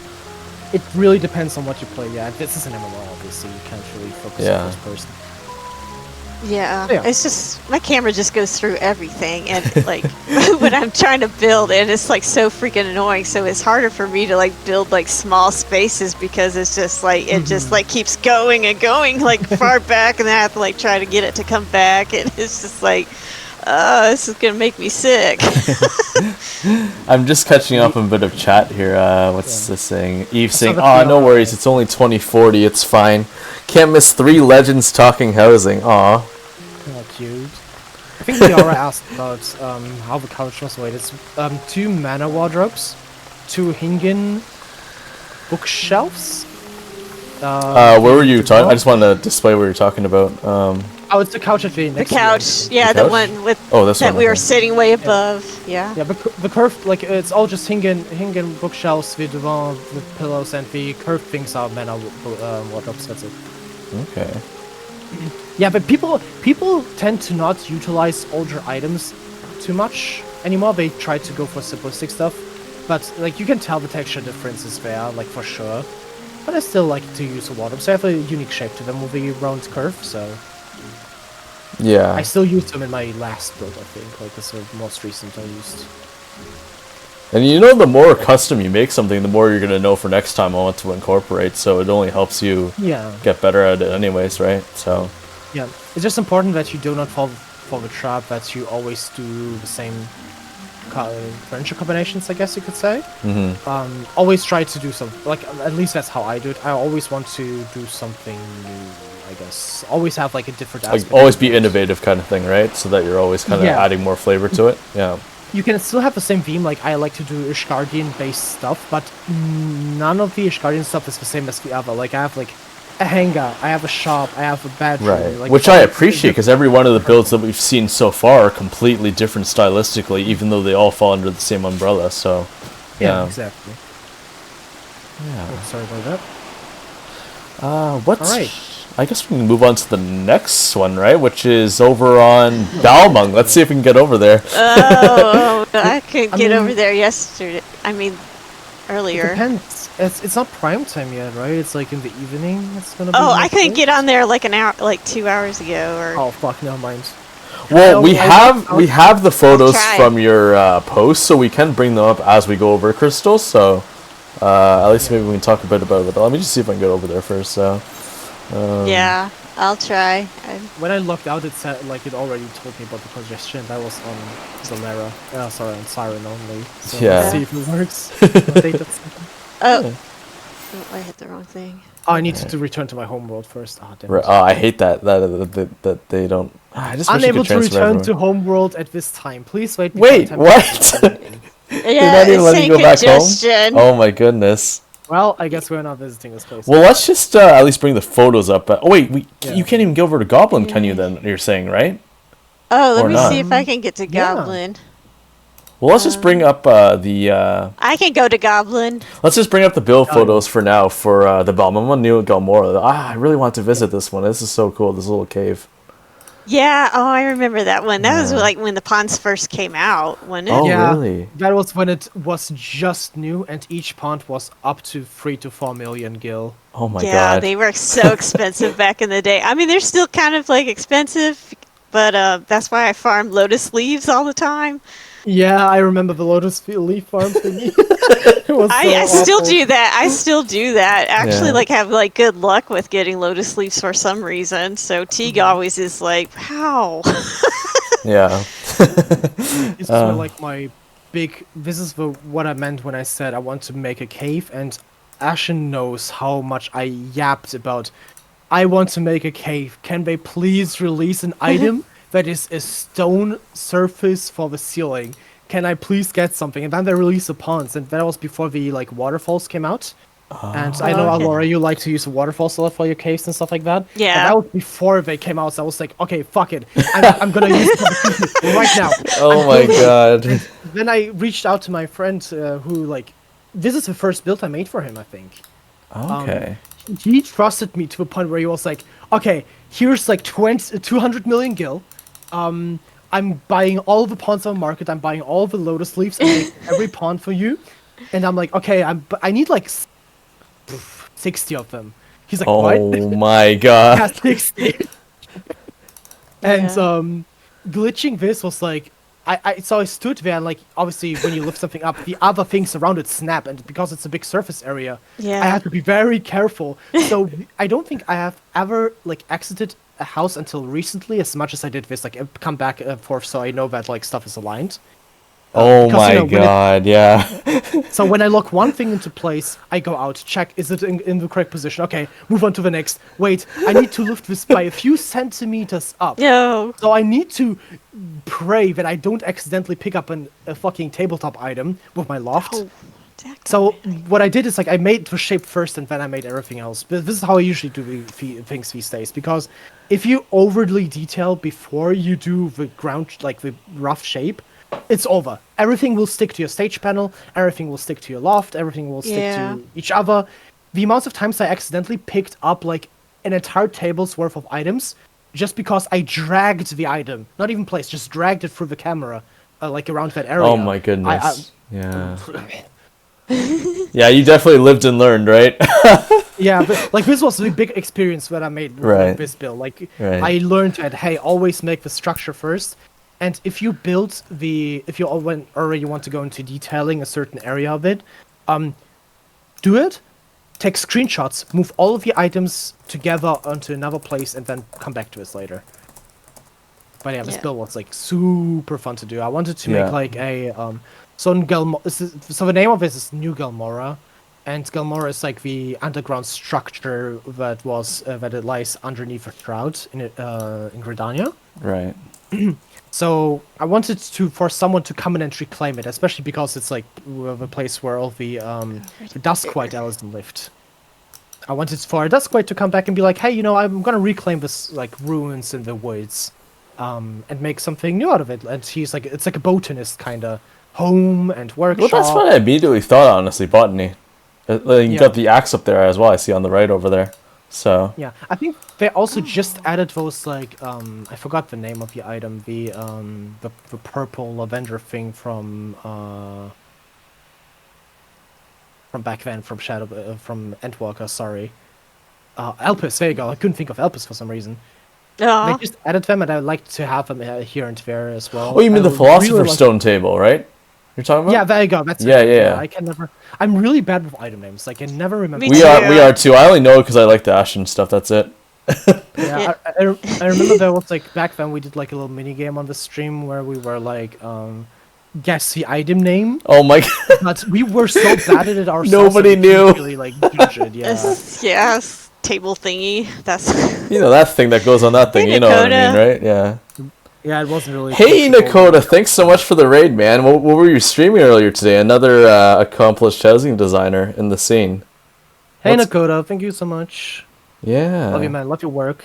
Speaker 1: It really depends on what you play. Yeah, this is an MMO, obviously. You can't really focus on first person.
Speaker 3: Yeah, it's just my camera just goes through everything, and like when I'm trying to build, and it's like so freaking annoying. So it's harder for me to like build like small spaces because it's just like it just like keeps going and going like far back, and then I have to like try to get it to come back, and it's just like, this is gonna make me sick.
Speaker 2: I'm just catching up on a bit of chat here. What's this saying? Eve saying, no worries, it's only 2040, it's fine. Can't miss 3 legends talking housing. Aw.
Speaker 1: Oh, cute. I think Alaura asked about how the couch was weighted. It's 2 mana wardrobes, 2 Hingen bookshelves.
Speaker 2: Where were you talking? I just want to display what you're talking about.
Speaker 1: It's the couch at the next.
Speaker 3: The couch, yeah, the one with that we were sitting way above. Yeah.
Speaker 1: Yeah, the curved, like, it's all just Hingen bookshelves with pillows, and the curved things are mana wardrobes. That's it.
Speaker 2: Okay.
Speaker 1: Yeah, but people tend to not utilize older items too much anymore. They try to go for simplistic stuff, but like you can tell the texture differences there, like for sure. But I still like to use a wardrobe. So they have a unique shape to them with a round curve. So
Speaker 2: yeah,
Speaker 1: I still use them in my last build. I think like this is the most recent I used.
Speaker 2: And you know, the more custom you make something, the more you're gonna know for next time on what to incorporate. So it only helps you get better at it, anyways, right? So
Speaker 1: yeah, it's just important that you do not fall for the trap that you always do the same furniture combinations, I guess you could say. Always try to do something, like, at least that's how I do it. I always want to do something new, I guess. Always have like a different aspect.
Speaker 2: Like, always be innovative kind of thing, right? So that you're always kind of adding more flavor to it. Yeah.
Speaker 1: You can still have the same theme, like I like to do Ishgardian-based stuff, but none of the Ishgardian stuff is the same as the other. Like, I have like a hangar, I have a shop, I have a bedroom.
Speaker 2: Right,
Speaker 1: like,
Speaker 2: which I appreciate, because every one of the builds that we've seen so far are completely different stylistically, even though they all fall under the same umbrella, so...
Speaker 1: Yeah, exactly.
Speaker 2: Yeah.
Speaker 1: Oh, sorry about that.
Speaker 2: What's...
Speaker 1: All right.
Speaker 2: I guess we can move on to the next one, right? Which is over on Balmung. Let's see if we can get over there.
Speaker 3: I couldn't get over there yesterday. I mean, earlier.
Speaker 1: It depends. It's not prime time yet, right? It's like in the evening. It's gonna be.
Speaker 3: I couldn't get on there like an hour, like 2 hours ago, or.
Speaker 1: Oh fuck! Never mind.
Speaker 2: Well, we have the photos from your post, so we can bring them up as we go over, Crystal. So at least maybe we can talk a bit about it. Let me just see if I can get over there first.
Speaker 3: Yeah, I'll try.
Speaker 1: When I logged out, it said like it already told me about the congestion. That was on Alaura. Sorry, on Siren only. So let's see if it works.
Speaker 3: Oh, I hit the wrong thing.
Speaker 1: Oh, I need to return to my home world first. Damn it.
Speaker 2: I hate that they don't. I just
Speaker 1: unable to return to home world at this time. Please wait.
Speaker 2: Wait, what?
Speaker 3: You're not even letting you go back home?
Speaker 2: Oh my goodness.
Speaker 1: Well, I guess we're not visiting this place.
Speaker 2: Well, let's just at least bring the photos up. Oh wait, you can't even go over to Goblin, can you? Then you're saying, right?
Speaker 3: Oh, let me see if I can get to Goblin.
Speaker 2: Well, let's just bring up the...
Speaker 3: I can go to Goblin.
Speaker 2: Let's just bring up the build photos for now for the Balmung New Galmora. I really want to visit this one. This is so cool, this little cave.
Speaker 3: Yeah, I remember that one. That was like when the ponds first came out, wasn't it?
Speaker 2: Oh, really?
Speaker 1: That was when it was just new, and each pond was up to 3 to 4 million gil.
Speaker 2: Oh my god.
Speaker 3: Yeah, they were so expensive back in the day. I mean, they're still kind of like expensive, but that's why I farm lotus leaves all the time.
Speaker 1: Yeah, I remember the lotus leaf farm thingy.
Speaker 3: I still do that. I still do that. Actually, like have like good luck with getting lotus leaves for some reason. So Teague always is like, "How?"
Speaker 2: Yeah.
Speaker 1: It's like my big. This is what I meant when I said I want to make a cave, and Ashen knows how much I yapped about. I want to make a cave. Can they please release an item that is a stone surface for the ceiling? Can I please get something? And then they released the ponds, and that was before the like waterfalls came out. And I know, Alaura, you like to use the waterfalls a lot for your caves and stuff like that.
Speaker 3: Yeah.
Speaker 1: And that was before they came out, so I was like, okay, fuck it. I'm gonna use it right now.
Speaker 2: Oh my god.
Speaker 1: Then I reached out to my friend who like this is the first build I made for him, I think.
Speaker 2: Okay.
Speaker 1: He trusted me to the point where he was like, okay, here's like 200 million gil. I'm buying all the pawns on the market. I'm buying all the lotus leaves and making every pawn for you. And I'm like, okay, I need like 60 of them. He's like, what?
Speaker 2: Oh my god.
Speaker 1: Yeah, 60. And glitching this was like, so I stood there and like, obviously when you lift something up, the other things around it snap, and because it's a big surface area, I have to be very careful. So I don't think I have ever like exited a house until recently as much as I did this, like come back and forth so I know that like stuff is aligned.
Speaker 2: Oh my god, yeah.
Speaker 1: So when I lock one thing into place, I go out, check, is it in the correct position? Okay, move on to the next. Wait, I need to lift this by a few centimeters up.
Speaker 3: No.
Speaker 1: So I need to pray that I don't accidentally pick up a fucking tabletop item with my loft.
Speaker 3: Oh,
Speaker 1: so what I did is like I made the shape first and then I made everything else. But this is how I usually do things these days, because if you overly detail before you do the ground, like the rough shape, it's over. Everything will stick to your stage panel, everything will stick to your loft, everything will stick to each other. The amount of times I accidentally picked up like an entire table's worth of items just because I dragged the item, not even placed, just dragged it through the camera, like around that area.
Speaker 2: Oh my goodness. Yeah. Yeah, you definitely lived and learned, right?
Speaker 1: Yeah, but like this was a big experience when I made this build. Like I learned that, hey, always make the structure first. And if you if you already want to go into detailing a certain area of it, do it, take screenshots, move all of the items together onto another place, and then come back to this later. But yeah, this build was like super fun to do. I wanted to make like a so the name of this is New Gelmora, and Gelmora is like the underground structure that it lies underneath a shroud in Gridania.
Speaker 2: Right.
Speaker 1: So I wanted for someone to come in and reclaim it, especially because it's like the place where all the Duskwight elves lived. I wanted for a Duskwight to come back and be like, hey, I'm gonna reclaim this like ruins in the woods, and make something new out of it. And he's like, it's like a botanist kind of home and workshop.
Speaker 2: Well, that's what I immediately thought, honestly, botany. You got the axe up there as well. I see on the right over there. So
Speaker 1: yeah, I think they also just added those like I forgot the name of the item, the purple lavender thing from back then, from from Endwalker. Sorry, Elpis. There you go. I couldn't think of Elpis for some reason. They just added them, and I like to have them here and there as well.
Speaker 2: Oh, you mean the Philosopher's Stone table, right? You're talking about?
Speaker 1: Yeah, there you go. That's
Speaker 2: yeah.
Speaker 1: I can never. I'm really bad with item names. Like I never remember.
Speaker 2: We are too. I only know it because I like the Ashen stuff. That's it.
Speaker 1: Yeah, I remember there was like back then we did like a little mini game on the stream where we were like guess the item name.
Speaker 2: Oh my god!
Speaker 1: But we were so bad at it ourselves.
Speaker 2: Nobody knew.
Speaker 1: Really like it,
Speaker 3: Yes, table thingy. That's
Speaker 2: that thing that goes on that thing.
Speaker 3: Hey,
Speaker 2: you know what I mean, right? Yeah.
Speaker 1: Yeah, it wasn't really.
Speaker 2: Hey, Nakota, thanks so much for the raid, man. What were you streaming earlier today? Another accomplished housing designer in the scene.
Speaker 1: Hey, Nakota, thank you so much.
Speaker 2: Yeah.
Speaker 1: Love you, man. Love your work.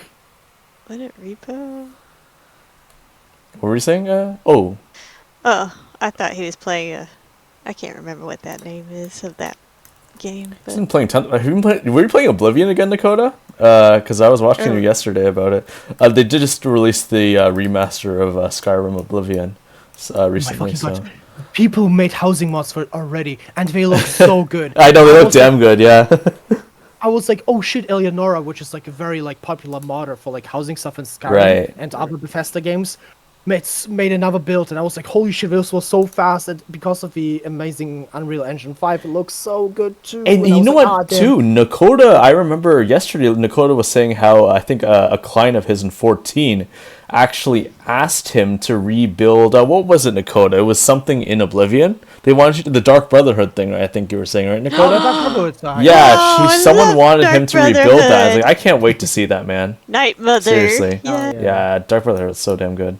Speaker 3: Let it repo.
Speaker 2: What were you saying?
Speaker 3: Oh, I thought he was playing I can't remember what that name is of that game. But...
Speaker 2: I've been playing were you playing Oblivion again, Nakota? Because I was watching you yesterday about it. They did just release the remaster of Skyrim Oblivion recently.
Speaker 1: God. People made housing mods for it already, and they look so good.
Speaker 2: I know, they look damn good, yeah.
Speaker 1: I was like, oh shit, Eleonora, which is like a very like popular modder for like housing stuff in Skyrim and other Bethesda games, made another build, and I was like, holy shit, this was so fast, and because of the amazing Unreal Engine 5, it looks so good too.
Speaker 2: And you know what, too, Nakota, I remember yesterday, Nakota was saying how, I think a client of his in 14 actually asked him to rebuild, what was it, Nakota? It was something in Oblivion. They wanted you to, the Dark Brotherhood thing, I think you were saying, right, Nakota? Yeah, someone wanted him to rebuild that. I was like, I can't wait to see that, man.
Speaker 3: Night Mother.
Speaker 2: Seriously. Yeah, Dark Brotherhood is so damn good.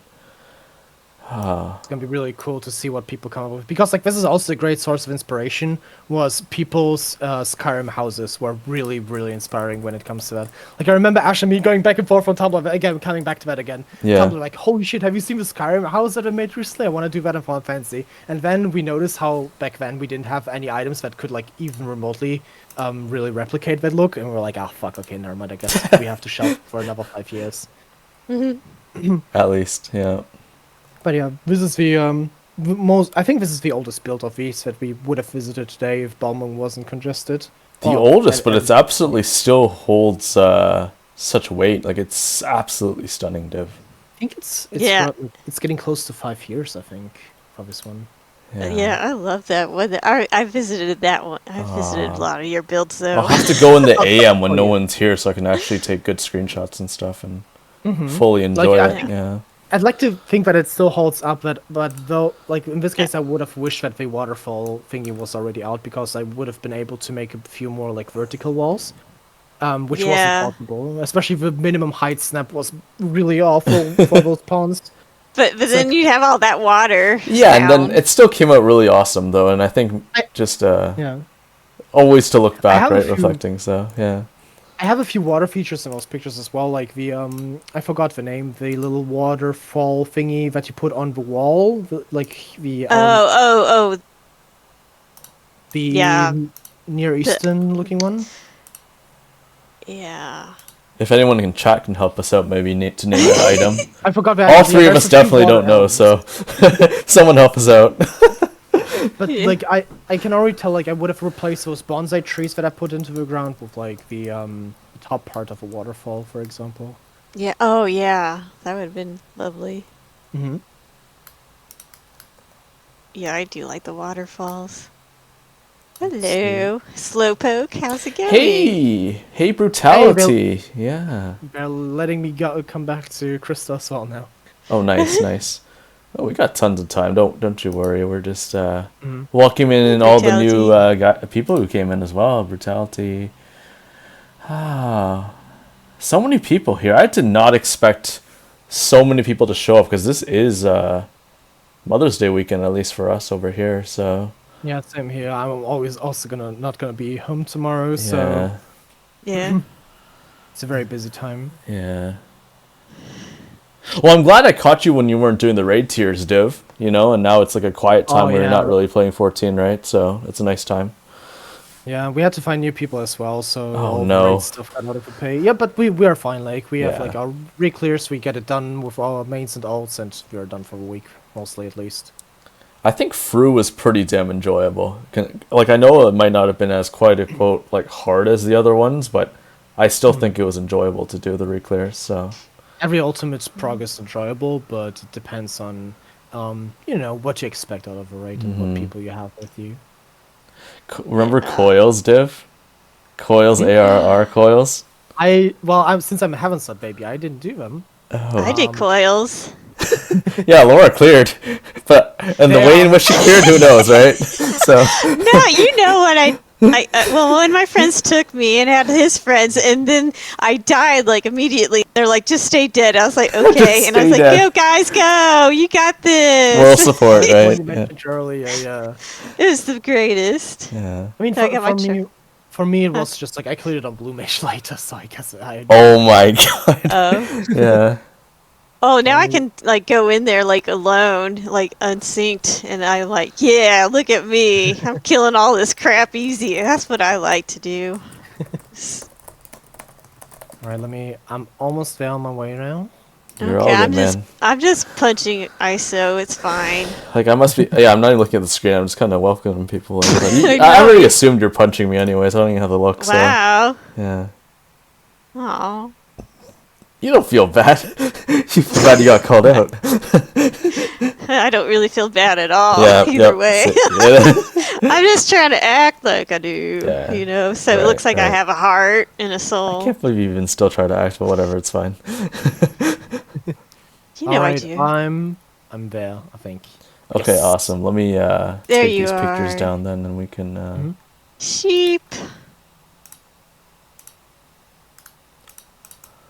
Speaker 1: It's gonna be really cool to see what people come up with, because like this is also a great source of inspiration. Was people's Skyrim houses were really, really inspiring when it comes to that. Like I remember Ash and me going back and forth on Tumblr again, coming back to that again.
Speaker 2: Yeah.
Speaker 1: Tumblr like, holy shit, have you seen the Skyrim house that I made recently? I want to do that in Final Fantasy. And then we noticed how back then we didn't have any items that could like even remotely really replicate that look, and we were like, ah, fuck, okay, never mind. I guess we have to shelf for another 5 years.
Speaker 2: At least, yeah.
Speaker 1: But yeah, this is the most. I think this is the oldest build of these that we would have visited today if Balmung wasn't congested.
Speaker 2: The oldest, but it's absolutely still holds such weight. Like it's absolutely stunning, Div.
Speaker 1: I think it's getting close to 5 years. I think for this one.
Speaker 3: Yeah, I love that one. I visited that one. I visited a lot of your builds though.
Speaker 2: I'll have to go in the AM when no one's here, so I can actually take good screenshots and stuff and fully enjoy it. Yeah.
Speaker 1: I'd like to think that it still holds up, but though, like in this case, I would have wished that the waterfall thingy was already out, because I would have been able to make a few more like vertical walls, which wasn't possible. Especially the minimum height snap was really awful for those ponds.
Speaker 3: But then you have all that water.
Speaker 2: Yeah, and then it still came out really awesome though, and I think always to look back, right, reflecting. So yeah.
Speaker 1: I have a few water features in those pictures as well, like the I forgot the name, the little waterfall thingy that you put on the wall, the Near Eastern looking one.
Speaker 3: Yeah.
Speaker 2: If anyone in chat can help us out, maybe need to name that item.
Speaker 1: I forgot that.
Speaker 2: All three of us definitely don't know, so someone help us out.
Speaker 1: But like I can already tell, like I would have replaced those bonsai trees that I put into the ground with like the top part of a waterfall, for example.
Speaker 3: Yeah. Oh yeah, that would have been lovely. Yeah, I do like the waterfalls. Hello, Slowpoke. How's it going?
Speaker 2: Hey, Brutality. Yeah.
Speaker 1: They're letting me come back to Krista as well now.
Speaker 2: Oh, nice. Oh, we got tons of time. Don't you worry. We're just welcoming in all the new people who came in as well. Brutality. So many people here. I did not expect so many people to show up, because this is Mother's Day weekend, at least for us over here. So
Speaker 1: yeah, same here. I'm always also not gonna be home tomorrow. So
Speaker 3: yeah,
Speaker 1: it's a very busy time.
Speaker 2: Yeah. Well, I'm glad I caught you when you weren't doing the raid tiers, Div, and now it's like a quiet time where you're not really playing 14, right? So it's a nice time.
Speaker 1: Yeah, we had to find new people as well, so
Speaker 2: all the raid
Speaker 1: stuff got out of the pay. Yeah, but we are fine. Like we have like our re-clears, we get it done with our mains and alts, and we are done for the week, mostly at least.
Speaker 2: I think Fru was pretty damn enjoyable. Like I know it might not have been as quite a quote like hard as the other ones, but I still think it was enjoyable to do the re-clears. So.
Speaker 1: Every ultimate prog is enjoyable, but it depends on, what you expect out of a raid and what people you have with you.
Speaker 2: Remember coils, Div? Coils, ARR coils?
Speaker 1: Since I'm a Heaven Slut baby, I didn't do them.
Speaker 2: Oh.
Speaker 3: I did coils.
Speaker 2: Yeah, Laura cleared, and the way in which she cleared, who knows, right? So.
Speaker 3: No, you know what well, when my friends took me and had his friends, and then I died like immediately. They're like, "Just stay dead." I was like, "Okay," and I was like, "Go, guys, go! You got this."
Speaker 2: Moral support, right?
Speaker 1: You mentioned earlier, yeah.
Speaker 3: It was the greatest.
Speaker 2: Yeah.
Speaker 1: I mean, for me, it was just like I cleared it on Blue Mage later, so I guess I.
Speaker 2: Oh my god.
Speaker 3: Oh.
Speaker 2: Yeah.
Speaker 3: Oh, now I can like go in there like alone, like unsynced, and I'm like, yeah, look at me, I'm killing all this crap easy. That's what I like to do.
Speaker 1: All right, I'm almost there on my way now.
Speaker 2: You're all good, man.
Speaker 3: I'm just punching ISO. It's fine.
Speaker 2: Like I must be. Yeah, I'm not even looking at the screen. I'm just kind of welcoming people. I already assumed you're punching me anyways. I don't even have to look.
Speaker 3: Wow.
Speaker 2: So, yeah.
Speaker 3: Aw.
Speaker 2: You don't feel bad. You feel bad you got called out.
Speaker 3: I don't really feel bad at all.
Speaker 2: Either
Speaker 3: way. I'm just trying to act like I do. Yeah. So it looks like I have a heart and a soul.
Speaker 2: I can't believe you even still try to act, but whatever, it's fine.
Speaker 3: I do.
Speaker 1: I'm there, I think.
Speaker 2: Okay,
Speaker 1: yes.
Speaker 2: Awesome. Let me take these pictures down then, and we can.
Speaker 3: Sheep.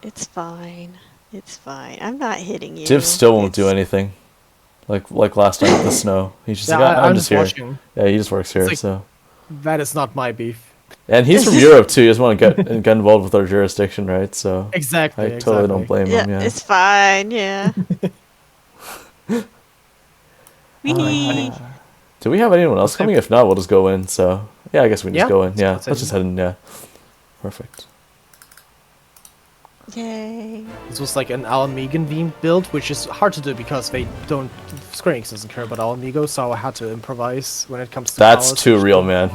Speaker 3: It's fine. It's fine. I'm not hitting you.
Speaker 2: Div still won't do anything. Like last night with the snow. He's just
Speaker 1: Yeah,
Speaker 2: like, I'm just here.
Speaker 1: watching.
Speaker 2: Yeah, he just works here,
Speaker 1: Like,
Speaker 2: so.
Speaker 1: that is not my beef.
Speaker 2: And he's from Europe too. He doesn't want to get involved with our jurisdiction, right? So
Speaker 1: Exactly.
Speaker 2: I totally don't blame him. Yeah,
Speaker 3: it's fine. Yeah. Wee.
Speaker 2: Do we have anyone else coming? If not, we'll just go in. So yeah, I guess we can just go in. Yeah, let's just head in. Yeah, perfect.
Speaker 3: Yay.
Speaker 1: This was like an Alamegan themed build, which is hard to do because they don't. Square Enix doesn't care about Alamigo, so I had to improvise when it comes to.
Speaker 2: That's too real, man.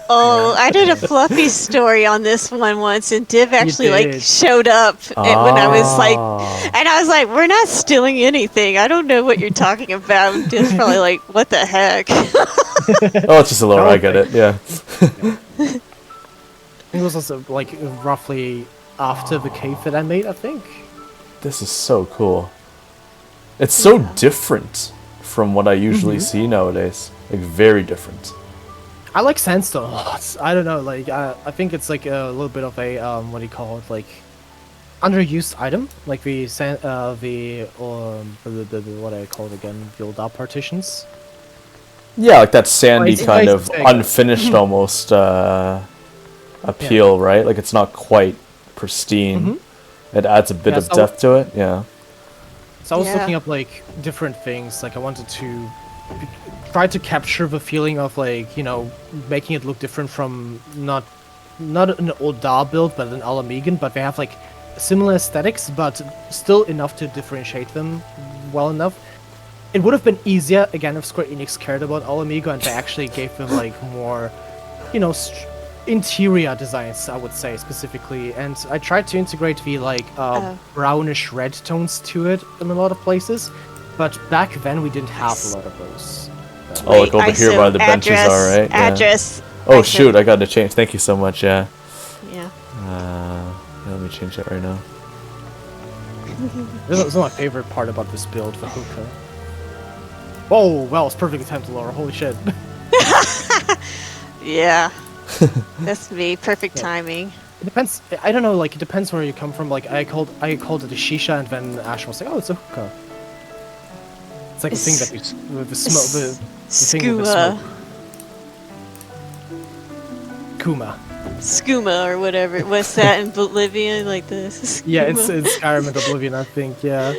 Speaker 3: Oh, I did a Fluffy story on this one once, and Div actually like showed up when I was like, and I was like, "We're not stealing anything. I don't know what you're talking about." And Div's probably like, "What the heck?"
Speaker 2: Oh, it's just Alaura. I get it. Yeah.
Speaker 1: It was also like roughly after the cave that I made, I think.
Speaker 2: This is so cool. It's so different from what I usually see nowadays. Like, very different.
Speaker 1: I like sandstone a lot. I don't know, like, I think it's like a little bit of a, what do you call it, like, underused item. Like the what do I call it again? The old dark partitions.
Speaker 2: Yeah, like that sandy
Speaker 1: it's
Speaker 2: kind
Speaker 1: nice
Speaker 2: of
Speaker 1: to say.
Speaker 2: unfinished almost appeal, right? Like it's not quite pristine. It adds a bit of depth to it. Yeah.
Speaker 1: So I was looking up like different things. Like I wanted to try to capture the feeling of like, you know, making it look different from not an Oldar build, but an Alamegan. But they have like similar aesthetics, but still enough to differentiate them well enough. It would have been easier again if Square Enix cared about Alamigo and they actually gave them like more, you know, interior designs, I would say specifically. And I tried to integrate the like brownish red tones to it in a lot of places, but back then we didn't have a lot of those.
Speaker 2: Oh, like over here where the benches are, right?
Speaker 3: Address.
Speaker 2: Oh shoot, I got to change. Thank you so much. Yeah.
Speaker 3: Yeah.
Speaker 2: Let me change that right now.
Speaker 1: This is my favorite part about this build, the hookah. Oh, well, it's perfectly timed to Laura. Holy shit.
Speaker 3: Yeah. That's me. Perfect timing.
Speaker 1: It depends. I don't know. Like it depends where you come from. Like I called it a shisha, and then Ash was like, "Oh, it's a hookah." It's like the thing that you the smoke, the thing with the smoke. Kuma.
Speaker 3: Skooma or whatever. What's that in Bolivia? Like this?
Speaker 1: Yeah, it's Skyrim and Oblivion, I think. Yeah.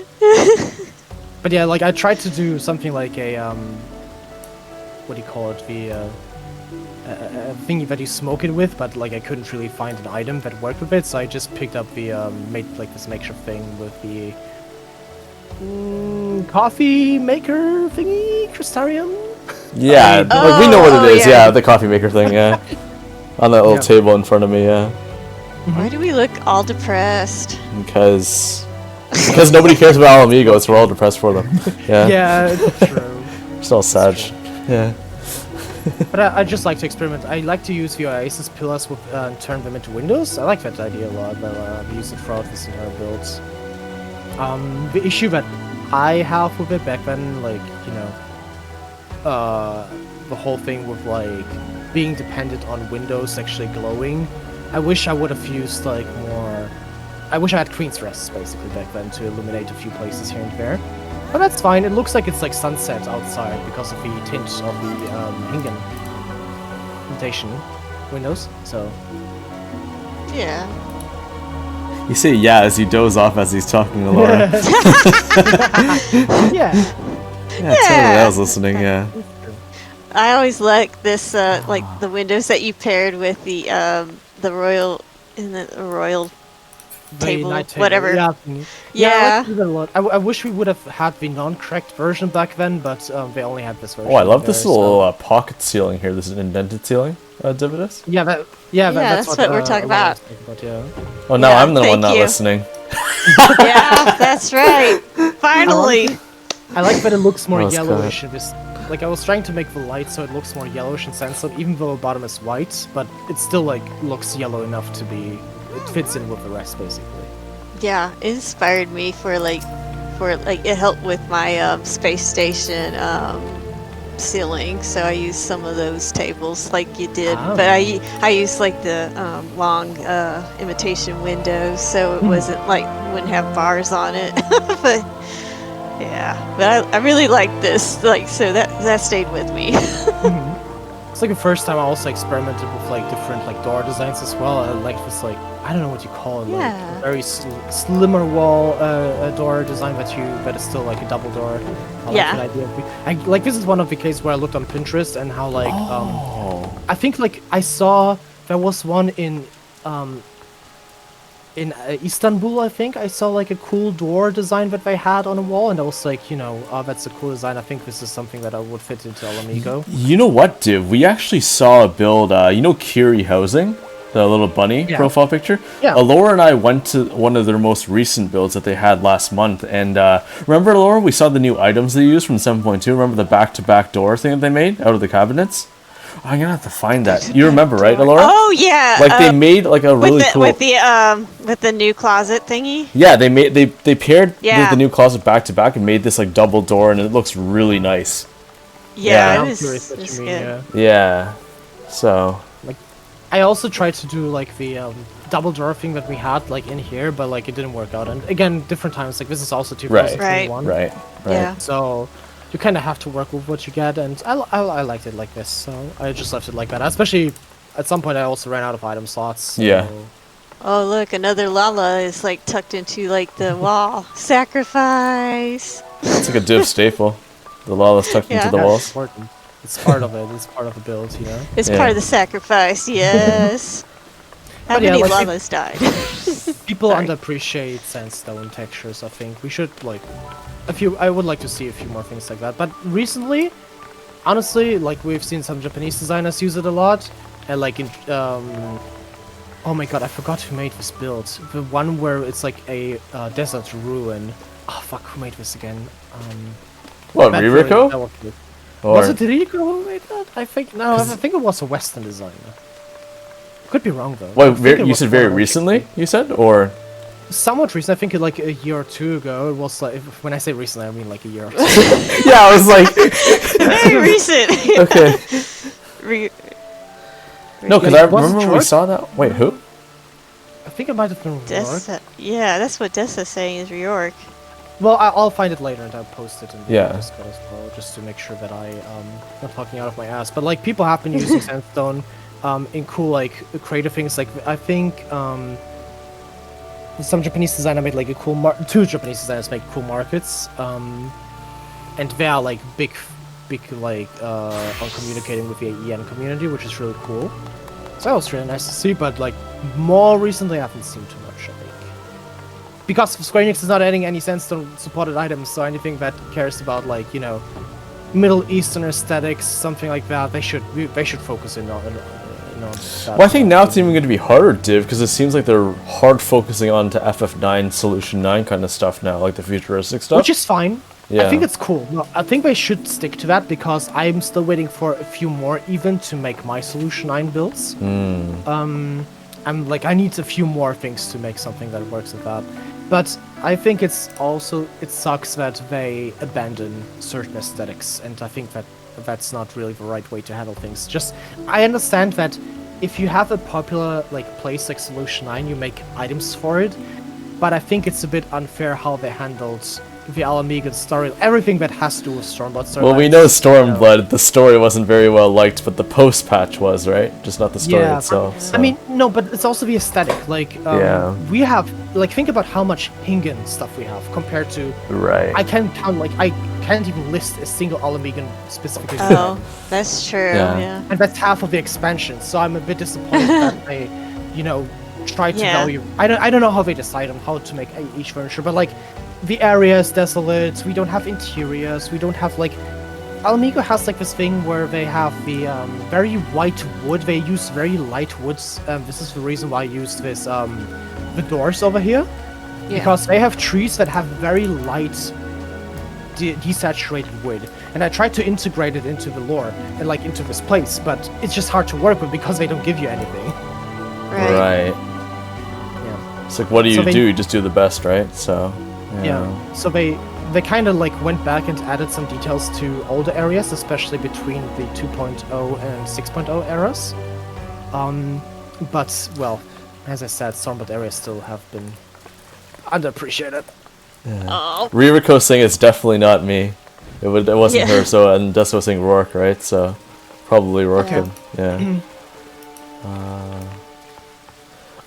Speaker 1: But yeah, like I tried to do something like a what do you call it? The a thingy that you smoke it with, but like I couldn't really find an item that worked with it, so I just picked up the made like this makeshift thing with the coffee maker thingy, Crystarium.
Speaker 2: Yeah, like we know what it is. Yeah, the coffee maker thing. Yeah, on that little table in front of me. Yeah.
Speaker 3: Why do we look all depressed?
Speaker 2: Because nobody cares about Alamigos. We're all depressed for them. Yeah.
Speaker 1: Yeah, it's true.
Speaker 2: It's all sad. Yeah.
Speaker 1: But I just like to experiment. I like to use the Oasis pillars with, and turn them into windows. I like that idea a lot. I've used it throughout this entire build. The issue that I have with it back then, like, you know, the whole thing with, like, being dependent on windows actually glowing, I wish I would have used, like, more... I wish I had Queen's Rest, basically, back then to illuminate a few places here and there. But that's fine. It looks like it's like sunset outside because of the tint of the Hingen indentation windows. So
Speaker 3: yeah.
Speaker 2: You say yeah as you doze off as he's talking to Laura.
Speaker 1: Yeah.
Speaker 2: Yeah, totally. I was listening. Yeah.
Speaker 3: I always like this, like the windows that you paired with the royal table, whatever.
Speaker 1: Yeah. I wish we would have had the non-cracked version back then, but they only had this version.
Speaker 2: Oh, I love this little pocket ceiling here. This is an indented ceiling, Dividus.
Speaker 1: Yeah, that's what
Speaker 3: we're talking about.
Speaker 1: Yeah.
Speaker 2: Oh, now I'm the one not listening.
Speaker 3: Yeah, that's right. Finally.
Speaker 1: I like that it looks more yellowish. Like I was trying to make the light so it looks more yellowish and sandstone, even though the bottom is white, but it still like looks yellow enough to be. It fits in with the rest, basically.
Speaker 3: Yeah, it inspired me for it helped with my space station ceiling, so I used some of those tables like you did, but I used like the long imitation windows, so it wasn't like wouldn't have bars on it. But Yeah, but I really like this. Like, so that stayed with me.
Speaker 1: It's like the first time I also experimented with like different like door designs as well. I like this like I don't know what you call it, like a very slimmer wall door design that is still like a double door. I like that idea. Like this is one of the cases where I looked on Pinterest and how like I think like I saw there was one in Istanbul, I think I saw like a cool door design that they had on a wall, and I was like, you know, oh, that's a cool design. I think this is something that I would fit into Alamigo.
Speaker 2: You know what, Div? We actually saw a build, you know Kiri Housing? The little bunny profile picture?
Speaker 1: Yeah.
Speaker 2: Alaura and I went to one of their most recent builds that they had last month, and remember, Alaura, we saw the new items they used from 7.2? Remember the back-to-back door thing that they made out of the cabinets? I'm gonna have to find that. You remember, right, Alaura?
Speaker 3: Oh yeah.
Speaker 2: Like they made like a really cool
Speaker 3: with the new closet thingy.
Speaker 2: Yeah, they paired the new closet back to back and made this like double door, and it looks really nice.
Speaker 3: Yeah, it was good.
Speaker 2: Yeah. So
Speaker 1: like, I also tried to do like the double door thing that we had like in here, but like it didn't work out. And again, different times. Like this is also 2021.
Speaker 2: Right.
Speaker 3: Yeah.
Speaker 1: So you kind of have to work with what you get, and I liked it like this, so I just left it like that. Especially at some point, I also ran out of item slots. So.
Speaker 2: Yeah.
Speaker 3: Oh look, another Lala is like tucked into like the wall. Sacrifice.
Speaker 2: It's like a div staple. The Lala's tucked into the walls.
Speaker 1: It's important. It's part of it. It's part of the build, you know.
Speaker 3: It's part of the sacrifice. Yes. How many Lalas died?
Speaker 1: People underappreciate sandstone textures. I think we should like I would like to see a few more things like that. But recently, honestly, like we've seen some Japanese designers use it a lot, and like in oh my god, I forgot who made this build. The one where it's like a desert ruin. Oh fuck, who made this again?
Speaker 2: What, Ririko?
Speaker 1: Was it Ririko who made that? I think I think it was a Western designer. Could be wrong though.
Speaker 2: Wait, you said very recently? You said, or
Speaker 1: somewhat recent? I think like a year or two ago. It was like, when I say recently, I mean like a year or two.
Speaker 2: Yeah, I was like
Speaker 3: very recent.
Speaker 2: Okay. No, because I remember we saw that. Wait, who?
Speaker 1: I think it might have been Reorg.
Speaker 3: Yeah, that's what Dessa's saying is Reorg.
Speaker 1: Well, I'll find it later and I'll post it in the Discord as well, just to make sure that I'm not talking out of my ass. But like people have been using sandstone in cool like creative things. Like I think some Japanese designer made like a cool two Japanese designers made cool markets, and they are like big like on communicating with the EN community, which is really cool. So that was really nice to see. But like more recently, I haven't seen too much. I think because Square Enix is not adding any sandstone supported items, so anything that cares about like, you know, Middle Eastern aesthetics, something like that, they should focus in on.
Speaker 2: Well, I think now it's even going to be harder, Div, because it seems like they're hard focusing on to FF9, Solution 9 kind of stuff now, like the futuristic stuff.
Speaker 1: Which is fine.
Speaker 2: Yeah.
Speaker 1: I think it's cool. No, I think they should stick to that, because I'm still waiting for a few more even to make my Solution 9 builds. I'm like, I need a few more things to make something that works with that. But I think it sucks that they abandon certain aesthetics, and I think that that's not really the right way to handle things. Just, I understand that if you have a popular like place like Solution 9, you make items for it, but I think it's a bit unfair how they handled the Alamiga story, everything that has to do with Stormblood story.
Speaker 2: Well, we know Stormblood, the story wasn't very well liked, but the post-patch was, right? Just not the story itself. So.
Speaker 1: I mean, no, but it's also the aesthetic. Like, we have, like, think about how much Hingen stuff we have compared to...
Speaker 2: Right.
Speaker 1: I can't count, like, I can't even list a single Alamigan specifically.
Speaker 3: Oh, that's true, yeah.
Speaker 1: And that's half of the expansion, so I'm a bit disappointed that they, you know, try to value... I don't know how they decide on how to make each furniture, but, like, the area is desolate, we don't have interiors, we don't have, like... Alamigo has, like, this thing where they have the very white wood, they use very light woods. This is the reason why I used this, the doors over here. Yeah. Because they have trees that have very light, desaturated wood. And I tried to integrate it into the lore, and, like, into this place, but it's just hard to work with because they don't give you anything.
Speaker 2: Right. Yeah. It's like, what do you do? You just do the best, right? So...
Speaker 1: Yeah, so they kind of like went back and added some details to older areas, especially between the 2.0 and 6.0 eras. But, well, as I said, Stormblood areas still have been underappreciated.
Speaker 2: Ririko saying it's definitely not me. It wasn't her. So and Deso was saying Rourke, right? So probably Rourke. Yeah.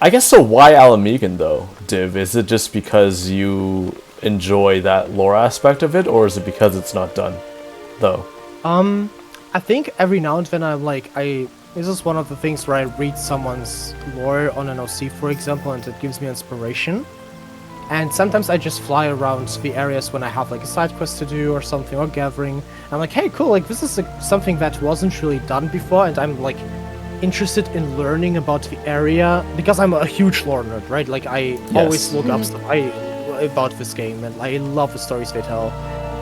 Speaker 2: I guess so. Why Alamegan though, Div? Is it just because you enjoy that lore aspect of it, or is it because it's not done, though?
Speaker 1: I think every now and then this is one of the things where I read someone's lore on an OC, for example, and it gives me inspiration. And sometimes I just fly around the areas when I have like a side quest to do or something, or gathering. I'm like, hey, cool, like this is something that wasn't really done before, and I'm like interested in learning about the area because I'm a huge lore nerd, right? Like I always look up stuff about this game, and I love the stories they tell.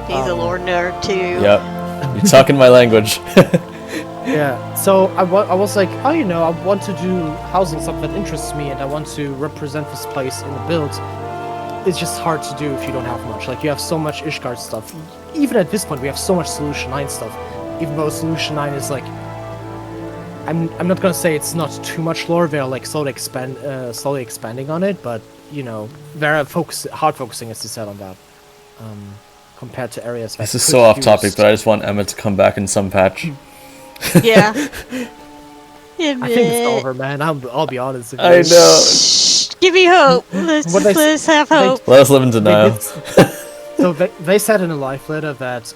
Speaker 3: He's a lore nerd too.
Speaker 2: Yep, you're talking my language.
Speaker 1: Yeah, so I was like, oh, I want to do housing stuff that interests me, and I want to represent this place in the build. It's just hard to do if you don't have much. Like, you have so much Ishgard stuff. Even at this point, we have so much Solution 9 stuff. Even though Solution 9 is like... I'm not gonna say it's not too much lore, they're like slowly expanding on it, but, they're hard focusing, as you said, on that. Compared to areas that
Speaker 2: this is so off topic, but I just want Emmett to come back in some patch.
Speaker 3: Yeah.
Speaker 1: I think it's over, man. I'll be honest with you.
Speaker 2: I know.
Speaker 3: Shh, give me hope. Let's have hope.
Speaker 2: Let us live in denial.
Speaker 1: So they said in a live letter that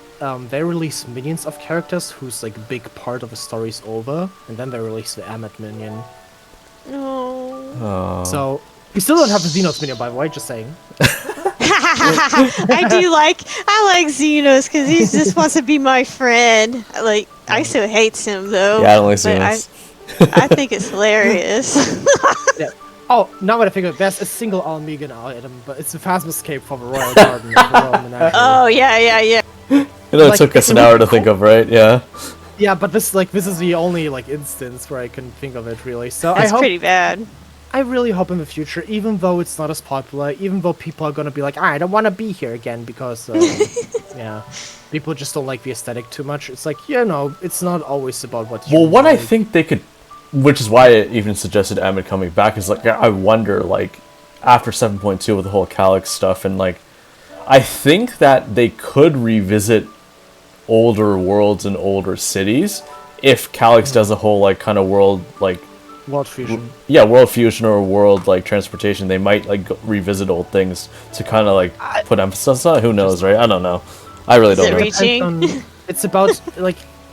Speaker 1: they release minions of characters whose like big part of the story's over, and then they release the Emmet minion.
Speaker 3: No.
Speaker 1: So we still don't have the Xenos minion, by the way. Just saying.
Speaker 3: I like Xenos because he just wants to be my friend. Like, I still hate him though.
Speaker 2: Yeah, I don't like Xenos.
Speaker 3: I think it's hilarious.
Speaker 1: Yeah. Oh, now that I figure, there's a single Alamegan item, but it's a Phasmoscape for the Royal Garden.
Speaker 3: Oh yeah.
Speaker 2: It took us an hour to think of, right? Yeah.
Speaker 1: Yeah, but this is the only instance where I can think of it really. So
Speaker 3: that's pretty bad.
Speaker 1: I really hope in the future, even though it's not as popular, even though people are gonna be like, I don't want to be here again because, people just don't like the aesthetic too much. It's like, it's not always about what you
Speaker 2: what I think they could, which is why I even suggested Emmett coming back, is I wonder, after 7.2 with the whole Calyx stuff, and I think that they could revisit older worlds and older cities if Calyx does a whole, kind of world,
Speaker 1: World Fusion.
Speaker 2: Yeah, World Fusion or World, transportation. They might, revisit old things to kind of, put emphasis on it. Who knows, right? I don't know. I really don't know.
Speaker 3: Reaching?
Speaker 1: It's about,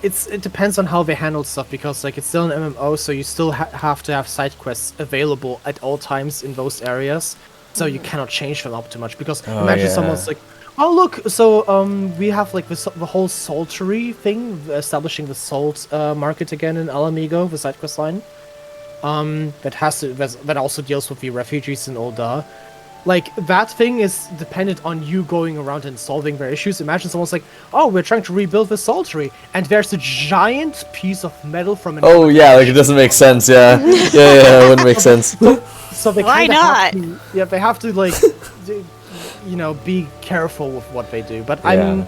Speaker 1: it depends on how they handle stuff, because, it's still an MMO, so you still have to have side quests available at all times in those areas, so you cannot change them up too much, because imagine someone's like, oh, look, so, we have, the whole Saltery thing, establishing the salt market again in Alamigo, the side quest line. That also deals with the refugees in Ul'dah. That thing is dependent on you going around and solving their issues. Imagine someone's like, oh, we're trying to rebuild the Saltery, and there's a giant piece of metal from an...
Speaker 2: Oh, yeah, it doesn't make sense, yeah. Yeah, it wouldn't make sense.
Speaker 1: So they
Speaker 3: Why not?
Speaker 1: They have to, be careful with what they do. But, I mean...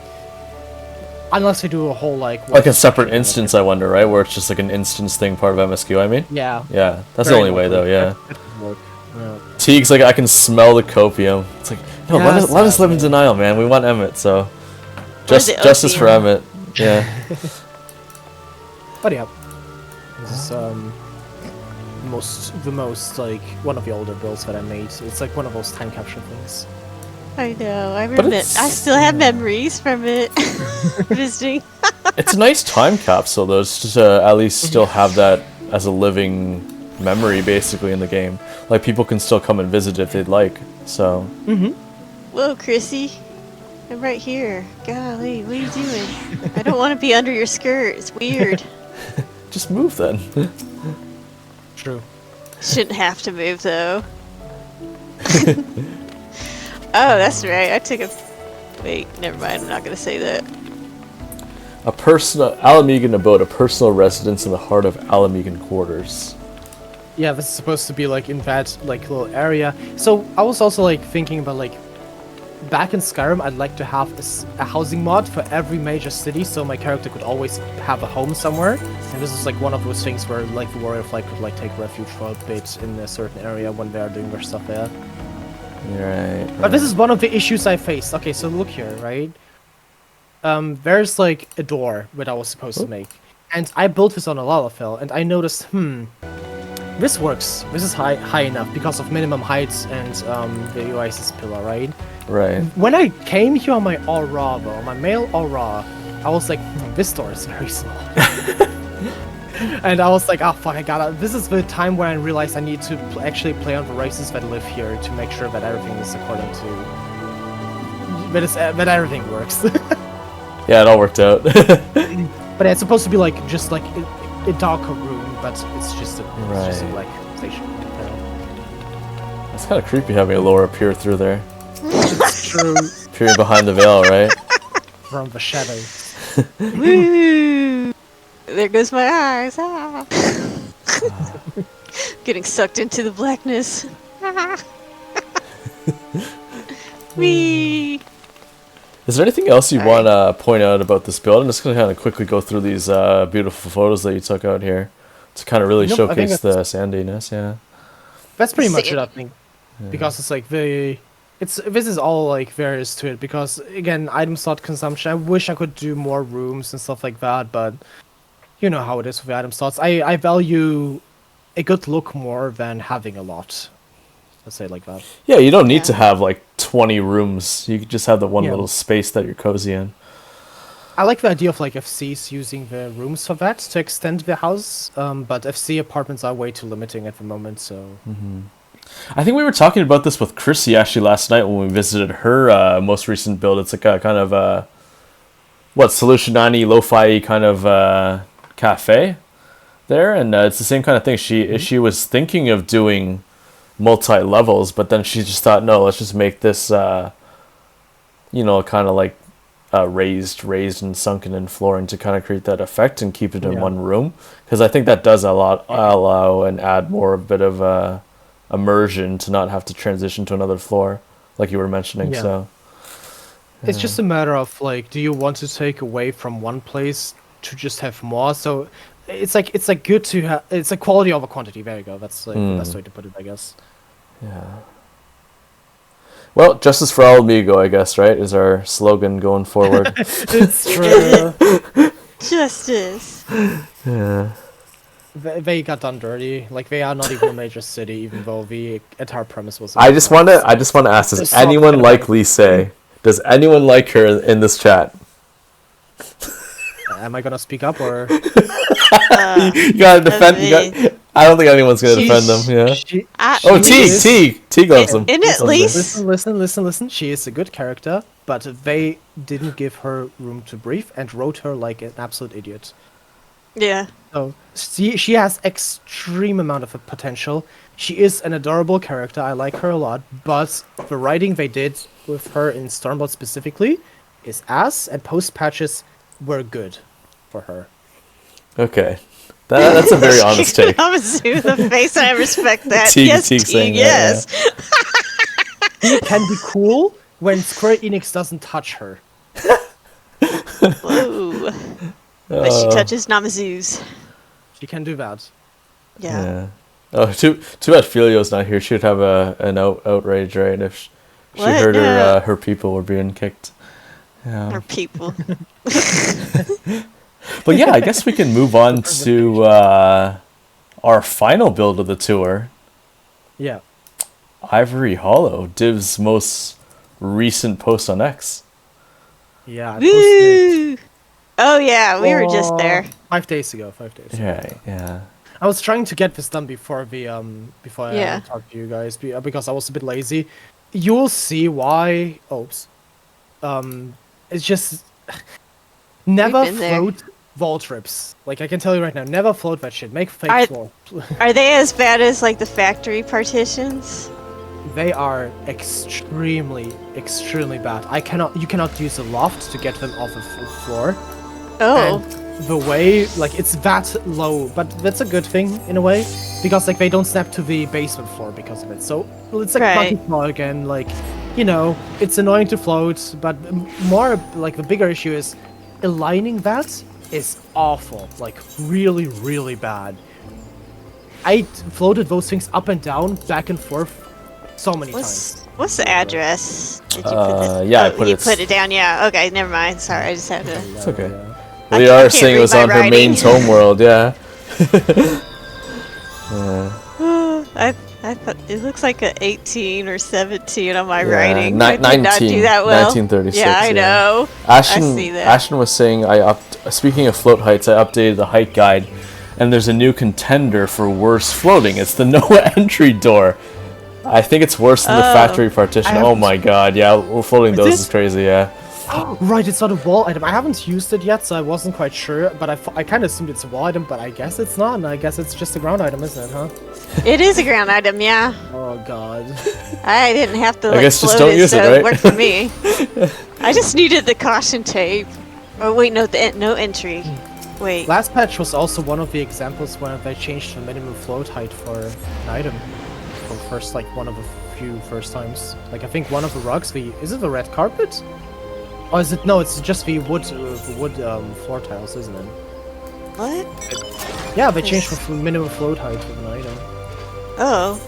Speaker 1: Unless they do a whole, a
Speaker 2: separate instance, I wonder, right? Where it's just, an instance thing, part of MSQ, I mean?
Speaker 1: Yeah.
Speaker 2: Yeah, that's the only way, though, yeah.
Speaker 1: Yeah.
Speaker 2: Teague's I can smell the copium. It's no, let us live in denial, man. We want Emmett, so... Justice for Emmett, yeah.
Speaker 1: But yeah. This is, the most, one of the older builds that I made. It's, one of those time capture things.
Speaker 3: I know. I still have memories from it. Visiting.
Speaker 2: It's a nice time capsule, though, just to at least still have that as a living memory, basically, in the game. People can still come and visit if they'd like, so...
Speaker 3: Whoa, Chrissy. I'm right here. Golly, what are you doing? I don't want to be under your skirt. It's weird.
Speaker 2: Just move, then.
Speaker 1: True.
Speaker 3: Shouldn't have to move, though. Oh, that's right. I took a... Wait, never mind. I'm not going to say that.
Speaker 2: Alamegan abode, a personal residence in the heart of Alamegan quarters.
Speaker 1: Yeah, this is supposed to be, in that, little area. So, I was also, thinking about, back in Skyrim, I'd like to have a housing mod for every major city, so my character could always have a home somewhere. And this is, one of those things where, the Warrior Flight could, take refuge for a bit in a certain area when they are doing their stuff there.
Speaker 2: Right.
Speaker 1: But this is one of the issues I faced. Okay, so look here, right? There's like a door that I was supposed to make, and I built this on a lava fill, and I noticed, this works. This is high enough because of minimum heights and the Oasis pillar, right?
Speaker 2: Right.
Speaker 1: When I came here on my Aura, though, my male Aura, I was like, this door is very small. And I was like, oh fuck, I gotta. This is the time when I realized I need to actually play on the races that live here to make sure that everything is according to. That everything works.
Speaker 2: Yeah, it all worked out.
Speaker 1: But it's supposed to be like just like a darker room, but it's just a black station.
Speaker 2: It's kind of creepy having Alaura appear through there.
Speaker 1: It's true.
Speaker 2: Appearing behind the veil, right?
Speaker 1: From the shadows.
Speaker 3: Woo! There goes my eyes. Ah. Getting sucked into the blackness. Wee!
Speaker 2: Is there anything else you want to point out about this build? I'm just going to kind of quickly go through these beautiful photos that you took out here to kind of really showcase the sandiness. Yeah,
Speaker 1: that's pretty much it, I think, because it's like this is all like there is to it. Because again, item slot consumption. I wish I could do more rooms and stuff like that, but you know how it is with item slots. I value a good look more than having a lot. Let's say it like that.
Speaker 2: Yeah, you don't need to have like 20 rooms. You could just have the one little space that you're cozy in.
Speaker 1: I like the idea of like FCs using the rooms for that to extend the house, but FC apartments are way too limiting at the moment. So.
Speaker 2: I think we were talking about this with Chrissy actually last night when we visited her most recent build. It's like a kind of Solution 90 lo-fi kind of cafe there, and it's the same kind of thing. She was thinking of doing multi-levels, but then she just thought, no, let's just make this kind of like raised and sunken in flooring to kind of create that effect and keep it in one room, because I think that does allow and add more a bit of immersion to not have to transition to another floor like you were mentioning. So
Speaker 1: it's just a matter of like, do you want to take away from one place to just have more? So it's like good to have. It's a quality over quantity. There you go. That's like the best way to put it, I guess.
Speaker 2: Yeah. Well, justice for all amigo, I guess, right, is our slogan going forward.
Speaker 1: It's true.
Speaker 3: Justice.
Speaker 2: Yeah.
Speaker 1: They got done dirty. Like, they are not even a major city, even though the entire premise was.
Speaker 2: I just want to ask: does anyone like Lise? Does anyone like her in this chat?
Speaker 1: Am I gonna speak up or?
Speaker 2: You gotta defend. I don't think anyone's gonna defend them. Yeah. Teague loves them.
Speaker 3: And at least
Speaker 1: listen. She is a good character, but they didn't give her room to breathe and wrote her like an absolute idiot.
Speaker 3: Yeah.
Speaker 1: So she has extreme amount of potential. She is an adorable character. I like her a lot, but the writing they did with her in Stormblood specifically is ass, and post patches were good for her.
Speaker 2: Okay. That's a very honest take.
Speaker 3: I'm assuming the face, and I respect that.
Speaker 2: Teague
Speaker 3: Teague, yes.
Speaker 1: She can be cool when Square Enix doesn't touch her.
Speaker 3: Whoa. But she touches Namazu's.
Speaker 1: She can do that.
Speaker 3: Yeah.
Speaker 2: Oh, too bad Filio's not here. She'd have an outrage, right? If she heard her people were being kicked. Yeah.
Speaker 3: Her people.
Speaker 2: But yeah, I guess we can move on to our final build of the tour.
Speaker 1: Yeah.
Speaker 2: Ivory Hollow, Div's most recent post on X.
Speaker 1: Yeah.
Speaker 3: Woo! Oh yeah, we were just there.
Speaker 1: 5 days ago.
Speaker 2: Yeah.
Speaker 1: I was trying to get this done before I talked to you guys because I was a bit lazy. You'll see why. Oops. It's just never float vault trips. Like, I can tell you right now, never float that shit. Make fake floor.
Speaker 3: Are they as bad as like the factory partitions?
Speaker 1: They are extremely bad. You cannot use a loft to get them off the floor.
Speaker 3: Oh.
Speaker 1: And the way, like, it's that low, but that's a good thing in a way, because like they don't snap to the basement floor because of it. So it's like funky floor again. Like, you know, it's annoying to float, but more like the bigger issue is aligning that is awful. Like, really bad. I floated those things up and down, back and forth so many times.
Speaker 3: What's the address? Did you
Speaker 2: yeah, I put
Speaker 3: you put it down. Yeah. Okay, never mind. Sorry, I just had to.
Speaker 2: It's okay.
Speaker 3: I
Speaker 2: Liara
Speaker 3: can't
Speaker 2: saying it
Speaker 3: read
Speaker 2: was
Speaker 3: my
Speaker 2: on her
Speaker 3: writing.
Speaker 2: main homeworld, yeah.
Speaker 3: I thought it looks like a 18 or 17 on my
Speaker 2: Yeah,
Speaker 3: writing. I did
Speaker 2: 19,
Speaker 3: not do that well.
Speaker 2: 1936.
Speaker 3: Yeah, I know.
Speaker 2: Ashton,
Speaker 3: I see that.
Speaker 2: Ashton was saying speaking of float heights, I updated the height guide, and there's a new contender for worse floating. It's the no entry door. I think it's worse than the factory partition. Oh my god, yeah, floating those is crazy, yeah.
Speaker 1: Oh, right, it's not a wall item. I haven't used it yet, so I wasn't quite sure, but I kind of assumed it's a wall item, but I guess it's not, and I guess it's just a ground item, isn't it, huh?
Speaker 3: It is a ground item, yeah.
Speaker 1: Oh god.
Speaker 3: I didn't have to
Speaker 2: I guess
Speaker 3: float
Speaker 2: just don't use
Speaker 3: so
Speaker 2: it, right?
Speaker 3: it worked for me. I just needed the caution tape. Oh wait, no, no entry. Wait.
Speaker 1: Last patch was also one of the examples when they changed the minimum float height for an item. For first, like, one of the few first times. Like, I think one of the rugs, is it the red carpet? Or is it, no, it's just the wood floor tiles, isn't it?
Speaker 3: What?
Speaker 1: Yeah, they changed the minimum float height of an item.
Speaker 3: Oh.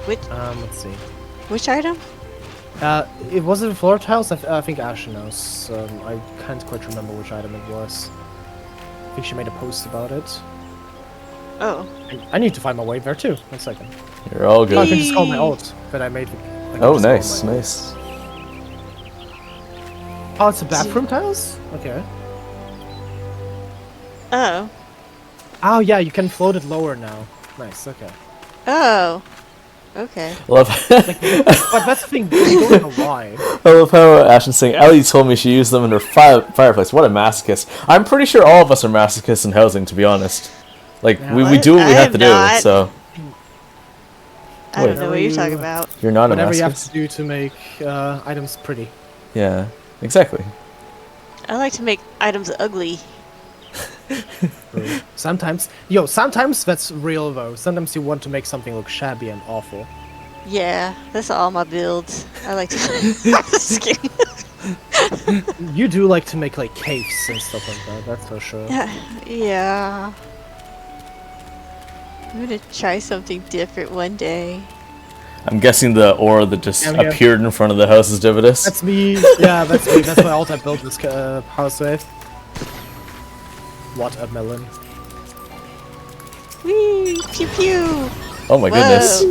Speaker 1: Let's see.
Speaker 3: Which item?
Speaker 1: It wasn't floor tiles. I think Ashley knows. I can't quite remember which item it was. I think she made a post about it.
Speaker 3: Oh.
Speaker 1: I need to find my way there too. 1 second.
Speaker 2: You're all good.
Speaker 1: Oh, I can just call my alt that I made.
Speaker 2: Oh, nice, nice.
Speaker 1: Oh, it's the bathroom tiles? Okay.
Speaker 3: Oh.
Speaker 1: Oh, yeah, you can float it lower now. Nice, okay.
Speaker 3: Oh. Okay.
Speaker 2: Love.
Speaker 1: But that's the thing, you don't know why.
Speaker 2: I love how Ashton's saying, Ellie told me she used them in her fireplace. What a masochist. I'm pretty sure all of us are masochists in housing, to be honest. Like,
Speaker 1: Yeah.
Speaker 2: we do what we have to
Speaker 3: not.
Speaker 2: do, so.
Speaker 3: I don't know what you're talking about.
Speaker 2: You're not a
Speaker 1: Whatever you have
Speaker 2: masochist?
Speaker 1: to do to make items pretty.
Speaker 2: Yeah, exactly.
Speaker 3: I like to make items ugly.
Speaker 1: Sometimes that's real though. Sometimes you want to make something look shabby and awful.
Speaker 3: Yeah, that's all my builds. I like to skin.
Speaker 1: You do like to make like caves and stuff like that, that's for sure.
Speaker 3: Yeah. I'm gonna try something different one day.
Speaker 2: I'm guessing the aura that just appeared in front of the house is Dividus.
Speaker 1: That's me. Yeah, that's me. That's my alt I built this house with. What a melon.
Speaker 3: Whee! Pew pew!
Speaker 2: Oh my goodness.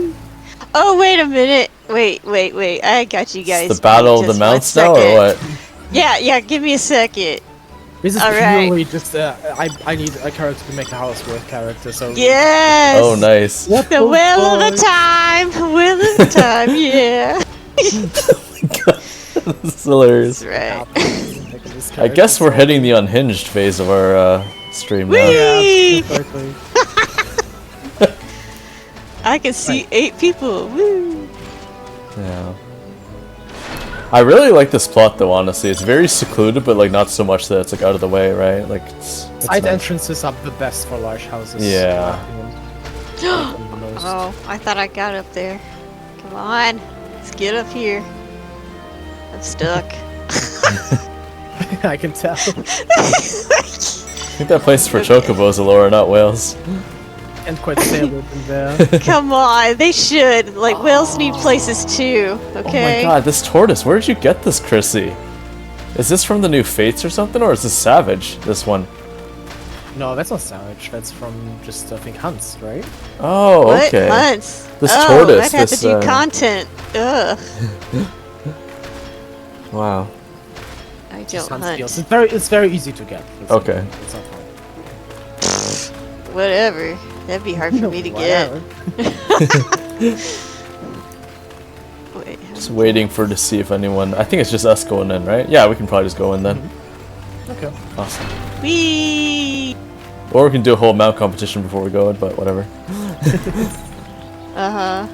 Speaker 3: Oh, wait a minute. Wait. I got you guys.
Speaker 2: It's the battle of the mounts now, or what?
Speaker 3: Yeah, give me a second.
Speaker 1: This is
Speaker 3: Alright.
Speaker 1: purely just, I need a character to make a house with character, so...
Speaker 3: Yes!
Speaker 2: Oh, nice.
Speaker 1: What
Speaker 3: The will of the time! Will of the time, yeah!
Speaker 2: Oh my god. This is hilarious.
Speaker 3: That's right.
Speaker 2: I guess we're hitting the unhinged phase of our stream now.
Speaker 3: Whee!
Speaker 1: Yeah, exactly.
Speaker 3: I can see 8 people. Woo!
Speaker 2: Yeah. I really like this plot though, honestly. It's very secluded, but like not so much that it's like out of the way, right? Like it's
Speaker 1: Side
Speaker 2: nice.
Speaker 1: entrances are the best for large houses.
Speaker 2: Yeah.
Speaker 3: Oh, I thought I got up there. Come on, let's get up here. I'm stuck.
Speaker 1: I can tell.
Speaker 2: I think that place is for chocobos, Alaura, not whales.
Speaker 1: And quite stable in there.
Speaker 3: Come on, they should. Like, whales need places too, okay?
Speaker 2: Oh my god, this tortoise, where did you get this, Chrissy? Is this from the new Fates or something, or is this Savage, this one?
Speaker 1: No, that's not Savage. That's from just, I think, Hunts, right?
Speaker 2: Oh,
Speaker 3: What?
Speaker 2: okay.
Speaker 3: Months?
Speaker 2: This
Speaker 3: oh,
Speaker 2: tortoise,
Speaker 3: I'd have
Speaker 2: this,
Speaker 3: to do content. Ugh.
Speaker 2: Wow.
Speaker 3: I
Speaker 1: Just
Speaker 3: don't
Speaker 1: Hunts
Speaker 3: hunt.
Speaker 1: deals. It's very easy to get.
Speaker 2: Okay.
Speaker 1: It's not hard.
Speaker 3: Whatever. That'd be hard for me to get. Wait.
Speaker 2: Just waiting to see if anyone... I think it's just us going in, right? Yeah, we can probably just go in then.
Speaker 1: Okay.
Speaker 2: Awesome.
Speaker 3: Whee!
Speaker 2: Or we can do a whole mount competition before we go in, but whatever.
Speaker 3: Uh-huh.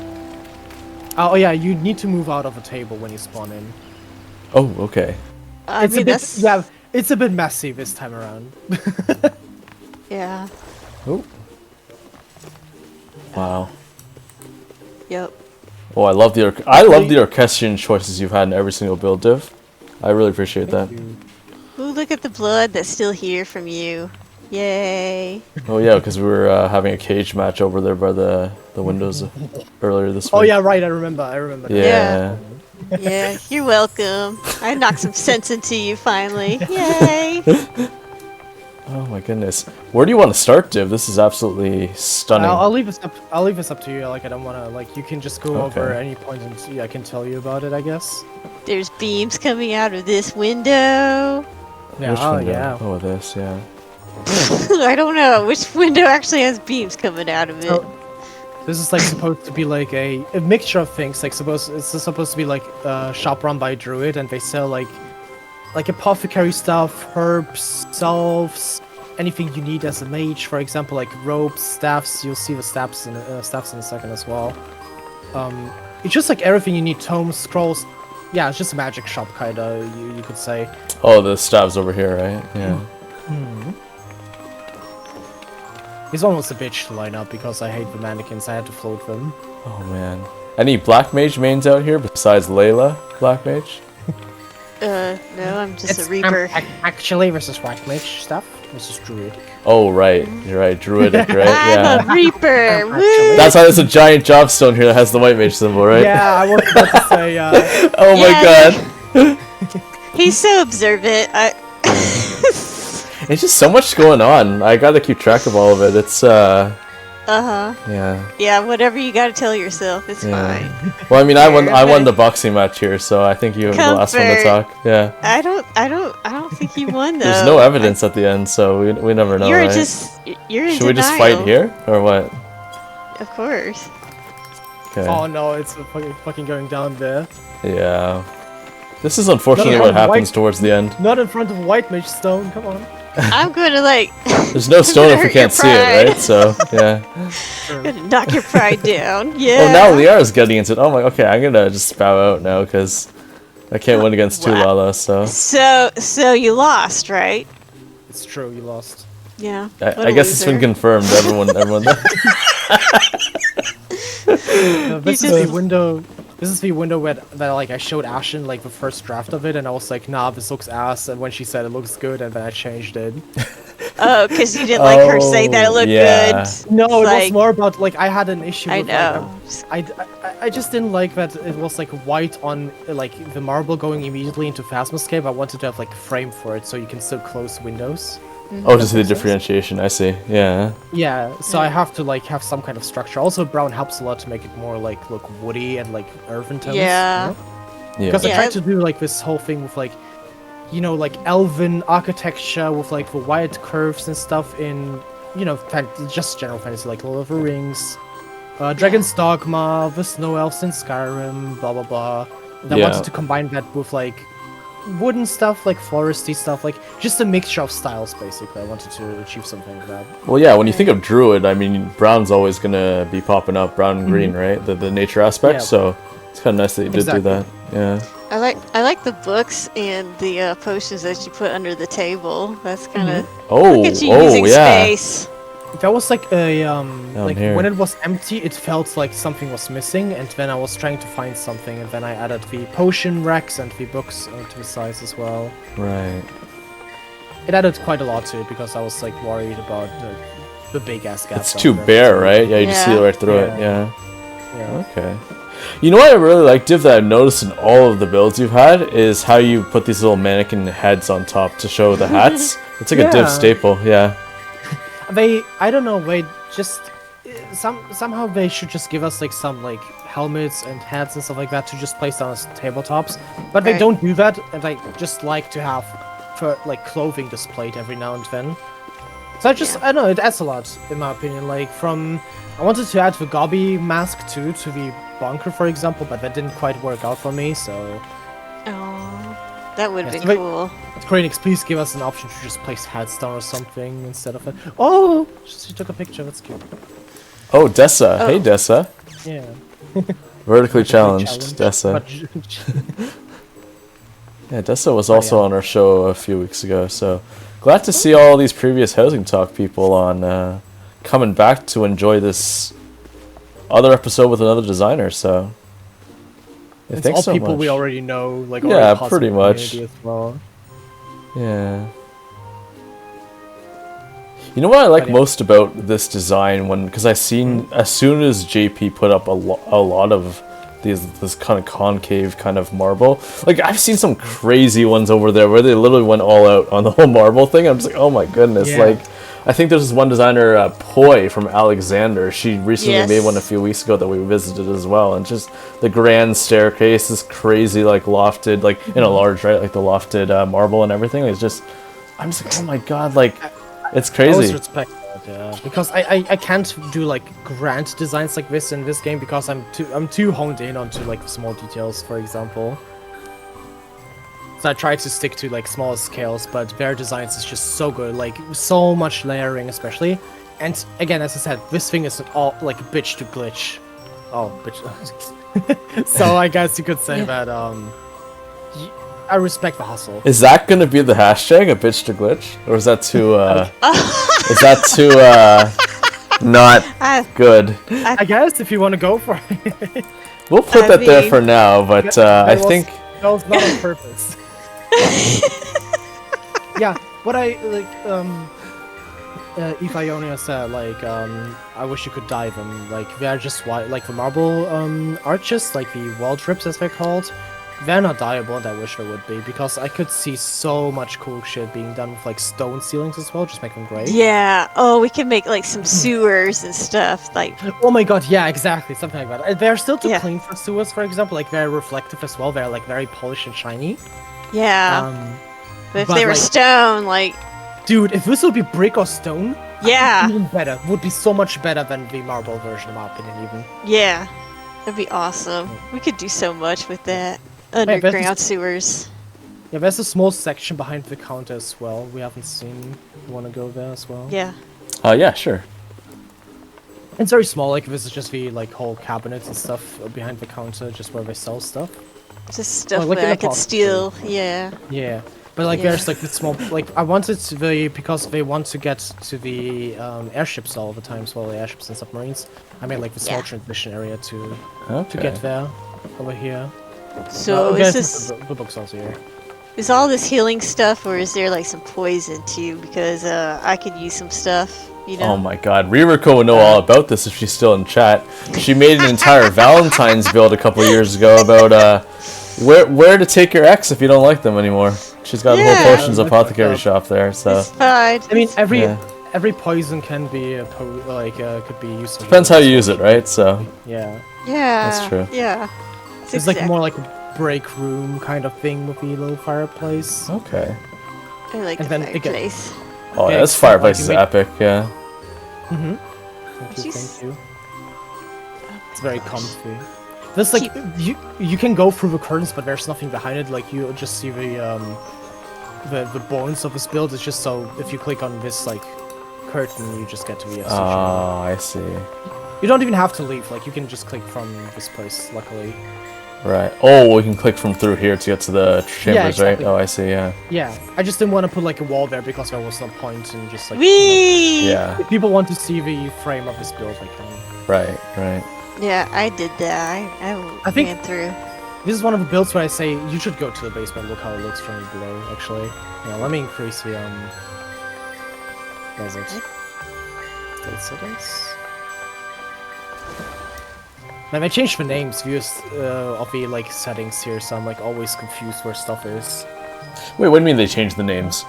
Speaker 1: Oh yeah, you need to move out of a table when you spawn in.
Speaker 2: Oh, okay.
Speaker 3: I
Speaker 1: It's
Speaker 3: mean,
Speaker 1: a bit,
Speaker 3: that's...
Speaker 1: yeah, it's a bit messy this time around.
Speaker 3: Yeah.
Speaker 2: Oh. Wow.
Speaker 3: Yep.
Speaker 2: Oh, I love the orchestrion choices you've had in every single build, Div. I really appreciate that.
Speaker 3: Ooh, look at the blood that's still here from you. Yay.
Speaker 2: Oh yeah, because we were having a cage match over there by the windows earlier this week.
Speaker 1: Oh yeah, right. I remember.
Speaker 2: Yeah.
Speaker 3: Yeah, you're welcome. I knocked some sense into you finally. Yay.
Speaker 2: Oh my goodness. Where do you want to start, Div? This is absolutely stunning.
Speaker 1: I'll leave this up. I'll leave this up to you. Like I don't want to. Like you can just go over any point and see. I can tell you about it. I guess.
Speaker 3: There's beams coming out of this window.
Speaker 1: Yeah.
Speaker 2: Which window?
Speaker 1: Yeah.
Speaker 2: Oh, this. Yeah.
Speaker 3: I don't know which window actually has beams coming out of it.
Speaker 1: So, this is like supposed to be like a mixture of things. Like it's supposed to be like a shop run by a druid, and they sell like apothecary stuff, herbs, salves, anything you need as a mage. For example, like ropes, staffs. You'll see the staffs in a second as well. It's just like everything you need: tomes, scrolls. Yeah, it's just a magic shop, kinda. You could say.
Speaker 2: Oh, the staves over here, right? Yeah.
Speaker 1: It's almost a bitch to line up because I hate the mannequins. I had to float them.
Speaker 2: Oh man. Any black mage mains out here besides Layla, black mage?
Speaker 3: No, I'm just a reaper.
Speaker 1: Actually, versus white mage stuff. This is druid.
Speaker 2: Oh right, you're right, druidic, right?
Speaker 3: I'm a reaper. Woo!
Speaker 2: That's why there's a giant jobstone here that has the white mage symbol, right?
Speaker 1: Yeah, I was about to say.
Speaker 2: Oh my god.
Speaker 3: He's so observant.
Speaker 2: It's just so much going on. I gotta keep track of all of it. It's yeah.
Speaker 3: Yeah, whatever you gotta tell yourself, it's fine.
Speaker 2: Well, I mean, I won the boxing match here, so I think you were the last one to talk. Yeah.
Speaker 3: I don't think you won though.
Speaker 2: There's no evidence at the end, so we never know.
Speaker 3: You're
Speaker 2: right?
Speaker 3: you're in
Speaker 2: Should we just fight here or what?
Speaker 3: Of course.
Speaker 2: Okay.
Speaker 1: Oh no, it's fucking going down there.
Speaker 2: Yeah. This is unfortunately what happens towards the end.
Speaker 1: Not in front of white mage stone. Come on.
Speaker 3: I'm gonna
Speaker 2: There's no stone if we can't see it, right? So yeah.
Speaker 3: I'm gonna knock your pride down. Yeah.
Speaker 2: Oh, now Liara's getting into it. Oh my. Okay, I'm gonna just bow out now because I can't win against Tulala.
Speaker 3: So you lost, right?
Speaker 1: It's true. You lost.
Speaker 3: Yeah.
Speaker 2: I guess it's been confirmed. Everyone.
Speaker 1: This is the window. This is the window where like I showed Ashen like the first draft of it, and I was like, "Nah, this looks ass." And when she said it looks good, and then I changed it.
Speaker 3: Oh, because you didn't like her saying that it looked good.
Speaker 1: No, it was more about like I had an issue.
Speaker 3: I
Speaker 1: with,
Speaker 3: know.
Speaker 1: I just didn't like that it was like white on like the marble going immediately into Phasmoscape. I wanted to have like a frame for it so you can still close windows.
Speaker 2: Oh, to see the differentiation. I see. Yeah.
Speaker 1: Yeah, so I have to like have some kind of structure. Also, brown helps a lot to make it more like look woody and like earthen tones.
Speaker 3: Yeah.
Speaker 1: You know? Because I tried to do like this whole thing with like, you know, like elven architecture with like the wide curves and stuff in, you know, just general fantasy like Lord of the Rings, Dragon's Dogma, the Snow Elves in Skyrim, blah blah blah. And I wanted to combine that with like wooden stuff, like foresty stuff, like just a mixture of styles basically. I wanted to achieve something like that.
Speaker 2: Well, yeah, when you think of druid, I mean, brown's always gonna be popping up, brown and green, right? The nature aspect. Yeah. So it's kind of nice that you did do that. Yeah.
Speaker 3: I like the books and the potions that you put under the table. That's kind of look at you using space.
Speaker 1: That was like a like
Speaker 2: here.
Speaker 1: when it was empty, it felt like something was missing, and then I was trying to find something, and then I added the potion racks and the books to the size as well.
Speaker 2: Right.
Speaker 1: It added quite a lot to it because I was like worried about the big ass gap.
Speaker 2: It's too bare, right? Yeah, you just see right through it. Yeah.
Speaker 1: Yeah.
Speaker 2: Okay. You know what I really like, Div, that I've noticed in all of the builds you've had is how you put these little mannequin heads on top to show the hats. It's like a Div staple. Yeah.
Speaker 1: I don't know, they just somehow they should just give us like some like helmets and hats and stuff like that to just place on tabletops, but they don't do that, and I just like to have for like clothing displayed every now and then. So I don't know, it adds a lot in my opinion. Like I wanted to add the Gobby mask too to the bunker, for example, but that didn't quite work out for me. So
Speaker 3: that would have been cool.
Speaker 1: Kranix, please give us an option to just place headstone or something instead of it. Oh, she took a picture. That's cute.
Speaker 2: Oh, Dessa. Oh. Hey, Dessa.
Speaker 1: Yeah.
Speaker 2: Vertically challenged, Dessa. Yeah, Dessa was also on our show a few weeks ago. So glad to see all these previous Housing Talk people on coming back to enjoy this other episode with another designer. So.
Speaker 1: It's all so people we already know, like
Speaker 2: pretty much.
Speaker 1: As well.
Speaker 2: Yeah. You know what I like most about this design because I seen as soon as JP put up a lot of this kind of concave kind of marble, like I've seen some crazy ones over there where they literally went all out on the whole marble thing. I'm just like, oh my goodness, like I think there's this one designer, Poi from Alexander. She recently made one a few weeks ago that we visited as well, and just the grand staircase, this crazy like lofted, like in a large, right, like the lofted marble and everything. It's just, I'm just like, oh my god, like it's crazy. I always respect
Speaker 1: that, because I can't do like grand designs like this in this game because I'm too honed in onto like small details, for example. So I try to stick to like smaller scales, but their designs is just so good, like so much layering especially. And again, as I said, this thing is all like a bitch to glitch. Oh, bitch. So I guess you could say that I respect the hustle.
Speaker 2: Is that gonna be the hashtag, a bitch to glitch? Or is that too is that too not good?
Speaker 1: I guess if you want to go for it.
Speaker 2: We'll put that there for now, but I think
Speaker 1: that was not on purpose. Yeah, what I like if Ionia said like I wish you could dive them, like they're just like the marble arches, like the wall trips as they're called. They're not dieable, and I wish they would be, because I could see so much cool shit being done with like stone ceilings as well, just make them great.
Speaker 3: Yeah, oh, we can make like some sewers and stuff, like...
Speaker 1: Oh my god, yeah, exactly, something like that. They're still too clean for sewers, for example, like they're reflective as well, they're like very polished and shiny.
Speaker 3: Yeah, but if they were like, stone, like...
Speaker 1: Dude, if this would be brick or stone,
Speaker 3: yeah,
Speaker 1: even better, would be so much better than the marble version, in my opinion, even.
Speaker 3: Yeah, that'd be awesome. We could do so much with that. Underground sewers.
Speaker 1: Yeah, there's a small section behind the counter as well. We haven't seen. You want to go there as well?
Speaker 3: Yeah.
Speaker 2: Yeah, sure.
Speaker 1: It's very small. Like this is just the like whole cabinets and stuff behind the counter, just where they sell stuff.
Speaker 3: Just stuff like I could steal. Yeah.
Speaker 1: Yeah, but like there's like the small. Like I wanted to because they want to get to the airships all the time, as well, the airships and submarines. I made like the small transmission area to get there over here.
Speaker 3: So is this
Speaker 1: the book's also here.
Speaker 3: Is all this healing stuff, or is there like some poison too? Because I could use some stuff, you know.
Speaker 2: Oh my god, Ririko would know all about this if she's still in chat. She made an entire Valentine's build a couple years ago about where to take your ex if you don't like them anymore. She's got a whole potions apothecary shop there, so.
Speaker 3: It's fine.
Speaker 1: I mean, every poison can be could be used.
Speaker 2: Depends how you use it, right? So.
Speaker 1: Yeah.
Speaker 3: Yeah.
Speaker 2: That's true.
Speaker 3: Yeah.
Speaker 1: It's like more like a break room kind of thing with the little fireplace.
Speaker 2: Okay.
Speaker 3: I like the fireplace.
Speaker 2: Oh, yeah, this fireplace is epic, yeah.
Speaker 1: Mm-hmm. Thank you. It's very comfy. This like you can go through the curtains, but there's nothing behind it. Like you just see the bones of this build. It's just so if you click on this like curtain, you just get to the.
Speaker 2: Oh, I see.
Speaker 1: You don't even have to leave. Like you can just click from this place. Luckily.
Speaker 2: Right. Oh, we can click from through here to get to the chambers,
Speaker 1: exactly.
Speaker 2: right? Oh, I see, yeah.
Speaker 1: Yeah. I just didn't want to put like a wall there because there was no point in just like...
Speaker 2: Yeah.
Speaker 1: If people want to see the frame of this build, they can.
Speaker 2: Right.
Speaker 3: Yeah, I did that. I
Speaker 1: think
Speaker 3: went through.
Speaker 1: This is one of the builds where I say you should go to the basement. Look how it looks from below, actually. Yeah, let me increase the, What is it? State settings? Man, I changed the names of the like settings here, so I'm like always confused where stuff is.
Speaker 2: Wait, what do you mean they changed the names?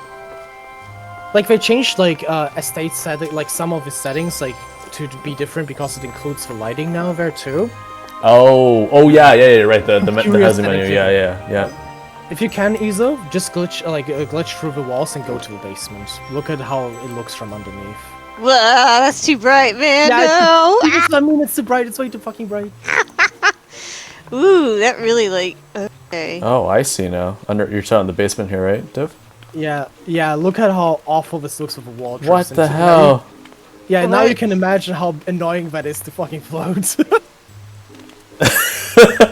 Speaker 1: Like they changed like estate setting, like some of the settings like to be different because it includes the lighting now there too.
Speaker 2: Oh yeah, right. The housing menu, yeah.
Speaker 1: If you can, Izo, just glitch through the walls and go to the basement. Look at how it looks from underneath.
Speaker 3: Wow, that's too bright, man.
Speaker 1: Yeah,
Speaker 3: no.
Speaker 1: I mean, it's too bright. It's way too fucking bright.
Speaker 3: Ooh, that really like. Okay.
Speaker 2: Oh, I see now. You're talking the basement here, right, Div?
Speaker 1: Yeah. Look at how awful this looks with the wall.
Speaker 2: What the hell?
Speaker 1: Yeah, now you can imagine how annoying that is to fucking float.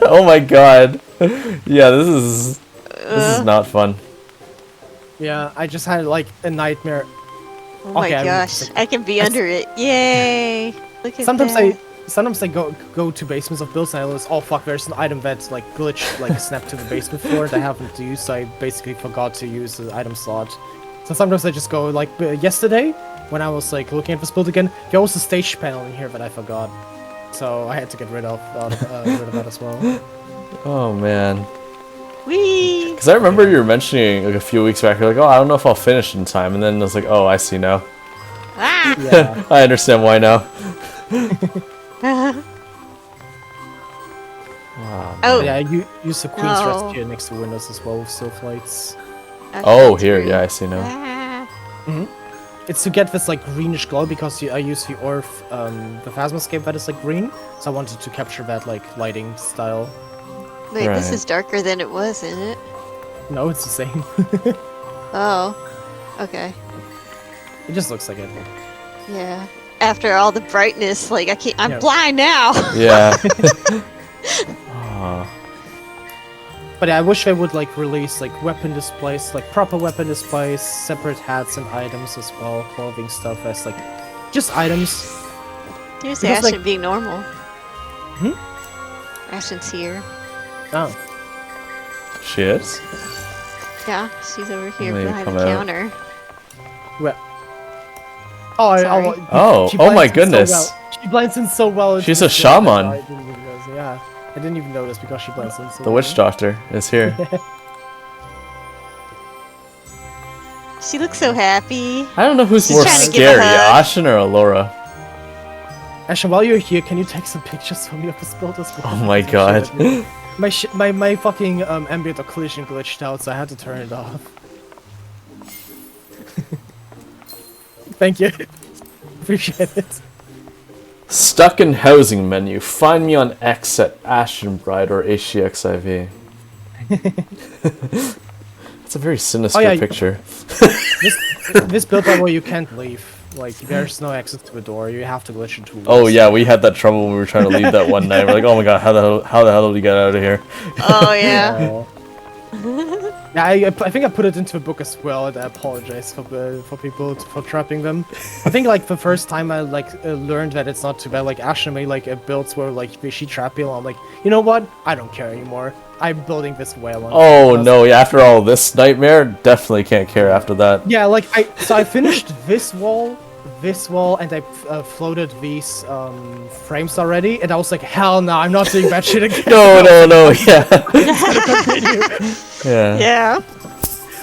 Speaker 2: Oh my god. Yeah, this is not fun.
Speaker 1: Yeah, I just had like a nightmare.
Speaker 3: Oh my gosh, I can be under it. Yay! Look at that.
Speaker 1: Sometimes I go to basements of builds and I realize, oh fuck, there's an item that's like glitch, like snapped to the basement floor that I haven't used, so I basically forgot to use the item slot. So So sometimes I just go, like, yesterday, when I was, like, looking at this build again, there was a stage panel in here that I forgot. So I had to get rid of that as well.
Speaker 2: Oh, man.
Speaker 3: Whee!
Speaker 2: Because I remember you were mentioning, like, a few weeks back, you're like, oh, I don't know if I'll finish in time. And then I was like, oh, I see now.
Speaker 3: Ah!
Speaker 1: Yeah.
Speaker 2: I understand why now.
Speaker 3: Oh.
Speaker 1: Yeah, you use the Queen's Rest here next to Windows as well with Sylph Lights.
Speaker 2: Oh, here, yeah, I see now.
Speaker 3: Ah.
Speaker 1: It's to get this like greenish glow because I use the Orf, the Phasmoscape that is like green, so I wanted to capture that like lighting style.
Speaker 3: Wait, this
Speaker 2: Right.
Speaker 3: is darker than it was, isn't it?
Speaker 1: No, it's the same.
Speaker 3: Oh. Okay.
Speaker 1: It just looks like it.
Speaker 3: Yeah. After all the brightness, like I'm
Speaker 1: Yeah.
Speaker 3: blind now.
Speaker 2: Yeah. Aw.
Speaker 1: But yeah, I wish they would like release like weapon displays, like proper weapon displays, separate hats and items as well, clothing stuff as like just items.
Speaker 3: There's
Speaker 1: Because,
Speaker 3: Ashen
Speaker 1: like-
Speaker 3: being normal.
Speaker 1: Hmm?
Speaker 3: Ashen's here.
Speaker 1: Oh.
Speaker 2: She is?
Speaker 3: Yeah, she's over here
Speaker 2: Maybe
Speaker 3: behind
Speaker 2: come
Speaker 3: the
Speaker 2: out.
Speaker 3: counter.
Speaker 1: Well. Oh,
Speaker 3: Sorry.
Speaker 2: Oh, oh my goodness.
Speaker 1: She blends in so well. into
Speaker 2: She's
Speaker 1: the
Speaker 2: a
Speaker 1: film that
Speaker 2: shaman.
Speaker 1: I didn't even notice. Yeah, I didn't even notice because she blends in so
Speaker 2: The
Speaker 1: well.
Speaker 2: witch doctor is here.
Speaker 3: She looks so happy.
Speaker 2: I don't know who's
Speaker 3: She's
Speaker 2: more
Speaker 3: trying to give a
Speaker 2: scary,
Speaker 3: hug.
Speaker 2: Ashen or Alaura.
Speaker 1: Actually, while you're here, can you take some pictures for me of this build as well?
Speaker 2: Oh my
Speaker 1: Because
Speaker 2: god.
Speaker 1: I shit- my fucking ambient occlusion glitched out, so I had to turn it off. Thank you. Appreciate it.
Speaker 2: Stuck in housing menu. Find me on X at Ashen Bride or HCXIV. It's a very sinister
Speaker 1: yeah,
Speaker 2: picture.
Speaker 1: This build level you can't leave. Like there's no access to a door. You have to glitch into walls.
Speaker 2: Oh yeah, we had that trouble when we were trying to leave that one night. We're like, oh my god, how the hell did we get out of here?
Speaker 3: Oh yeah.
Speaker 1: Yeah, I think I put it into a book as well, and I apologize for people for trapping them. I think like the first time I learned that it's not too bad. Like Ashen made like builds where like she trap people. I'm like, you know what? I don't care anymore. I'm building this whale.
Speaker 2: Oh no, yeah, after all this nightmare, definitely can't care after that.
Speaker 1: Yeah, like I finished this wall, and I floated these frames already, and I was like, hell no, I'm not doing that shit again.
Speaker 2: No, yeah. Yeah.
Speaker 3: Yeah.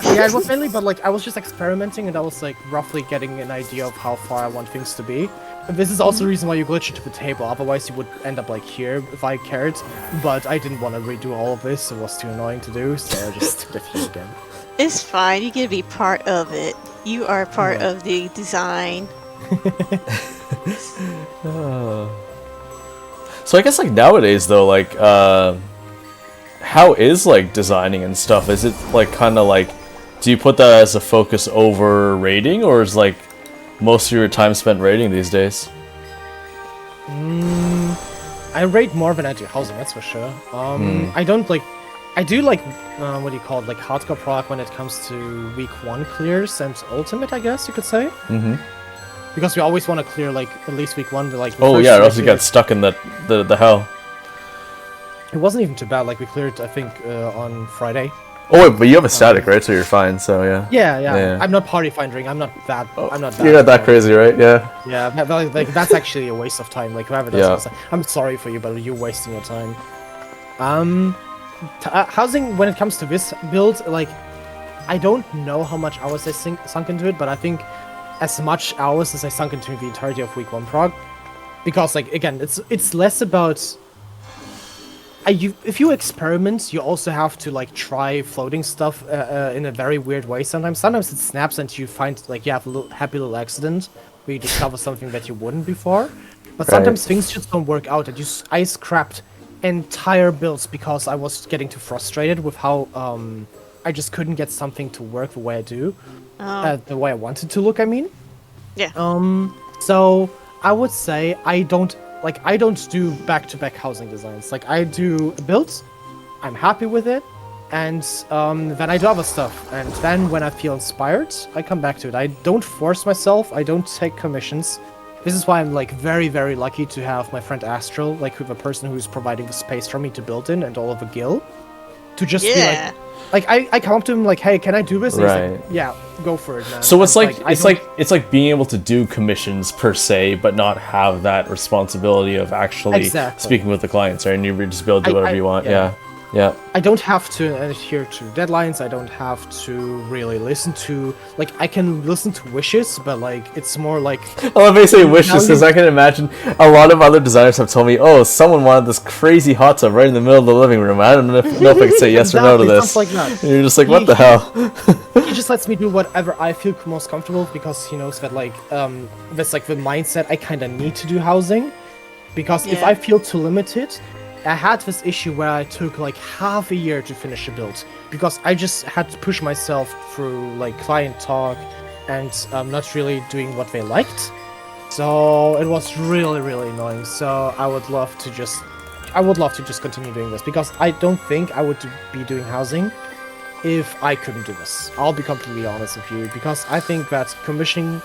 Speaker 1: Yeah, it was mainly, but like I was just experimenting, and I was like roughly getting an idea of how far I want things to be. And this is also the reason why you glitch into the table. Otherwise, you would end up like here if I cared. But I didn't want to redo all of this; it was too annoying to do, so I just did it here again.
Speaker 3: It's fine. You get to be part of it. You are part of the design.
Speaker 2: So I guess like nowadays though, like how is like designing and stuff? Is it like kind of like, do you put that as a focus over rating, or is like most of your time spent rating these days?
Speaker 1: I rate more than I do housing, that's for sure. I don't like. I do like what do you call it? Like hardcore proc when it comes to week 1 clears and ultimate, I guess you could say.
Speaker 2: Mm-hmm.
Speaker 1: Because we always want to clear like at least week 1. Like the
Speaker 2: Oh
Speaker 1: first
Speaker 2: yeah, or
Speaker 1: week
Speaker 2: else you
Speaker 1: we-
Speaker 2: get stuck in the hell.
Speaker 1: It wasn't even too bad. Like we cleared, I think, on Friday.
Speaker 2: Oh wait, but you have a static, right? So you're fine. So yeah.
Speaker 1: Yeah. I'm not party finding. I'm not that. I'm not that.
Speaker 2: You're not that crazy, right? Yeah.
Speaker 1: Yeah, like that's actually a waste of time. Like whoever does
Speaker 2: Yeah.
Speaker 1: this, I'm sorry for you, but you're wasting your time. Housing when it comes to this build, like I don't know how much hours I sunk into it, but I think as much hours as I sunk into the entirety of week 1 prog, because like again, it's less about. If you experiment, you also have to like try floating stuff in a very weird way. Sometimes it snaps and you find like you have a little happy little accident where you discover something that you wouldn't before. But sometimes things just don't work out, and I scrapped entire builds because I was getting too frustrated with how I just couldn't get something to work the way I do, the way I wanted to look. I mean,
Speaker 3: Yeah.
Speaker 1: so I would say I don't do back-to-back housing designs. Like I do builds, I'm happy with it, and then I do other stuff. And then when I feel inspired, I come back to it. I don't force myself. I don't take commissions. This is why I'm like very, very lucky to have my friend Astral, like the person who's providing the space for me to build in and all of the gil. to just be like I come up to him like, hey, can I do this? And
Speaker 2: Right.
Speaker 1: he's like, yeah, go for it, man.
Speaker 2: So it's
Speaker 1: And
Speaker 2: it's like being able to do commissions per se, but not have that responsibility of actually speaking with the clients, right? And you just be able to do whatever you want. Yeah.
Speaker 1: I don't have to adhere to deadlines. I don't have to really listen to, like, I can listen to wishes, but like it's more like.
Speaker 2: Oh, let me say wishes, because I can imagine a lot of other designers have told me, oh, someone wanted this crazy hot tub right in the middle of the living room. I don't know if I can say yes or no to this.
Speaker 1: Like that.
Speaker 2: And you're just like, what the hell?
Speaker 1: He just lets me do whatever I feel most comfortable, because he knows that like that's like the mindset I kind of need to do housing, because if I feel too limited. I had this issue where I took like half a year to finish a build, because I just had to push myself through like client talk and not really doing what they liked. So it was really, really annoying. So I would love to just continue doing this, because I don't think I would be doing housing if I couldn't do this. I'll be completely honest with you, because I think that commissioning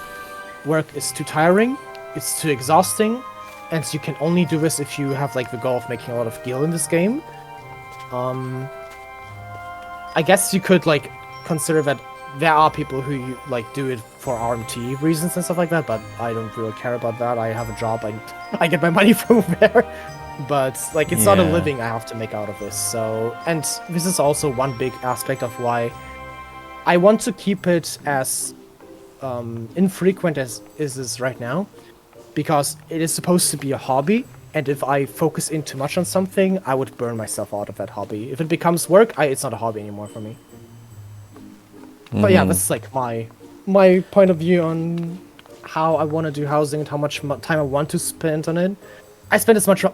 Speaker 1: work is too tiring, it's too exhausting. And you can only do this if you have like the goal of making a lot of gil in this game. I guess you could like consider that there are people who like do it for RMT reasons and stuff like that, but I don't really care about that. I have a job, I get my money from there. But like it's not a living I have to make out of this. So, and this is also one big aspect of why I want to keep it as infrequent as is this right now. Because it is supposed to be a hobby, and if I focus in too much on something, I would burn myself out of that hobby. If it becomes work, it's not a hobby anymore for me. But yeah, that's like my point of view on how I want to do housing and how much time I want to spend on it. I spend as much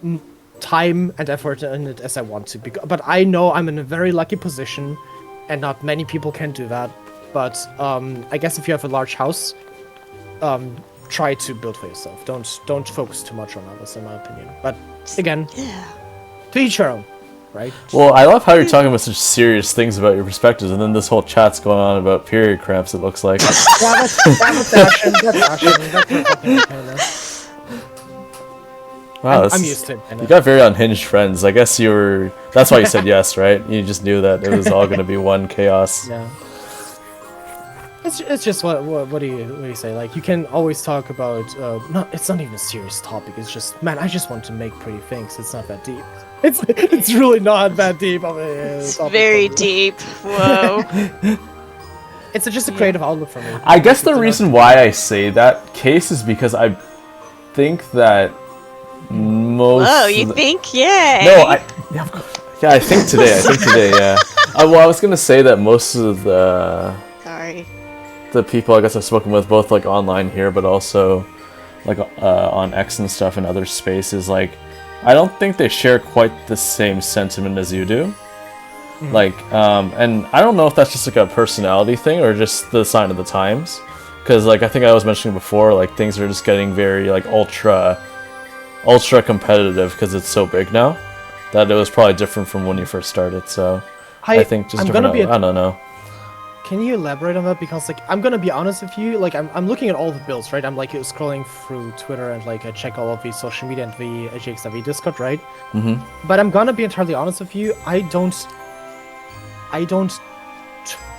Speaker 1: time and effort in it as I want to, but I know I'm in a very lucky position, and not many people can do that. But I guess if you have a large house, try to build for yourself. Don't focus too much on others, in my opinion. But again, to each your own, right?
Speaker 2: Well, I love how you're talking about such serious things about your perspectives, and then this whole chat's going on about period cramps, it looks like.
Speaker 1: Yeah, that's fashion.
Speaker 2: Wow,
Speaker 1: I'm used to it.
Speaker 2: You got very unhinged friends. I guess that's why you said yes, right? You just knew that it was all going to be one chaos.
Speaker 1: Yeah. It's just what do you say? Like, you can always talk about it's not even a serious topic. It's just, man, I just want to make pretty things. It's not that deep. It's really not that deep.
Speaker 3: It's very deep. Whoa.
Speaker 1: It's just a creative outlet for me.
Speaker 2: I guess the reason why I say that case is because I think that most.
Speaker 3: Oh, you think? Yeah.
Speaker 2: No, I think today. Yeah. Well, I was gonna say that most of the people I guess I've spoken with, both like online here, but also like on X and stuff and other spaces, like I don't think they share quite the same sentiment as you do. Mm-hmm. Like, and I don't know if that's just like a personality thing or just the sign of the times, because like I think I was mentioning before, like things are just getting very like ultra competitive because it's so big now, that it was probably different from when you first started. So I think just I don't know.
Speaker 1: Can you elaborate on that? Because like I'm gonna be honest with you, like I'm looking at all the builds, right? I'm like scrolling through Twitter and like I check all of the social media and the HXIV Discord, right? Mm-hmm. But I'm gonna be entirely honest with you. I don't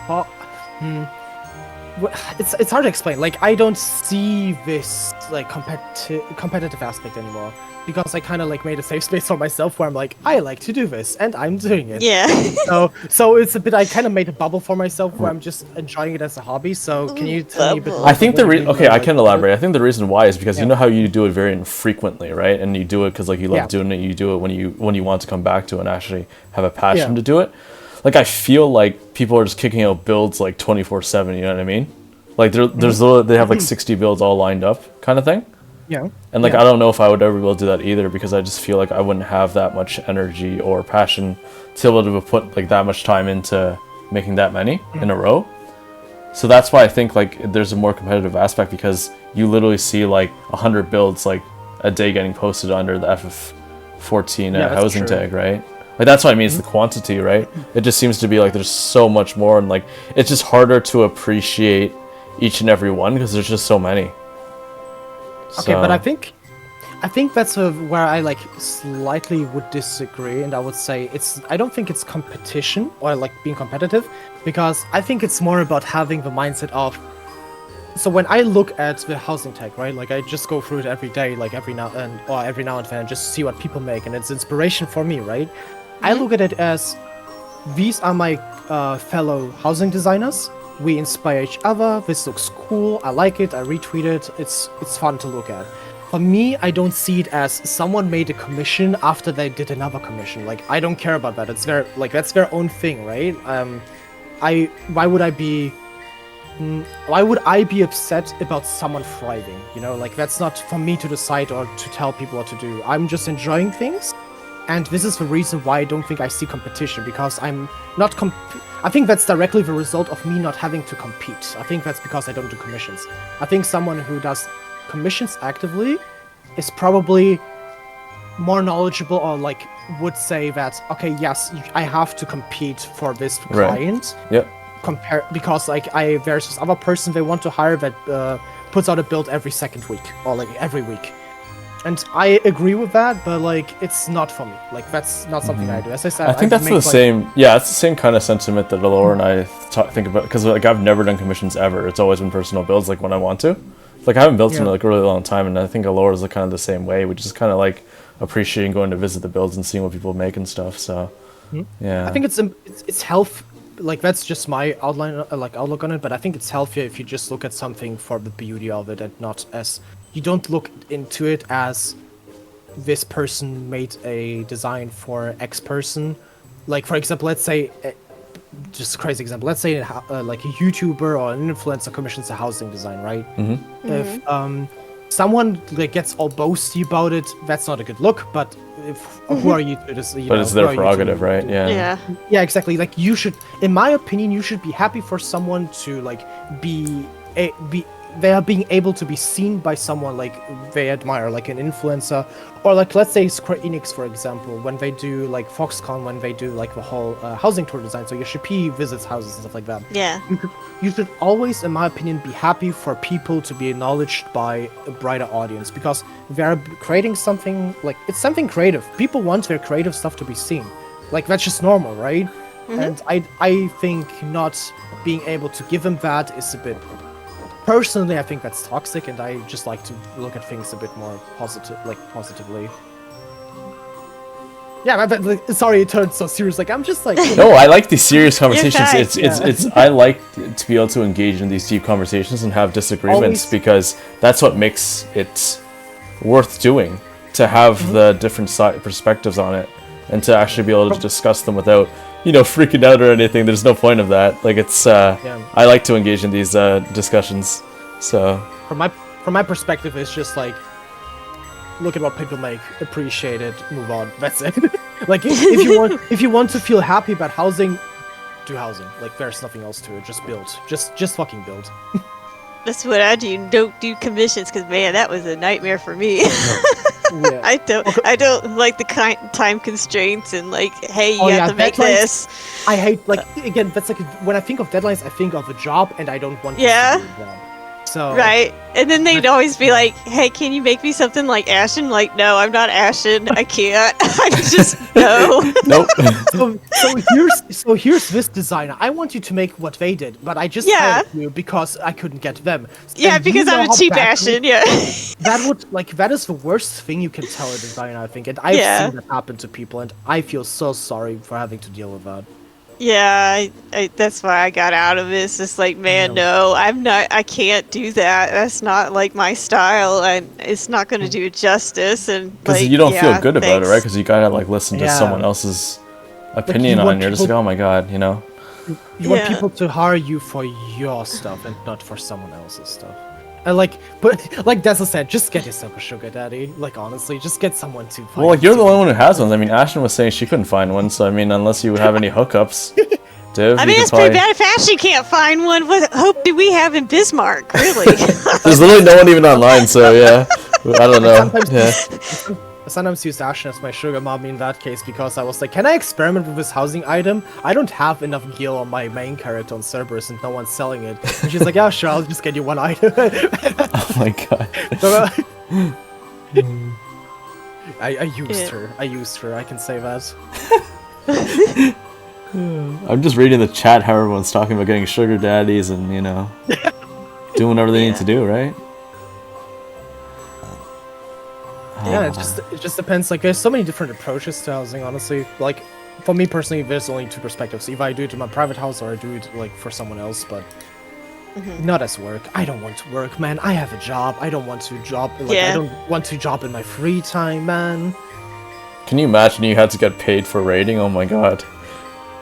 Speaker 1: talk. It's hard to explain. Like I don't see this like competitive aspect anymore, because I kind of like made a safe space for myself where I'm like, I like to do this and I'm doing it.
Speaker 3: Yeah.
Speaker 1: so it's a bit. I kind of made a bubble for myself where I'm just enjoying it as a hobby. So can you tell me a bit?
Speaker 2: I think I can elaborate. I think the reason why is because you know how you do it very infrequently, right? And you do it because like you love doing it. You do it when you want to come back to it and actually have a passion to do it. Like I feel like people are just kicking out builds like 24/7. You know what I mean? Like they have like 60 builds all lined up, kind of thing.
Speaker 1: Yeah.
Speaker 2: And like I don't know if I would ever be able to do that either, because I just feel like I wouldn't have that much energy or passion to be able to put like that much time into making that many in a row. So that's why I think like there's a more competitive aspect, because you literally see like 100 builds like a day getting posted under the FF14 housing tag, right? Like that's what I mean, it's the quantity, right? It just seems to be like there's so much more, and like it's just harder to appreciate each and every one because there's just so many.
Speaker 1: Okay, but I think I think that's where I like slightly would disagree, and I would say I don't think it's competition or like being competitive, because I think it's more about having the mindset of. So when I look at the HousingTalk, right, like I just go through it every day, like every now and then, just see what people make, and it's inspiration for me, right? I look at it as these are my fellow housing designers. We inspire each other. This looks cool. I like it. I retweet it. It's fun to look at. For me, I don't see it as someone made a commission after they did another commission. Like, I don't care about that. That's their own thing, right? Why would I be upset about someone thriving? You know, like that's not for me to decide or to tell people what to do. I'm just enjoying things. And this is the reason why I don't think I see competition, because I'm not I think that's directly the result of me not having to compete. I think that's because I don't do commissions. I think someone who does commissions actively is probably more knowledgeable, or like would say that, okay, yes, I have to compete for this client.
Speaker 2: Yep.
Speaker 1: Because like there's this other person they want to hire that puts out a build every second week or like every week. And I agree with that, but like it's not for me. Like that's not something I do. As I said,
Speaker 2: I think that's the same. Yeah, it's the same kind of sentiment that Alaura and I think about, because like I've never done commissions ever. It's always been personal builds, like when I want to. Like I haven't built in like a really long time, and I think Alaura's like kind of the same way. We just kind of like appreciating going to visit the builds and seeing what people make and stuff. So yeah, I
Speaker 1: think it's health. Like that's just my outlook on it. But I think it's healthier if you just look at something for the beauty of it, and not as. You don't look into it as this person made a design for X person. Like, for example, let's say, just a crazy example, let's say like a YouTuber or an influencer commissions a housing design, right? If someone like gets all boasty about it, that's not a good look, but who are you to just,
Speaker 2: But it's their prerogative, right? Yeah,
Speaker 1: exactly. Like you should, in my opinion, you should be happy for someone to like be they are being able to be seen by someone like they admire, like an influencer, or like let's say Square Enix, for example, when they do like Foxconn, when they do like the whole housing tour design, so Yoshi visits houses and stuff like that.
Speaker 3: Yeah.
Speaker 1: You should always, in my opinion, be happy for people to be acknowledged by a brighter audience, because they're creating something, like it's something creative. People want their creative stuff to be seen. Like that's just normal, right? And I think not being able to give them that is a bit. Personally, I think that's toxic, and I just like to look at things a bit more positively. Yeah, sorry, it turned so serious. Like I'm just like.
Speaker 2: No, I like these serious conversations. It's I like to be able to engage in these deep conversations and have disagreements, because that's what makes it worth doing. To have the different perspectives on it, and to actually be able to discuss them without, freaking out or anything. There's no point of that. Like it's, I like to engage in these discussions. So
Speaker 1: from my perspective, it's just like, look at what people make, appreciate it, move on. That's it. Like if you want to feel happy about housing, do housing. Like there's nothing else to it. Just build. Just fucking build.
Speaker 3: That's what I do. Don't do commissions, because man, that was a nightmare for me.
Speaker 1: Yeah.
Speaker 3: I don't like the time constraints and like, hey, you have to make this.
Speaker 1: I hate, like, again, that's like when I think of deadlines, I think of a job, and I don't want to do a job. So
Speaker 3: right, and then they'd always be like, hey, can you make me something like Ashen? Like, no, I'm not Ashen. I can't. I just no.
Speaker 2: Nope.
Speaker 1: So here's this designer. I want you to make what they did, but I just hired you because I couldn't get them.
Speaker 3: Yeah, and because I'm a cheap Ashen. Yeah.
Speaker 1: That is the worst thing you can tell a designer, I think, and I've seen that happen to people, and I feel so sorry for having to deal with that.
Speaker 3: Yeah, I that's why I got out of it. It's just like, man, no, I can't do that. That's not like my style, and it's not going to do it justice. And
Speaker 2: because you don't feel good about it, right? Because you gotta like listen to someone else's opinion on it. You're just like, oh my god,
Speaker 1: You want people to hire you for your stuff and not for someone else's stuff. And like Dessa said, just get yourself a sugar daddy. Like honestly, just get someone to.
Speaker 2: Well, like you're the only one who has one. I mean, Ashton was saying she couldn't find one, so I mean, unless you have any hookups, Div.
Speaker 3: I mean, it's pretty bad if Ashley can't find one. What hope do we have in Bismarck, really?
Speaker 2: There's literally no one even online, so yeah, I don't know.
Speaker 1: I sometimes use Ashen as my sugar mommy in that case, because I was like, can I experiment with this housing item? I don't have enough gil on my main character on Cerberus and no one's selling it. And she's like, yeah, sure, I'll just get you one item.
Speaker 2: Oh my god.
Speaker 1: I used her. I used her. I can say that.
Speaker 2: I'm just reading the chat how everyone's talking about getting sugar daddies and, you know, doing whatever they need to do, right?
Speaker 1: Yeah, it just depends. Like, there's so many different approaches to housing, honestly. Like, for me personally, there's only two perspectives. Either I do it in my private house or I do it, like, for someone else, but not as work. I don't want to work, man. I have a job. I don't want to job. Like, I don't want to job in my free time, man.
Speaker 2: Can you imagine you had to get paid for raiding? Oh my god.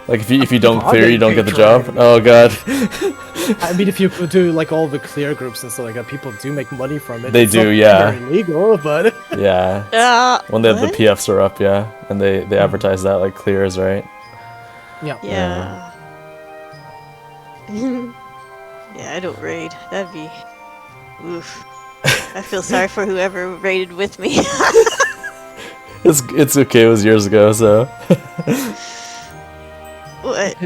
Speaker 2: Like, if you don't clear, you don't get the job? Oh god.
Speaker 1: I mean, if you do, like, all the clear groups and stuff like that, people do make money from it.
Speaker 2: They
Speaker 1: it's
Speaker 2: do,
Speaker 1: not
Speaker 2: yeah.
Speaker 1: very illegal, but...
Speaker 2: Yeah. When the PFs are up, yeah. And they advertise that, like, clears, right?
Speaker 3: Yeah. Yeah, I don't raid. That'd be... Oof. I feel sorry for whoever raided with me.
Speaker 2: It's okay, it was years ago, so...
Speaker 3: What?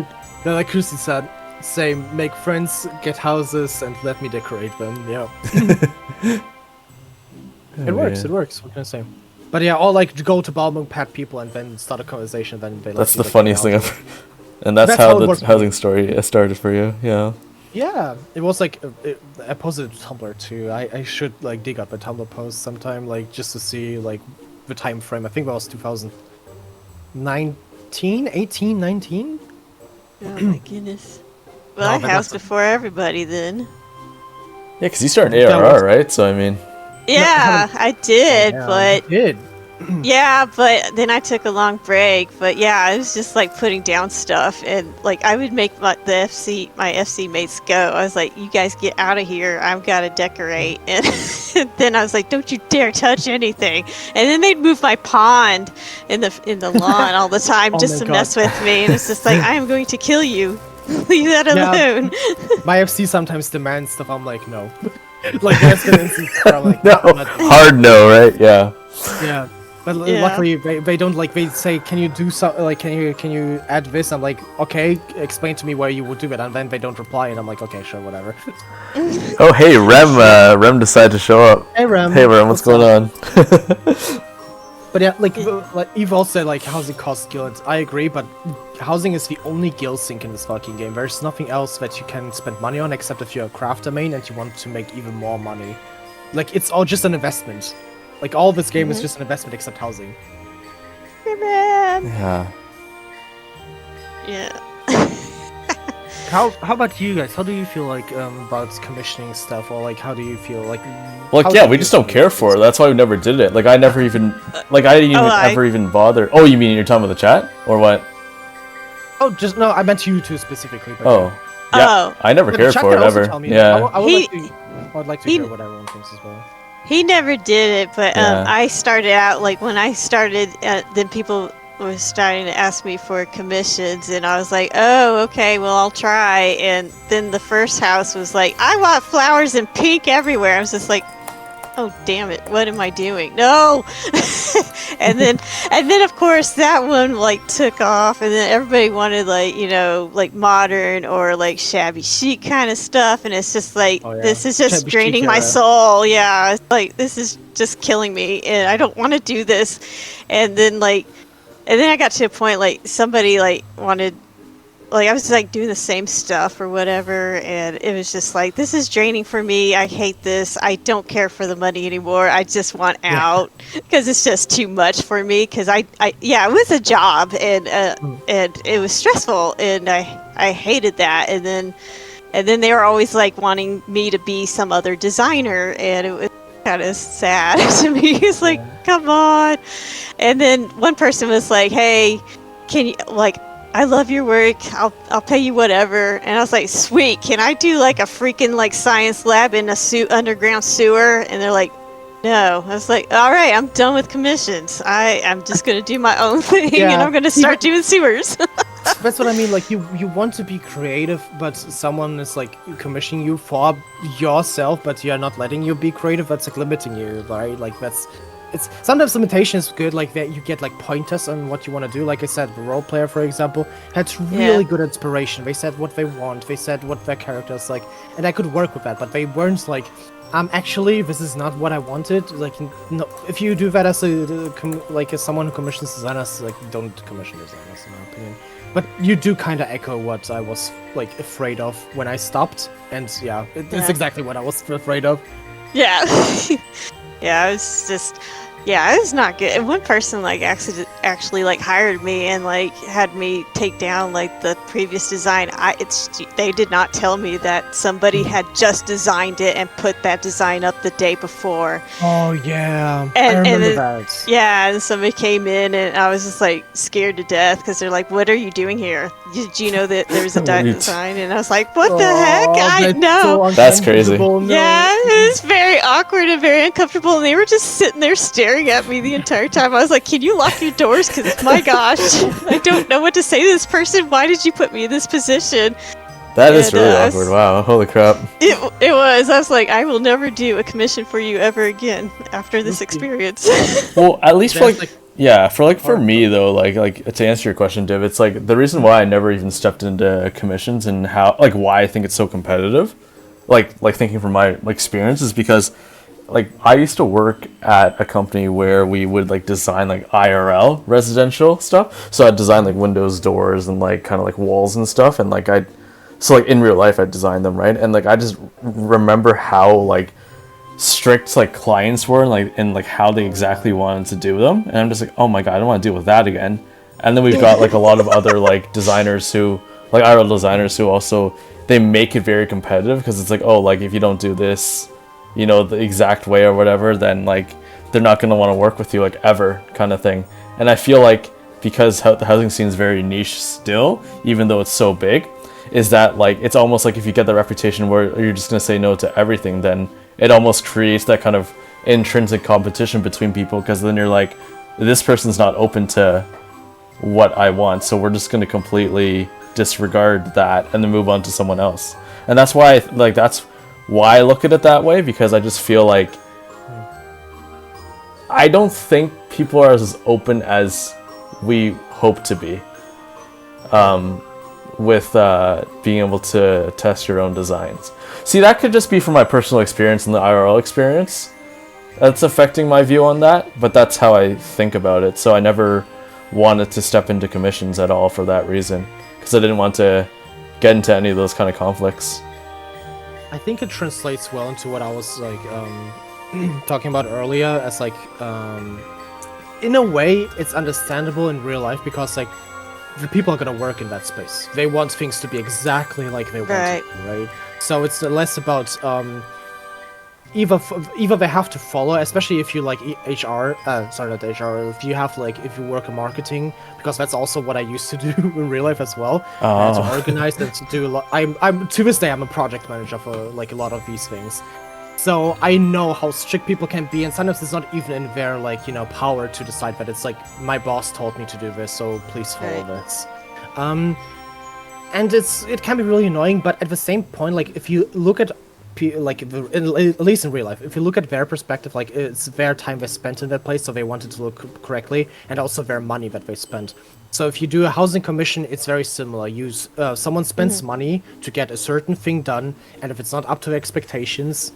Speaker 1: Then, like Christy said, say, make friends, get houses, and let me decorate them, yeah. It works, what can I say? But yeah, or like go to Balmung, pat people, and then start a conversation, then they
Speaker 2: That's the funniest thing ever. And that's how the housing story started for you, yeah.
Speaker 1: Yeah, it was like, I posted it to Tumblr too. I should like dig up a Tumblr post sometime, like just to see like the time frame. I think that was 2019, 18, 19?
Speaker 3: Oh my goodness. Well, I housed before everybody then.
Speaker 2: Yeah, because you started ARR, right? So, I mean...
Speaker 3: Yeah, I did, but...
Speaker 1: You did.
Speaker 3: Yeah, but then I took a long break. But yeah, I was just like putting down stuff, and like I would make my FC mates go. I was like, "You guys get out of here! I've got to decorate." And then I was like, "Don't you dare touch anything!" And then they'd move my pond in the lawn all the time just to mess with me. And it's just like, I am going to kill you. Leave that alone.
Speaker 1: My FC sometimes demands stuff. I'm like, no. Like that's an instant. Like,
Speaker 2: no, hard no, right? Yeah.
Speaker 1: Yeah. But luckily, they don't like. They say, "Can you do something? Like, can you add this?" I'm like, "Okay, explain to me where you would do it," and then they don't reply, and I'm like, "Okay, sure, whatever."
Speaker 2: Oh, hey, Rem decided to show up.
Speaker 1: Hey, Rem.
Speaker 2: Hey, Rem, what's going on?
Speaker 1: But yeah, like Eve also said, like housing costs guilds. I agree, but housing is the only guild sink in this fucking game. There's nothing else that you can spend money on except if you're a crafter main and you want to make even more money. Like it's all just an investment. Like all this game is just an investment except housing.
Speaker 2: Yeah.
Speaker 3: Yeah.
Speaker 1: How about you guys? How do you feel like about commissioning stuff, or like how do you feel like?
Speaker 2: Well, yeah, we just don't care for it. That's why we never did it. Like I never even, like I didn't ever even bother. Oh, you mean you're talking about the chat or what?
Speaker 1: Oh, just no. I meant you two specifically. But
Speaker 2: yeah. I never cared for it ever. Yeah.
Speaker 1: I would like to hear what everyone thinks as well.
Speaker 3: He never did it, but I started out like when I started. Then people were starting to ask me for commissions, and I was like, "Oh, okay, well I'll try." And then the first house was like, "I want flowers and pink everywhere." I was just like, "Oh, damn it! What am I doing?" No. and then of course that one like took off, and then everybody wanted like like modern or like shabby chic kind of stuff, and it's just like this is just shabby draining my soul. Yeah, it's like this is just killing me, and I don't want to do this. And then I got to a point like somebody like wanted. Like I was like doing the same stuff or whatever, and it was just like, this is draining for me. I hate this. I don't care for the money anymore. I just want out because it's just too much for me. Because it was a job, and it was stressful, and I hated that. And then they were always like wanting me to be some other designer, and it was kind of sad to me. It's like, come on. And then one person was like, hey, can you I love your work. I'll pay you whatever. And I was like, sweet. Can I do like a freaking like science lab in a underground sewer? And they're like, no. I was like, all right, I'm done with commissions. I'm just gonna do my own thing, and I'm gonna start doing sewers.
Speaker 1: That's what I mean. Like you want to be creative, but someone is like commissioning you for yourself, but you're not letting you be creative. That's like limiting you, right? Like it's sometimes limitation is good, like that you get like pointers on what you want to do. Like I said, the role player, for example, had really good inspiration. They said what they want, they said what their character is like, and I could work with that, but they weren't like Actually, this is not what I wanted. Like, no, if you do that as as someone who commissions designers, like, don't commission designers, in my opinion. But you do kind of echo what I was like afraid of when I stopped, and yeah, it's exactly what I was afraid of.
Speaker 3: Yeah, yeah, it was just. Yeah, it was not good. And one person like actually like hired me and like had me take down like the previous design. They did not tell me that somebody had just designed it and put that design up the day before.
Speaker 1: Oh yeah, I remember that.
Speaker 3: Yeah, and somebody came in and I was just like scared to death because they're like, "What are you doing here? Did you know that there's a design?" And I was like, "What the heck? I know."
Speaker 2: So that's crazy.
Speaker 3: Yeah, it was very awkward and very uncomfortable, and they were just sitting there staring at me the entire time. I was like, "Can you lock your doors? Because my gosh, I don't know what to say to this person. Why did you put me in this position?"
Speaker 2: That is really awkward. Wow, holy crap.
Speaker 3: It was. I was like, I will never do a commission for you ever again after this experience.
Speaker 2: Well, at least for me though, like to answer your question, Div, it's like the reason why I never even stepped into commissions and why I think it's so competitive, like thinking from my experience is because like I used to work at a company where we would like design like IRL residential stuff. So I'd design like windows, doors, and like kind of like walls and stuff. And like in real life I'd design them, right? And like I just remember how like strict like clients were and how they exactly wanted to do them. And I'm just like, oh my god, I don't want to deal with that again. And then we've got like a lot of other like designers who like IRL designers who also they make it very competitive because it's like, oh, like if you don't do this, you know, the exact way or whatever, then like they're not going to want to work with you like ever kind of thing. And I feel like because the housing scene is very niche still, even though it's so big, is that like it's almost like if you get the reputation where you're just going to say no to everything, then it almost creates that kind of intrinsic competition between people, because then you're like, this person's not open to what I want, so we're just going to completely disregard that and then move on to someone else. And that's why that's why I look at it that way, because I just feel like I don't think people are as open as we hope to be with being able to test your own designs. See, that could just be from my personal experience and the IRL experience that's affecting my view on that, but that's how I think about it. So I never wanted to step into commissions at all for that reason, because I didn't want to get into any of those kind of conflicts.
Speaker 1: I think it translates well into what I was like talking about earlier, as like in a way it's understandable in real life, because like the people are gonna work in that space. They want things to be exactly like they want it, right? So it's less about either they have to follow, especially if you like HR, if you have like, if you work in marketing, because that's also what I used to do in real life as well. To organize and to do a lot. I'm to this day I'm a project manager for like a lot of these things, so I know how strict people can be, and sometimes it's not even in their like, you know, power to decide that. It's like, my boss told me to do this, so please follow this. And it can be really annoying, but at the same point, like if you look at like at least in real life, if you look at their perspective, like it's their time they spent in that place, so they wanted to look correctly, and also their money that they spent. So if you do a housing commission, it's very similar. Someone spends money to get a certain thing done, and if it's not up to their expectations,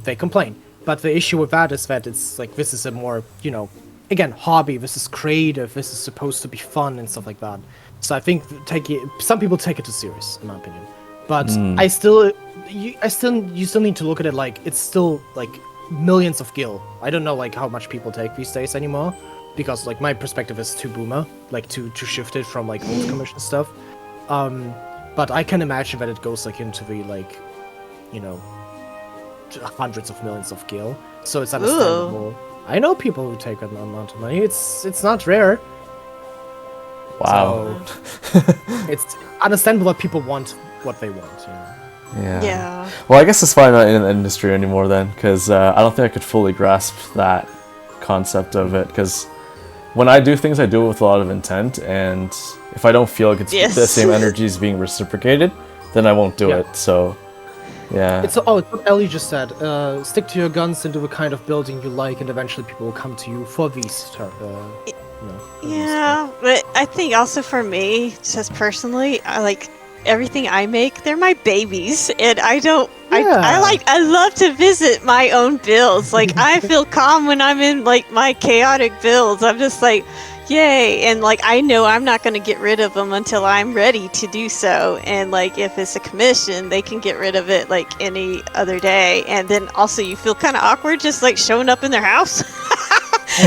Speaker 1: they complain. But the issue with that is that it's like, this is a more, you know, again, hobby, this is creative, this is supposed to be fun and stuff like that. So I think some people take it too serious, in my opinion. But you still need to look at it like it's still like millions of gil. I don't know like how much people take these days anymore, because like my perspective is too boomer, like too shifted from like old commission stuff. But I can imagine that it goes like into the like, you know, hundreds of millions of gil. So it's understandable. Ooh. I know people who take that amount of money. It's not rare.
Speaker 2: Wow.
Speaker 1: So it's understandable that people want what they want, you know.
Speaker 2: Yeah. Well, I guess that's why I'm not in the industry anymore then, because I don't think I could fully grasp that concept of it, because when I do things, I do it with a lot of intent, and if I don't feel like it's the same energy is being reciprocated, then I won't do it. So yeah. It's
Speaker 1: what Ellie just said. Stick to your guns and do the kind of building you like, and eventually people will come to you for these
Speaker 3: but I think also for me, just personally, I like everything I make, they're my babies, and I don't I love to visit my own builds. Like, I feel calm when I'm in, like, my chaotic builds. I'm just like, yay. And, like, I know I'm not going to get rid of them until I'm ready to do so. And, like, if it's a commission, they can get rid of it, like, any other day. And then also you feel kind of awkward just, like, showing up in their house.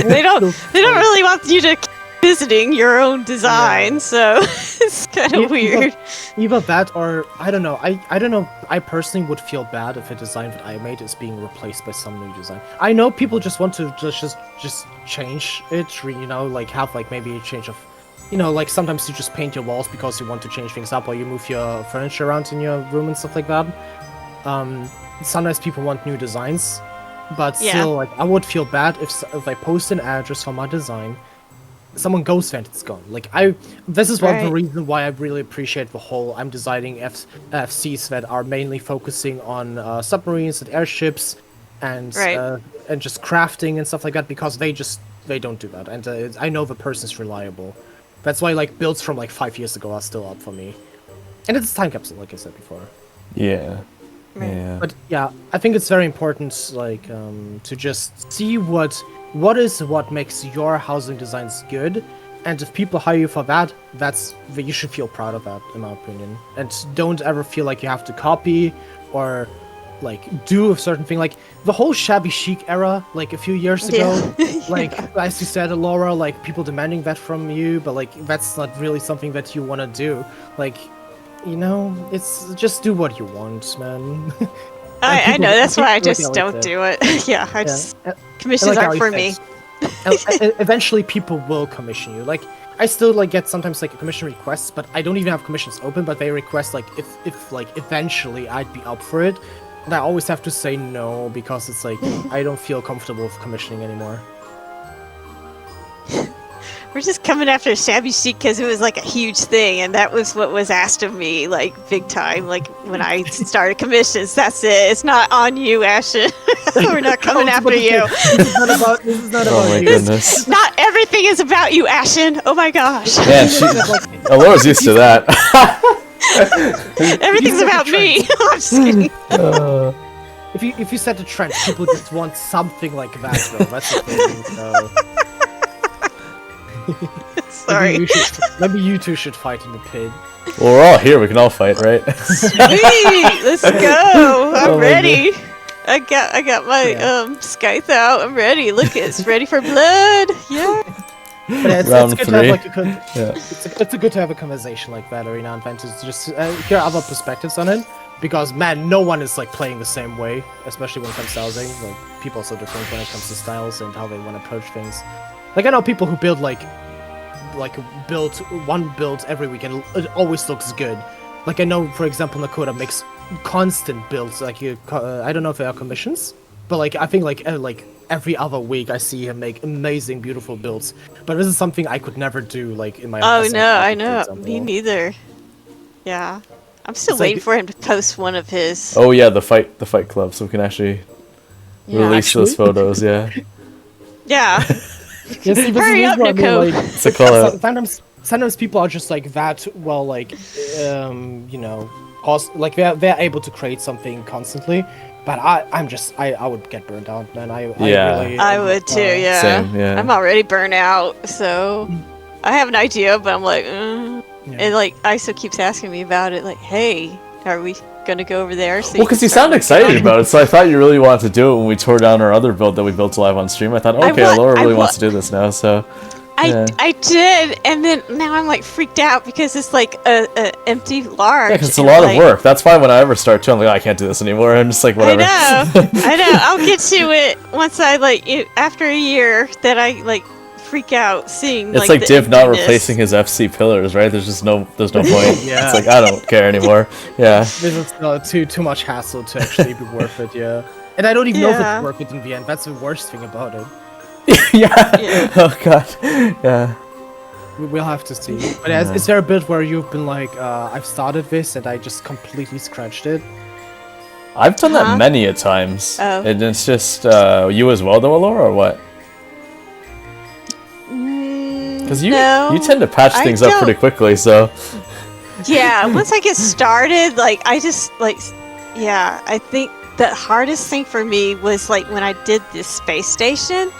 Speaker 3: They don't really want you to keep visiting your own design, so it's kind of weird.
Speaker 1: Either that, or I don't know. I don't know. I personally would feel bad if a design that I made is being replaced by some new design. I know people just want to just change it, you know, like have like maybe a change of, you know, like sometimes you just paint your walls because you want to change things up, or you move your furniture around in your room and stuff like that. Sometimes people want new designs, but still, like, I would feel bad if I post an address for my design, someone goes there and it's gone. Like, this is one of the reasons why I really appreciate the whole, I'm designing FCs that are mainly focusing on submarines and airships and just crafting and stuff like that, because they don't do that, and I know the person's reliable. That's why, like, builds from like 5 years ago are still up for me, and it's a time capsule, like I said before.
Speaker 2: Yeah. Yeah.
Speaker 1: But yeah, I think it's very important, like, to just see what makes your housing designs good, and if people hire you for that, you should feel proud of that, in my opinion. And don't ever feel like you have to copy or like do a certain thing. Like the whole shabby chic era, like a few years ago, like as you said, Alaura, like people demanding that from you, but like that's not really something that you want to do. Like, you know, it's just do what you want, man.
Speaker 3: I know, that's why I just don't do it. Commissions aren't for me.
Speaker 1: Eventually people will commission you. Like, I still like get sometimes like commission requests, but I don't even have commissions open, but they request like if like eventually I'd be up for it. And I always have to say no, because it's like I don't feel comfortable with commissioning anymore.
Speaker 3: We're just coming after shabby chic because it was like a huge thing, and that was what was asked of me, like big time. Like when I started commissions, that's it. It's not on you, Ashen. We're not coming after you.
Speaker 1: This is not about
Speaker 2: my
Speaker 1: you.
Speaker 2: goodness.
Speaker 3: Not everything is about you, Ashen. Oh my gosh.
Speaker 2: Yeah, Laura's used to that.
Speaker 3: Everything's about me. I'm just kidding.
Speaker 1: If you set a trend, people just want something like that, though. That's the thing. So.
Speaker 3: Sorry.
Speaker 1: Maybe you two should fight in the pit.
Speaker 2: Well, we're all here. We can all fight, right?
Speaker 3: Sweet, let's go. I'm ready. I got my scythe out. I'm ready. Look, it's ready for blood. Yeah.
Speaker 1: But
Speaker 2: Round
Speaker 1: it's good
Speaker 2: 3.
Speaker 1: to have like it's good to have a conversation like that every now and then to just hear other perspectives on it. Because man, no one is like playing the same way, especially when it comes to housing. Like people are so different when it comes to styles and how they want to approach things. Like I know people who build build one build every week and it always looks good. Like I know, for example, Nakoda makes constant builds. Like I don't know if they are commissions, but like I think like every other week I see him make amazing, beautiful builds. But this is something I could never do like in my.
Speaker 3: Oh no, I know. Me neither. Yeah, I'm still waiting for him to post one of his.
Speaker 2: Oh yeah, the fight club, so we can actually release those photos. Yeah.
Speaker 3: Yeah.
Speaker 1: Yes,
Speaker 3: hurry up, Nico.
Speaker 1: Like,
Speaker 2: it's a call out.
Speaker 1: Sometimes people are just like that. Well, like you know, like they're able to create something constantly. But I would get burned out, man.
Speaker 3: I would too. Yeah.
Speaker 2: Same, yeah.
Speaker 3: I'm already burnt out, so I have an idea, but I'm like, and like ISO keeps asking me about it. Like, hey, are we gonna go over there? So
Speaker 2: well, because you sound excited about it, so I thought you really wanted to do it when we tore down our other build that we built live on stream. I thought, okay, Alaura really wants to do this now, so. Yeah.
Speaker 3: I did, and then now I'm like freaked out because it's like a empty large.
Speaker 2: Yeah, because it's a lot of work. That's why when I ever start to, I'm like, oh, I can't do this anymore. I'm just like, whatever.
Speaker 3: I know. I'll get to it once I after a year that I like freak out seeing.
Speaker 2: It's like Div not replacing his FC pillars, right? There's no point.
Speaker 1: Yeah.
Speaker 2: It's like I don't care anymore. Yeah.
Speaker 1: This is too much hassle to actually be worth it. Yeah. And I don't even know if it's worth it in the end. That's the worst thing about it.
Speaker 2: Yeah. Oh god. Yeah.
Speaker 1: We'll have to see. But is there a bit where you've been like, I've started this and I just completely scratched it?
Speaker 2: I've done that many a times.
Speaker 3: Oh.
Speaker 2: And it's just you as well, though, Alaura, or what? Because you tend to patch things up pretty quickly, so.
Speaker 3: Yeah, once I get started, like I just like, Yeah, I think the hardest thing for me was like when I did this space station.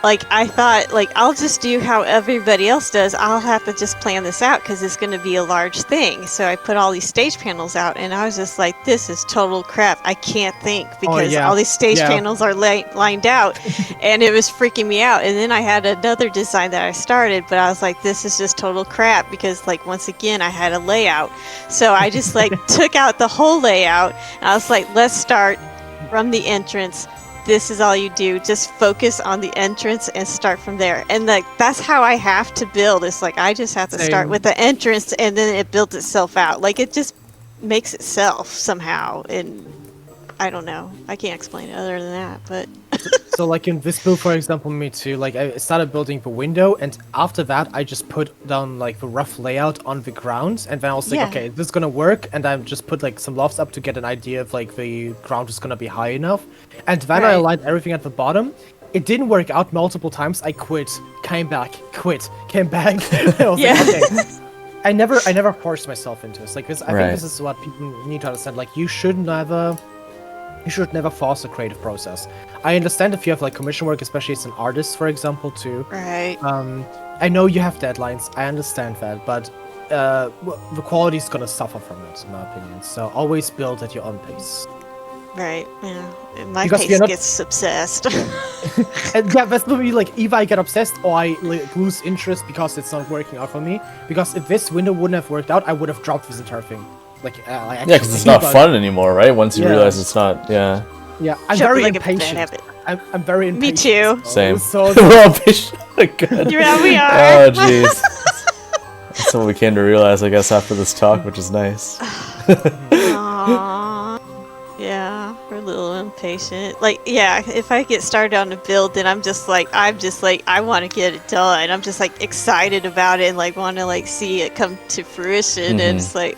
Speaker 3: Like, I thought, like, I'll just do how everybody else does. I'll have to just plan this out because it's going to be a large thing. So I put all these stage panels out, and I was just like, this is total crap. I can't think because all these stage panels are lined out, and it was freaking me out. And then I had another design that I started, but I was like, this is just total crap because, like, once again, I had a layout. So I just, like, took out the whole layout, and I was like, let's start from the entrance. This is all you do. Just focus on the entrance and start from there. And like that's how I have to build. It's like I just have to start with the entrance and then it builds itself out. Like it just makes itself somehow. And I don't know. I can't explain it other than that. But
Speaker 1: so like in this build, for example, me too. Like I started building the window, and after that, I just put down like the rough layout on the ground, and then I was like, okay, this is gonna work, and I just put like some lofts up to get an idea of like the ground is gonna be high enough, and then I aligned everything at the bottom. It didn't work out multiple times. I quit, came back, quit, came back. I was like, okay. I never forced myself into this. Like this, I think this is what people need to understand. Like you should never force a creative process. I understand if you have like commission work, especially as an artist, for example, too.
Speaker 3: Right.
Speaker 1: I know you have deadlines. I understand that, but the quality is gonna suffer from it, in my opinion. So always build at your own pace.
Speaker 3: Right. Yeah. And my pace gets obsessed.
Speaker 1: And yeah, that's maybe like either I get obsessed or I like, lose interest because it's not working out for me. Because if this window wouldn't have worked out, I would have dropped this entire thing.
Speaker 2: Because it's not fun anymore, right? Once you realize it's not, Yeah,
Speaker 1: I'm very impatient. I'm very impatient.
Speaker 3: Me too.
Speaker 2: Same.
Speaker 1: So
Speaker 2: we're all impatient.
Speaker 3: Yeah, we are.
Speaker 2: Oh, jeez. That's what we came to realize, I guess, after this talk, which is nice.
Speaker 3: Aww. Yeah, we're a little impatient. Like, yeah, if I get started on a build, then I'm just like, I want to get it done. I'm just like excited about it and like want to like see it come to fruition. And it's like.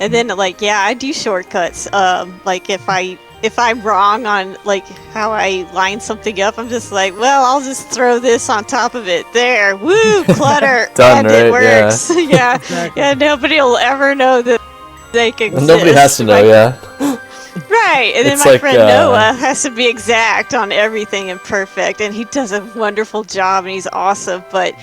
Speaker 3: And then, like, yeah, I do shortcuts. Like, if I'm wrong on, like, how I line something up, I'm just like, well, I'll just throw this on top of it. There. Woo! Clutter!
Speaker 2: Done,
Speaker 3: and
Speaker 2: right?
Speaker 3: It works. Yeah.
Speaker 1: Exactly.
Speaker 3: Yeah, nobody will ever know that they can exist.
Speaker 2: Nobody has to know,
Speaker 3: Right. And then my friend Noah has to be exact on everything and perfect. And he does a wonderful job, and he's awesome. But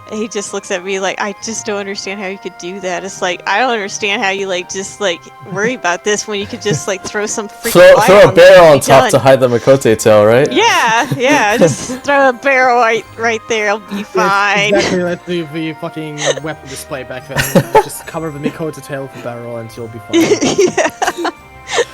Speaker 3: he just looks at me like, I just don't understand how you could do that. It's like, I don't understand how you like just like worry about this when you could just like throw some freaking
Speaker 2: throw a barrel on top to hide the Makote tail, right?
Speaker 3: Yeah, just throw a barrel right there, I'll be fine.
Speaker 1: Exactly like the fucking weapon display back then. Just cover the Makote tail with a barrel and you'll be fine.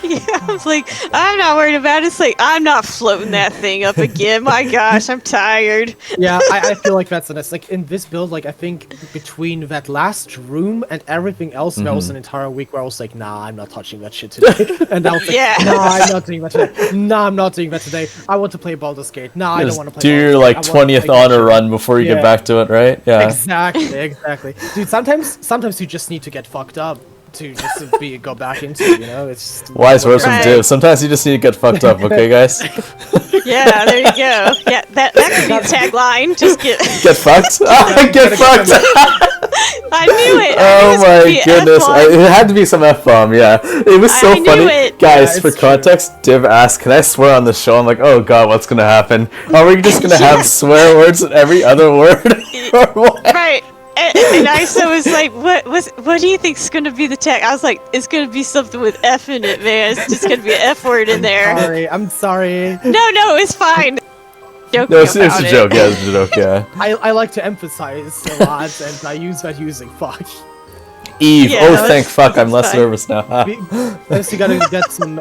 Speaker 3: Yeah, I was like, I'm not worried about it. It's like, I'm not floating that thing up again. My gosh, I'm tired.
Speaker 1: Yeah, I feel like that's honest. Like, in this build, like, I think between that last room and everything else, there was an entire week where I was like, nah, I'm not touching that shit today. And I was like, nah, I'm not doing that today. Nah, I'm not doing that today. I want to play Baldur's Gate. Nah, I don't want to play
Speaker 2: do your, like, 20th honor run before you get back to it, right? Yeah.
Speaker 1: Exactly. Dude, sometimes you just need to get fucked up to just go back into, you know, it's just
Speaker 2: wise words from Div. Sometimes you just need to get fucked up, okay, guys?
Speaker 3: Yeah, there you go. Yeah, that could be a tagline. Just get
Speaker 2: fucked. Get fucked.
Speaker 3: I knew it.
Speaker 2: Oh my goodness! It had to be some F-bomb. Yeah, it was so funny, guys. For context, Div asked, "Can I swear on the show?" I'm like, "Oh god, what's gonna happen? Are we just gonna have swear words in every other word?" Or what?
Speaker 3: Right. And Isa was like, what do you think's gonna be the tag? I was like, it's gonna be something with F in it, man. It's just gonna be an F word in there.
Speaker 1: I'm sorry.
Speaker 3: No, it's fine.
Speaker 2: No, it's a joke. Yeah, it's a joke. Yeah.
Speaker 1: I like to emphasize a lot, and I use that using fuck.
Speaker 2: Eve. Yeah, thank fuck. I'm less nervous now.
Speaker 1: First, you gotta get some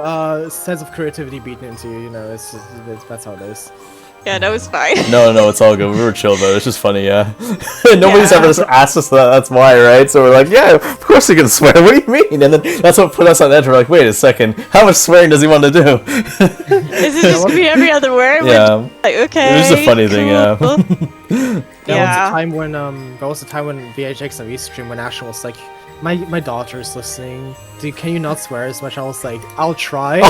Speaker 1: sense of creativity beaten into you. You know, that's how it is.
Speaker 3: Yeah, that was fine.
Speaker 2: No, it's all good. We were chill though. It's just funny, yeah. Nobody's ever asked us that. That's why, right? So we're like, yeah, of course you can swear. What do you mean? And then that's what put us on edge. We're like, wait a second. How much swearing does he want to do?
Speaker 3: Is it just gonna be every other word?
Speaker 2: Yeah.
Speaker 3: Like, okay.
Speaker 2: It was a funny thing, yeah.
Speaker 1: There was a time when VHX and V-Stream when Ashley was like, my daughter's listening. Can you not swear as much? I was like, I'll try.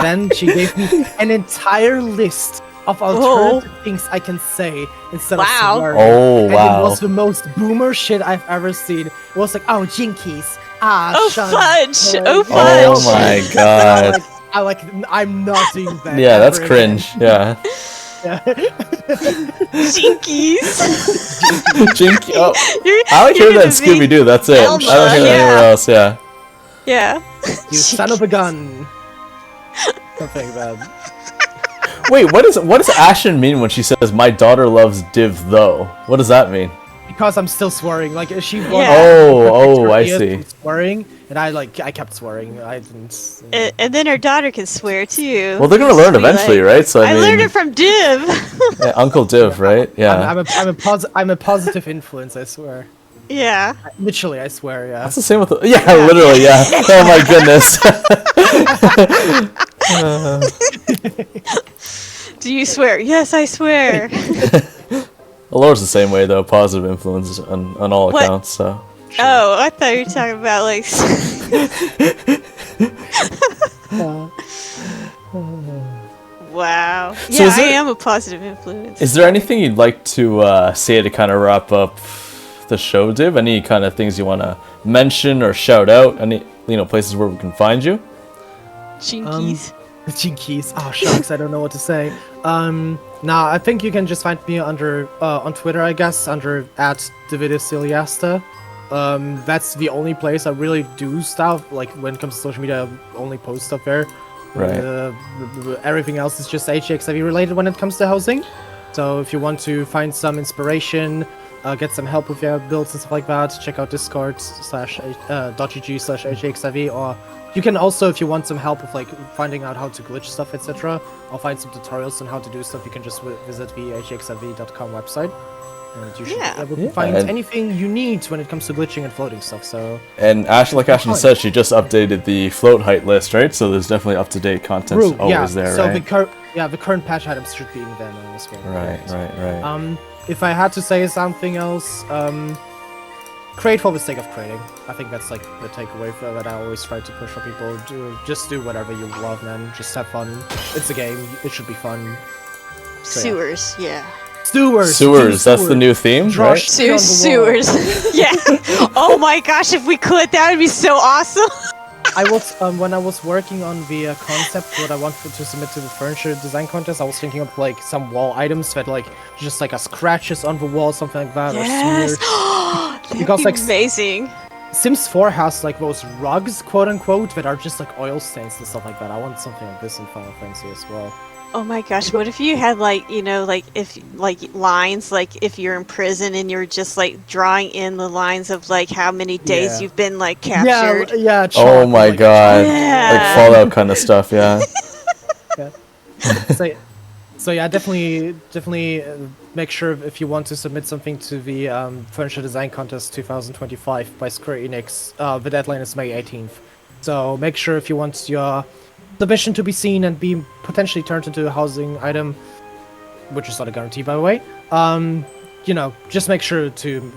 Speaker 1: Then she gave me an entire list of alternative things I can say instead of swearing.
Speaker 2: Oh,
Speaker 1: wow. And it was the most boomer shit I've ever seen. It was like, oh, jinkies.
Speaker 3: Oh,
Speaker 1: Sean.
Speaker 3: fudge! Oh, fudge!
Speaker 2: Oh my god.
Speaker 1: I'm not doing that.
Speaker 2: Yeah, that's cringe. Yeah.
Speaker 3: Jinkies.
Speaker 2: Jinky. Oh, I like hearing that in Scooby Doo. That's it.
Speaker 3: Elma,
Speaker 2: I don't hear that anywhere else. Yeah.
Speaker 3: Yeah.
Speaker 1: You son of a gun. Something bad.
Speaker 2: Wait, what does Ashen mean when she says my daughter loves div though? What does that mean?
Speaker 1: Because I'm still swearing. Like she.
Speaker 3: Yeah.
Speaker 2: Oh, I see.
Speaker 1: Swearing, and I kept swearing. I didn't.
Speaker 3: And then her daughter can swear too.
Speaker 2: Well, they're gonna learn eventually, right? So I mean,
Speaker 3: learned it from Div.
Speaker 2: Yeah, Uncle Div, right? Yeah.
Speaker 1: I'm a positive influence. I swear.
Speaker 3: Yeah.
Speaker 1: Literally, I swear. Yeah.
Speaker 2: That's the same with. Yeah, literally. Yeah. Oh my goodness.
Speaker 3: Do you swear? Yes, I swear.
Speaker 2: Alaura's the same way though. Positive influence on all accounts. So.
Speaker 3: Oh, I thought you were talking about like. Wow.
Speaker 2: So
Speaker 3: Yeah, I am a positive influence.
Speaker 2: Is there anything you'd like to say to kind of wrap up the show, Div? Any kind of things you want to mention or shout out? Any places where we can find you?
Speaker 3: Jinkies.
Speaker 1: Jinkies. Oh shucks, I don't know what to say. Nah, I think you can just find me under on Twitter, I guess, under @Dividus Yliaster. That's the only place I really do stuff. Like when it comes to social media, I only post stuff there.
Speaker 2: Right.
Speaker 1: Everything else is just HXIV related when it comes to housing. So if you want to find some inspiration, get some help with your builds and stuff like that, check out Discord .gg/HXIV, or you can also, if you want some help with like finding out how to glitch stuff, etc., or find some tutorials on how to do stuff, you can just visit the hxiv.com website. And you should be able to find anything you need when it comes to glitching and floating stuff. So.
Speaker 2: And like Ashley said, she just updated the float height list, right? So there's definitely up-to-date content always there,
Speaker 1: so
Speaker 2: right?
Speaker 1: The current patch items should be in there now as well.
Speaker 2: Right.
Speaker 1: If I had to say something else, create for the sake of creating. I think that's like the takeaway for that I always try to push for people. Just do whatever you love, man. Just have fun. It's a game. It should be fun. So,
Speaker 3: Sewers, yeah.
Speaker 1: Sewers.
Speaker 2: That's the new theme, right?
Speaker 3: Sewers. Yeah. Oh my gosh, if we could, that would be so awesome.
Speaker 1: I was when I was working on the concept what I wanted to submit to the furniture design contest, I was thinking of like some wall items that like just like a scratches on the wall, something like that.
Speaker 3: Yes.
Speaker 1: Or because like
Speaker 3: amazing.
Speaker 1: Sims 4 has like those rugs, quote unquote, that are just like oil stains and stuff like that. I want something like this in Final Fantasy as well.
Speaker 3: Oh my gosh, what if you had like, like if like lines, like if you're in prison and you're just like drawing in the lines of like how many days you've been like captured.
Speaker 1: Yeah.
Speaker 2: Oh my god.
Speaker 3: Yeah.
Speaker 2: Like Fallout kind of stuff, yeah.
Speaker 1: So yeah, definitely make sure if you want to submit something to the Furniture Design Contest 2025 by Square Enix, the deadline is May 18th. So make sure if you want your submission to be seen and be potentially turned into a housing item, which is not a guarantee by the way, just make sure to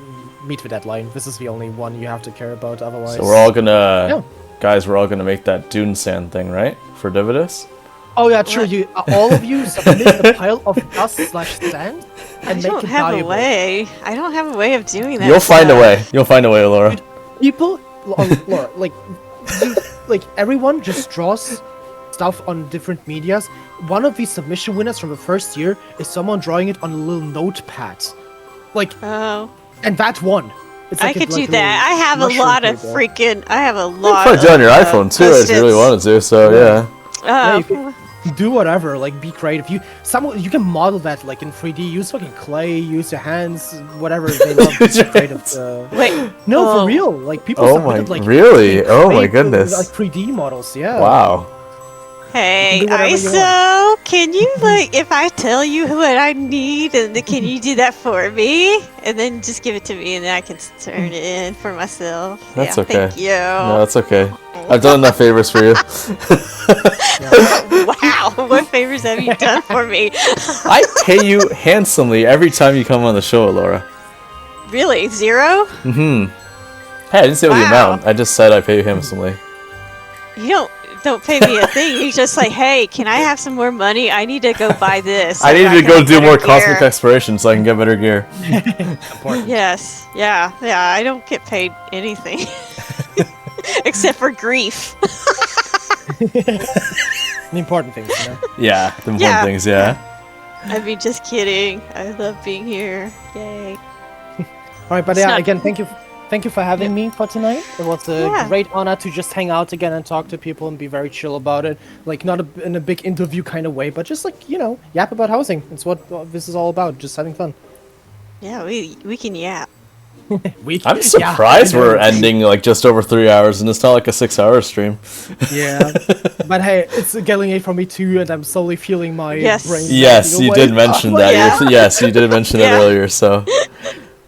Speaker 1: meet the deadline. This is the only one you have to care about, otherwise.
Speaker 2: So we're all gonna, guys, we're all gonna make that dune sand thing, right? For Dividus?
Speaker 1: Oh yeah, true. You, all of you submit a pile of dust/sand and make it valuable.
Speaker 3: I don't have a way of doing that.
Speaker 2: You'll find a way. You'll find a way, Laura.
Speaker 1: People, Laura, like everyone just draws stuff on different medias. One of the submission winners from the first year is someone drawing it on a little notepad. And that won. It's like
Speaker 3: I could do that. I have a lot of freaking. I have a lot.
Speaker 2: You could do it on your iPhone too if you really wanted to. So yeah.
Speaker 1: You can do whatever. Like be creative. You can model that like in 3D. Use fucking clay. Use your hands. Whatever. They love creative.
Speaker 3: Wait.
Speaker 1: No, for real. Like people.
Speaker 2: Oh my. Really? Oh my goodness.
Speaker 1: Like 3D models. Yeah.
Speaker 2: Wow.
Speaker 3: Hey, ISO, can you, if I tell you what I need, and can you do that for me? And then just give it to me, and then I can turn it in for myself.
Speaker 2: That's okay.
Speaker 3: Thank you.
Speaker 2: No, that's okay. I've done enough favors for you.
Speaker 3: Wow, what favors have you done for me?
Speaker 2: I pay you handsomely every time you come on the show, Laura.
Speaker 3: Really? 0?
Speaker 2: Mm-hmm. Hey, I didn't say the amount. I just said I pay you handsomely.
Speaker 3: You don't pay me a thing. You just like, hey, can I have some more money? I need to go buy this.
Speaker 2: I need to go do more cosmic exploration so I can get better gear.
Speaker 3: Yes. Yeah. I don't get paid anything. Except for grief.
Speaker 1: The important things, you know?
Speaker 2: Yeah, the important things, yeah.
Speaker 3: I mean, just kidding. I love being here. Yay.
Speaker 1: Alright, but yeah, again, thank you for having me for tonight. It was a great honor to just hang out again and talk to people and be very chill about it. Like, not in a big interview kind of way, but just like, you know, yap about housing. It's what this is all about, just having fun.
Speaker 3: Yeah, we can yap.
Speaker 2: I'm surprised we're ending like just over 3 hours, and it's not like a 6-hour stream.
Speaker 1: Yeah, but hey, it's getting late for me too, and I'm slowly feeling my brain.
Speaker 2: Yes, you did mention that.
Speaker 3: Yeah.
Speaker 2: Yes, you did mention that earlier. So.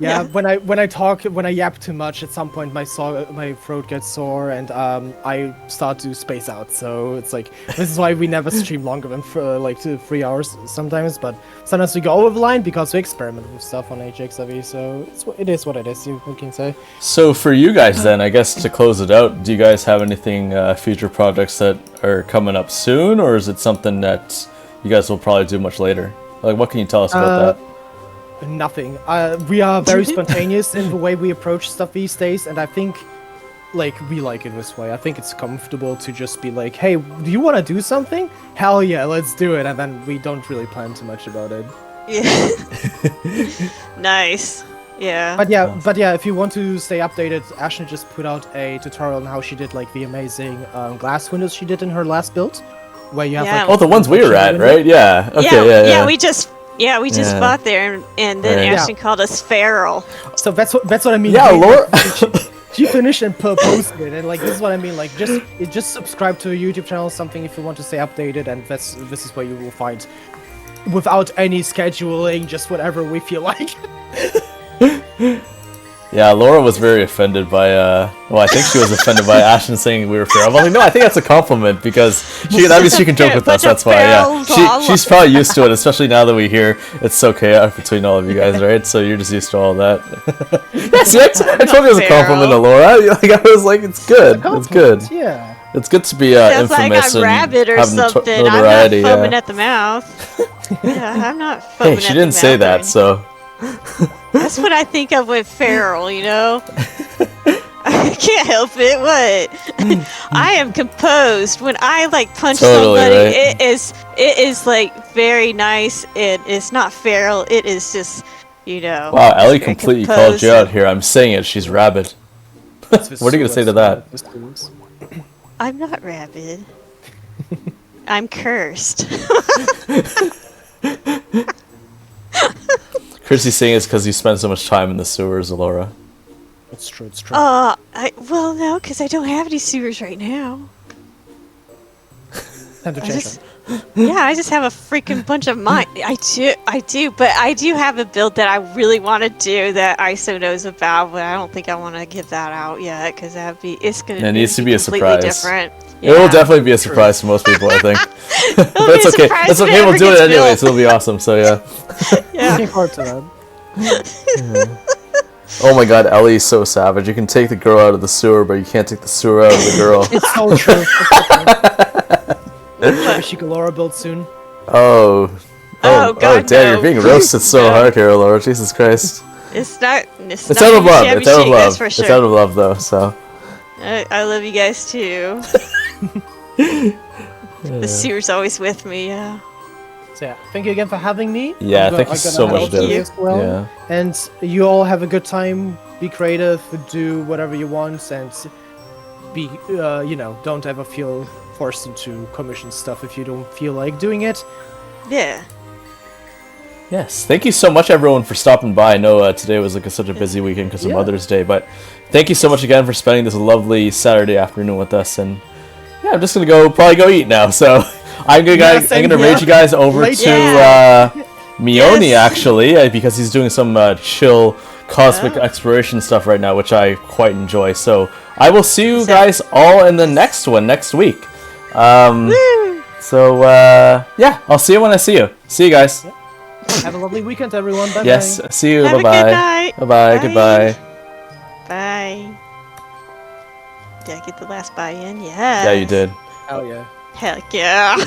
Speaker 1: Yeah, when I yap too much, at some point my throat gets sore and I start to space out. So it's like, this is why we never stream longer than like 3 hours sometimes. But sometimes we go over the line because we experiment with stuff on HXIV. So it is what it is. You can say.
Speaker 2: So for you guys then, I guess to close it out, do you guys have anything future projects that are coming up soon, or is it something that you guys will probably do much later? Like, what can you tell us about that?
Speaker 1: Nothing. We are very spontaneous in the way we approach stuff these days, and I think, like, we like it this way. I think it's comfortable to just be like, hey, do you want to do something? Hell yeah, let's do it, and then we don't really plan too much about it.
Speaker 3: Yeah. Nice. Yeah.
Speaker 1: But yeah, if you want to stay updated, Ashley just put out a tutorial on how she did, like, the amazing glass windows she did in her last build, where you have, like...
Speaker 2: Oh, the ones we were at, right? Yeah. Okay,
Speaker 3: yeah, we just bought there, and then Ashton called us feral.
Speaker 1: So that's what I mean.
Speaker 2: Yeah, Laura.
Speaker 1: She finished and posted it, and like this is what I mean. Like just subscribe to a YouTube channel, or something, if you want to stay updated, and this is where you will find, without any scheduling, just whatever we feel like.
Speaker 2: Yeah, Laura was very offended by, I think she was offended by Ashton saying we were feral. I'm like, no, I think that's a compliment, because that means she can joke with us, that's why, yeah. She's probably used to it, especially now that we hear it's so chaotic between all of you guys, right? So you're just used to all that. Yes, I told you it was a compliment to Laura. Like, I was like, it's good, it's good.
Speaker 1: Yeah.
Speaker 2: It's good to be infamous
Speaker 3: like I'm rabid or
Speaker 2: and having
Speaker 3: something.
Speaker 2: notoriety.
Speaker 3: I'm not foaming at the mouth. Yeah, I'm not foaming
Speaker 2: Hey, she didn't say that, so...
Speaker 3: That's what I think of with feral, you know? I can't help it, what? I am composed. When I, like, punch somebody, right? it is, like, very nice, and it's not feral, it is just, you know...
Speaker 2: Wow, Ellie completely called you out here. I'm saying it, she's rabid. What are you gonna say to that?
Speaker 3: I'm not rabid. I'm cursed.
Speaker 2: Chrissy's saying it's because you spend so much time in the sewers, Alaura.
Speaker 1: It's true, it's true.
Speaker 3: Well, no, because I don't have any sewers right now.
Speaker 1: Time to change them.
Speaker 3: Yeah, I just have a freaking bunch of mine. I do, but I do have a build that I really want to do that ISO knows about, but I don't think I want to give that out yet, because it needs to be a surprise. Different.
Speaker 2: Yeah. It will definitely be a surprise to most people, I think. But it's okay. That's okay. We'll do it anyway, so it'll be awesome. So yeah.
Speaker 3: Yeah.
Speaker 1: Looking forward to that.
Speaker 2: Oh my God, Ellie's so savage. You can take the girl out of the sewer, but you can't take the sewer out of the girl.
Speaker 1: It's so true. Wish you could Laura build soon.
Speaker 3: Oh God,
Speaker 2: damn, you're being roasted so hard here, Laura. Jesus Christ.
Speaker 3: It's not.
Speaker 2: It's out of love. It's out of love. Sure. It's out of love, though. So.
Speaker 3: I love you guys too. The sewer's always with me. Yeah.
Speaker 1: So yeah, thank you again for having me.
Speaker 2: Yeah, thank you so much, Div.
Speaker 1: Well. Yeah. And you all have a good time. Be creative. Do whatever you want, and be don't ever feel forced into commission stuff if you don't feel like doing it.
Speaker 3: Yeah.
Speaker 2: Yes, thank you so much, everyone, for stopping by. I know today was such a busy weekend because of Mother's Day, but thank you so much again for spending this lovely Saturday afternoon with us. And yeah, I'm just gonna probably go eat now. So I'm gonna raid you guys over to Mione actually, because he's doing some chill cosmic exploration stuff right now, which I quite enjoy. So I will see you guys all in the next one next week. So yeah, I'll see you when I see you. See you guys.
Speaker 1: Have a lovely weekend, everyone. Bye.
Speaker 2: Yes, see you. Bye bye. Bye bye. Goodbye.
Speaker 3: Bye. Did I get the last buy in? Yeah.
Speaker 2: Yeah, you did.
Speaker 1: Hell yeah.
Speaker 3: Heck yeah.